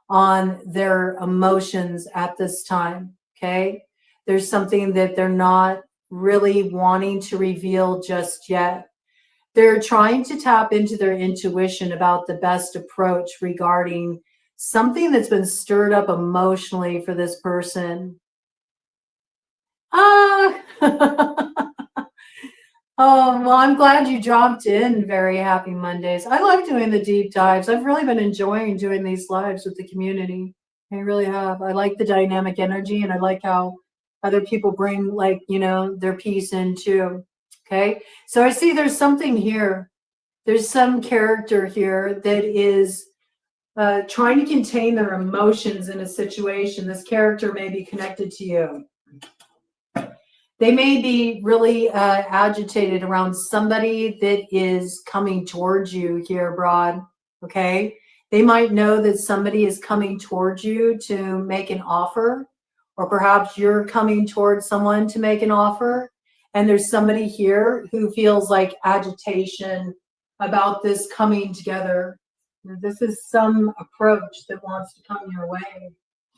on their emotions at this time, okay? There's something that they're not really wanting to reveal just yet. They're trying to tap into their intuition about the best approach regarding something that's been stirred up emotionally for this person. Ah! Oh, well, I'm glad you dropped in. Very happy Mondays. I like doing the deep dives. I've really been enjoying doing these lives with the community. I really have. I like the dynamic energy, and I like how other people bring, like, their piece in too. Okay. So I see there's something here. There's some character here that is trying to contain their emotions in a situation. This character may be connected to you. They may be really agitated around somebody that is coming towards you here, Broad. Okay. They might know that somebody is coming towards you to make an offer, or perhaps you're coming towards someone to make an offer. And there's somebody here who feels like agitation about this coming together. This is some approach that wants to come your way.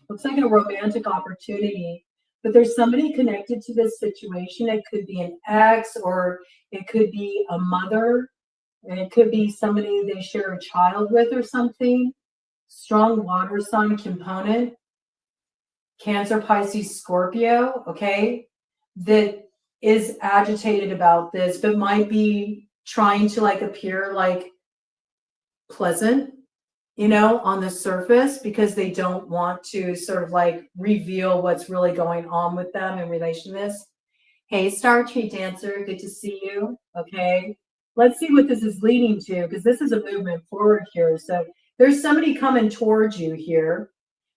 Looks like a romantic opportunity. But there's somebody connected to this situation. It could be an ex, or it could be a mother, and it could be somebody they share a child with or something. Strong water sign component. Cancer, Pisces, Scorpio, okay, that is agitated about this, but might be trying to like appear like pleasant, on the surface, because they don't want to sort of like reveal what's really going on with them in relation to this. Hey, Star Tree Dancer, good to see you. Okay, let's see what this is leading to, because this is a movement forward here. So there's somebody coming towards you here,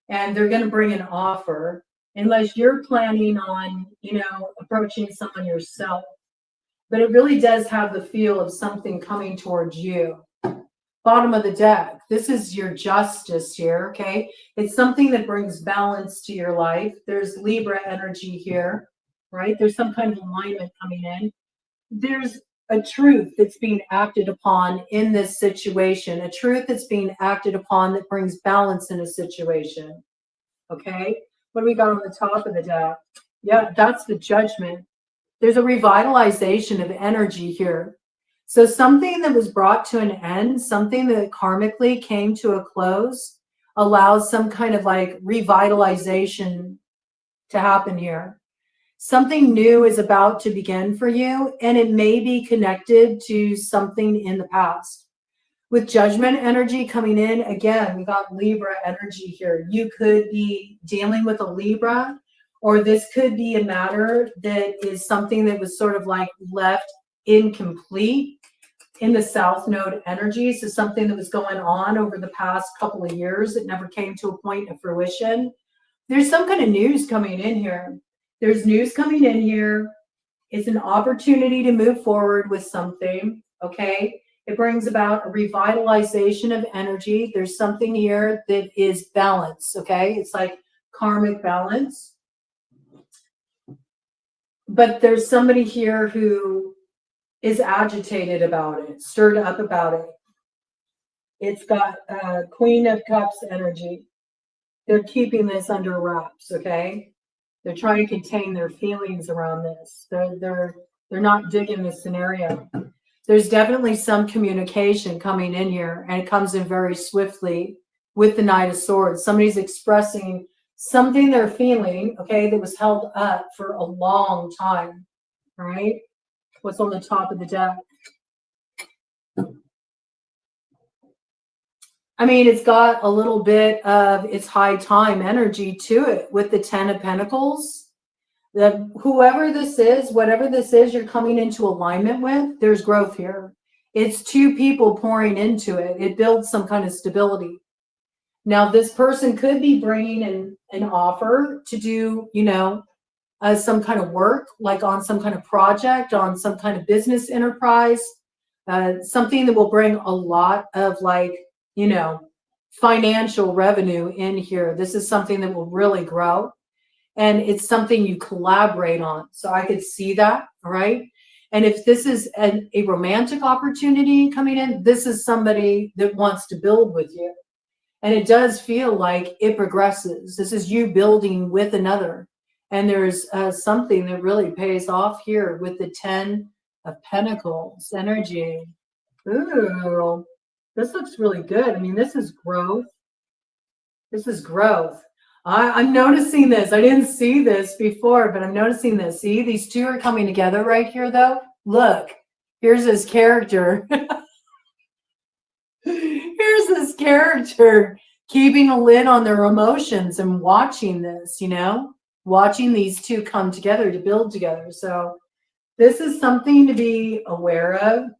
and they're going to bring an offer, unless you're planning on, approaching someone yourself. But it really does have the feel of something coming towards you. Bottom of the deck, this is your justice here, okay? It's something that brings balance to your life. There's Libra energy here, right? There's some kind of alignment coming in. There's a truth that's being acted upon in this situation, a truth that's being acted upon that brings balance in a situation, okay? What do we got on the top of the deck? Yeah, that's the Judgment. There's a revitalization of energy here. So something that was brought to an end, something that karmically came to a close, allows some kind of like revitalization to happen here. Something new is about to begin for you, and it may be connected to something in the past. With Judgment energy coming in, again, we got Libra energy here. You could be dealing with a Libra, or this could be a matter that is something that was sort of like left incomplete in the South Node energy. So something that was going on over the past couple of years that never came to a point of fruition. There's some kind of news coming in here. There's news coming in here. It's an opportunity to move forward with something, okay? It brings about a revitalization of energy. There's something here that is balance, okay? It's like karmic balance. But there's somebody here who is agitated about it, stirred up about it. It's got Queen of Cups energy. They're keeping this under wraps, okay? They're trying to contain their feelings around this. They're not digging this scenario. There's definitely some communication coming in here, and it comes in very swiftly with the Knight of Swords. Somebody's expressing something they're feeling, okay, that was held up for a long time, all right? What's on the top of the deck? I mean, it's got a little bit of its high time energy to it with the 10 of Pentacles. That whoever this is, whatever this is you're coming into alignment with, there's growth here. It's two people pouring into it. It builds some kind of stability. Now, this person could be bringing in an offer to do, some kind of work, like on some kind of project, on some kind of business enterprise, something that will bring a lot of financial revenue in here. This is something that will really grow, and it's something you collaborate on. So I could see that, all right? And if this is a romantic opportunity coming in, this is somebody that wants to build with you. And it does feel like it progresses. This is you building with another. And there's something that really pays off here with the 10 of Pentacles energy. Ooh, this looks really good. I mean, this is growth. This is growth. I'm noticing this. I didn't see this before, but I'm noticing this. See, these two are coming together right here, though. Look, here's his character. Here's this character keeping a lid on their emotions and watching this, you know, watching these two come together to build together. So this is something to be aware of.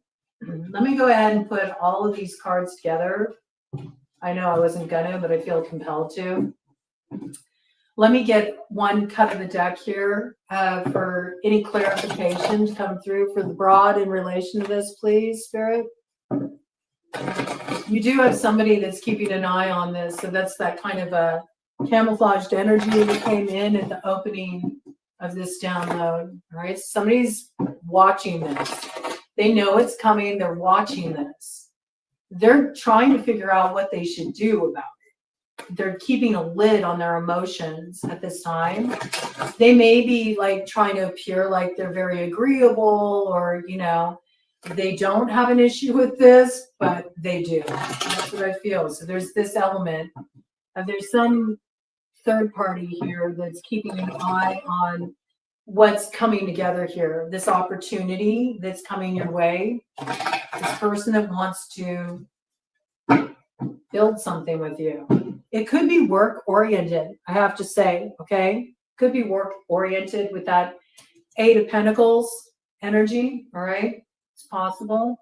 Let me go ahead and put all of these cards together. I know I wasn't gonna, but I feel compelled to. Let me get one cut of the deck here for any clarification to come through for the broad in relation to this, please, Spirit. You do have somebody that's keeping an eye on this, so that's that kind of a camouflaged energy that came in at the opening of this download. All right, somebody's watching this. They know it's coming. They're watching this. They're trying to figure out what they should do about it. They're keeping a lid on their emotions at this time. They may be like trying to appear like they're very agreeable, or, you know, they don't have an issue with this, but they do. That's what I feel. So there's this element of there's some third party here that's keeping an eye on what's coming together here. This opportunity that's coming your way. This person that wants to build something with you. It could be work oriented, I have to say, okay? Could be work oriented with that 8 of Pentacles energy, all right? It's possible.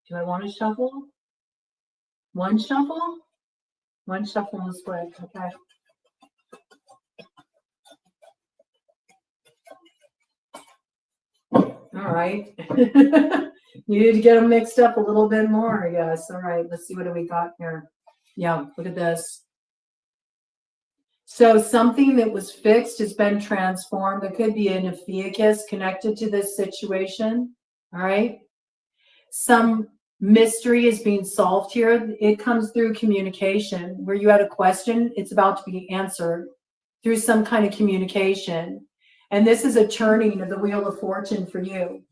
Do I want to shuffle? One shuffle? One shuffle this way, okay. All right. Needed to get them mixed up a little bit more, I guess. All right, let's see what do we got here. Yeah, look at this. So something that was fixed has been transformed. There could be an Ophiuchus connected to this situation. All right. Some mystery is being solved here. It comes through communication. Where you had a question, it's about to be answered through some kind of communication. And this is a turning of the Wheel of Fortune for you.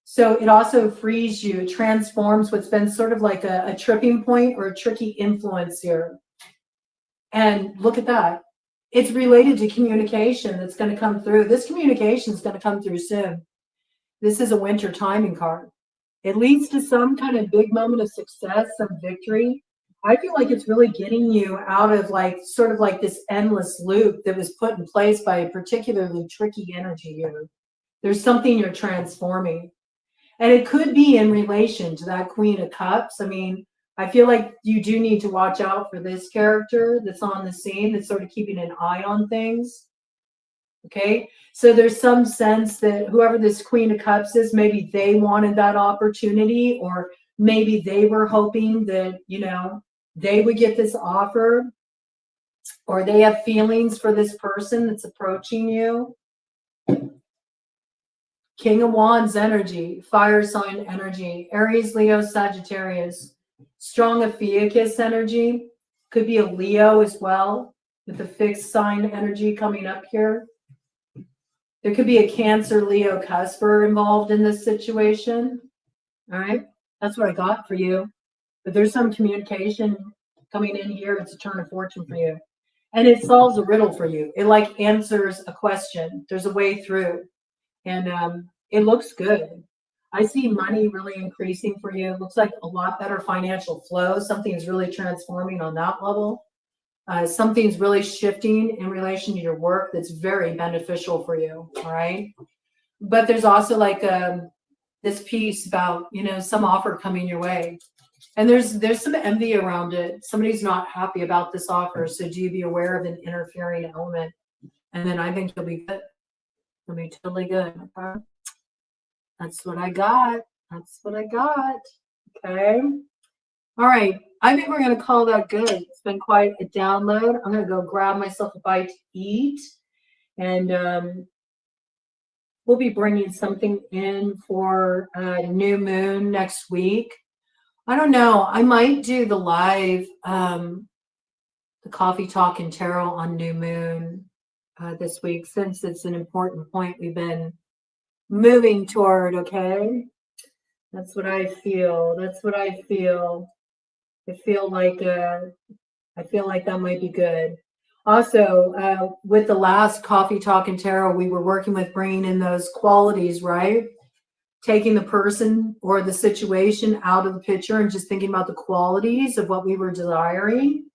So it also frees you, transforms what's been sort of like a tripping point or a tricky influence here. And look at that. It's related to communication that's going to come through. This communication is going to come through soon. This is a winter timing card. It leads to some kind of big moment of success, some victory. I feel like it's really getting you out of like sort of like this endless loop that was put in place by a particularly tricky energy here. There's something you're transforming. And it could be in relation to that Queen of Cups. I mean, I feel like you do need to watch out for this character that's on the scene, that's sort of keeping an eye on things. Okay, so there's some sense that whoever this Queen of Cups is, maybe they wanted that opportunity, or maybe they were hoping that, you know, they would get this offer, or they have feelings for this person that's approaching you. King of Wands energy, fire sign energy, Aries, Leo, Sagittarius, strong Ophiuchus energy, could be a Leo as well, with the fixed sign energy coming up here. There could be a Cancer, Leo, cusper involved in this situation. All right, that's what I got for you. But there's some communication coming in here. It's a turn of fortune for you. And it solves a riddle for you. It like answers a question. There's a way through. And it looks good. I see money really increasing for you. It looks like a lot better financial flow. Something is really transforming on that level. Something's really shifting in relation to your work that's very beneficial for you. All right. But there's also like this piece about, you know, some offer coming your way. And there's some envy around it. Somebody's not happy about this offer. So do be aware of an interfering element. And then I think you'll be good. You'll be totally good. Okay. That's what I got. That's what I got. Okay. All right. I think we're going to call that good. It's been quite a download. I'm going to go grab myself a bite to eat. And we'll be bringing something in for new moon next week. I don't know. I might do the live, the coffee talk and tarot on new moon this week, since it's an important point we've been moving toward. Okay, that's what I feel. That's what I feel. I feel like that might be good. Also, with the last coffee talk and tarot, we were working with bringing in those qualities, right? Taking the person or the situation out of the picture and just thinking about the qualities of what we were desiring.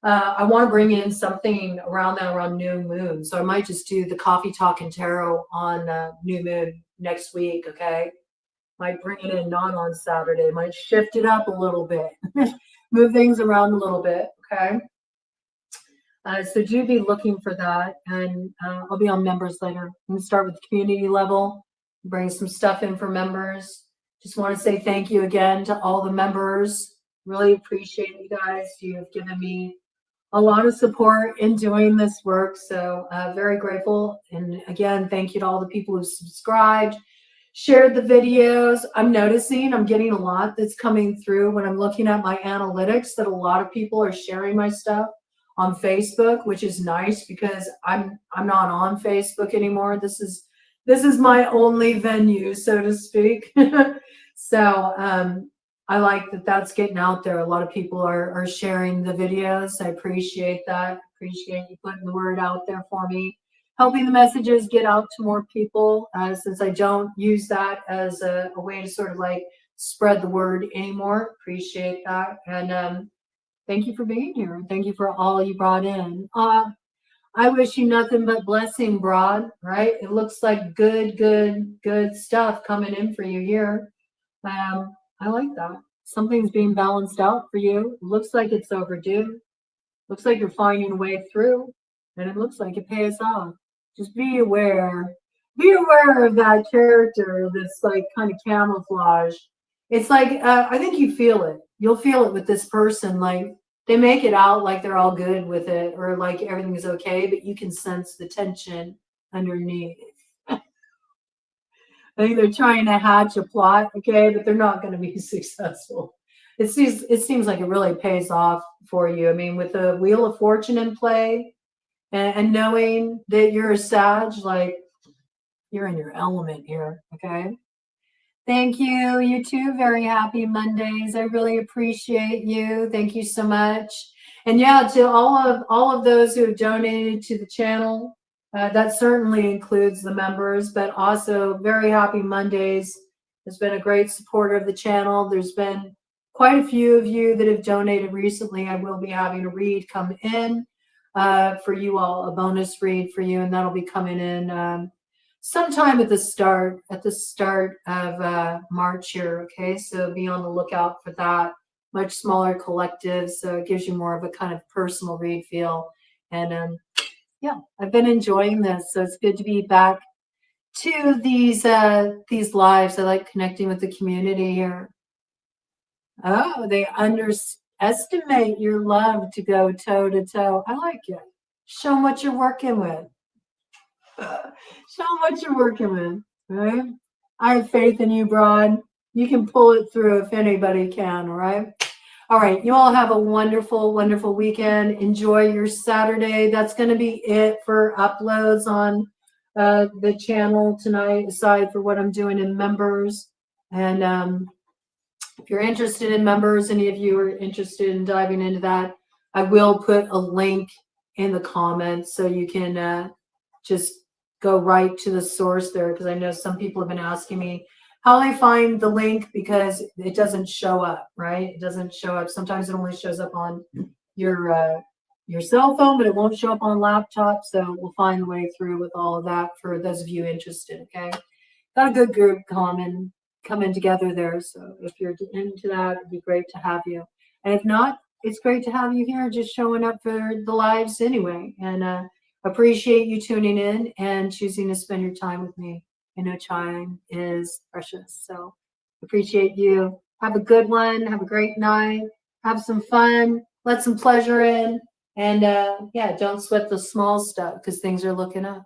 I want to bring in something around new moon. So I might just do the coffee talk and tarot on new moon next week. Okay. Might bring it in not on Saturday, might shift it up a little bit, move things around a little bit. Okay. So do be looking for that. And I'll be on members later. I'm going to start with the community level, bring some stuff in for members. Just want to say thank you again to all the members. Really appreciate you guys. You've given me a lot of support in doing this work. So very grateful. And again, thank you to all the people who subscribed, shared the videos. I'm noticing I'm getting a lot that's coming through when I'm looking at my analytics, that a lot of people are sharing my stuff on Facebook, which is nice because I'm not on Facebook anymore. This is my only venue, so to speak. So I like that that's getting out there. A lot of people are sharing the videos. I appreciate that. Appreciate you putting the word out there for me, helping the messages get out to more people, since I don't use that as a way to sort of like spread the word anymore. Appreciate that. And thank you for being here. Thank you for all you brought in. I wish you nothing but blessing, Broad, right? It looks like good stuff coming in for you here. I like that. Something's being balanced out for you. Looks like it's overdue. Looks like you're finding a way through, and it looks like it pays off. Just be aware. Be aware of that character that's like kind of camouflage. It's like, I think you feel it. You'll feel it with this person. Like they make it out like they're all good with it or like everything's okay, but you can sense the tension underneath. I think they're trying to hatch a plot, okay, but they're not going to be successful. It seems like it really pays off for you. I mean, with the Wheel of Fortune in play and knowing that you're a Sag, like you're in your element here, okay? Thank you. You too. Very happy Mondays. I really appreciate you. Thank you so much. And yeah, to all of those who have donated to the channel, that certainly includes the members, but also very happy Mondays. Has been a great supporter of the channel. There's been quite a few of you that have donated recently. I will be having a read come in for you all, a bonus read for you, and that'll be coming in sometime at the start of March here. Okay, so be on the lookout for that. Much smaller collective, so it gives you more of a kind of personal read feel. And yeah, I've been enjoying this, so it's good to be back to these lives. I like connecting with the community here. Oh, they underestimate your love to go toe to toe. I like it. Show them what you're working with. Show them what you're working with, right? I have faith in you, Broad. You can pull it through if anybody can, all right? All right, you all have a wonderful, wonderful weekend. Enjoy your Saturday. That's going to be it for uploads on the channel tonight, aside for what I'm doing in members. And if you're interested in members, any of you are interested in diving into that, I will put a link in the comments so you can just go right to the source there, because I know some people have been asking me how they find the link, because it doesn't show up, right? It doesn't show up. Sometimes it only shows up on your cell phone, but it won't show up on laptop. So we'll find a way through with all of that for those of you interested, okay? Got a good group coming together there. So if you're into that, it'd be great to have you. And if not, it's great to have you here just showing up for the lives anyway. And appreciate you tuning in and choosing to spend your time with me. I know time is precious. So appreciate you. Have a good one. Have a great night. Have some fun. Let some pleasure in. And yeah, don't sweat the small stuff because things are looking up.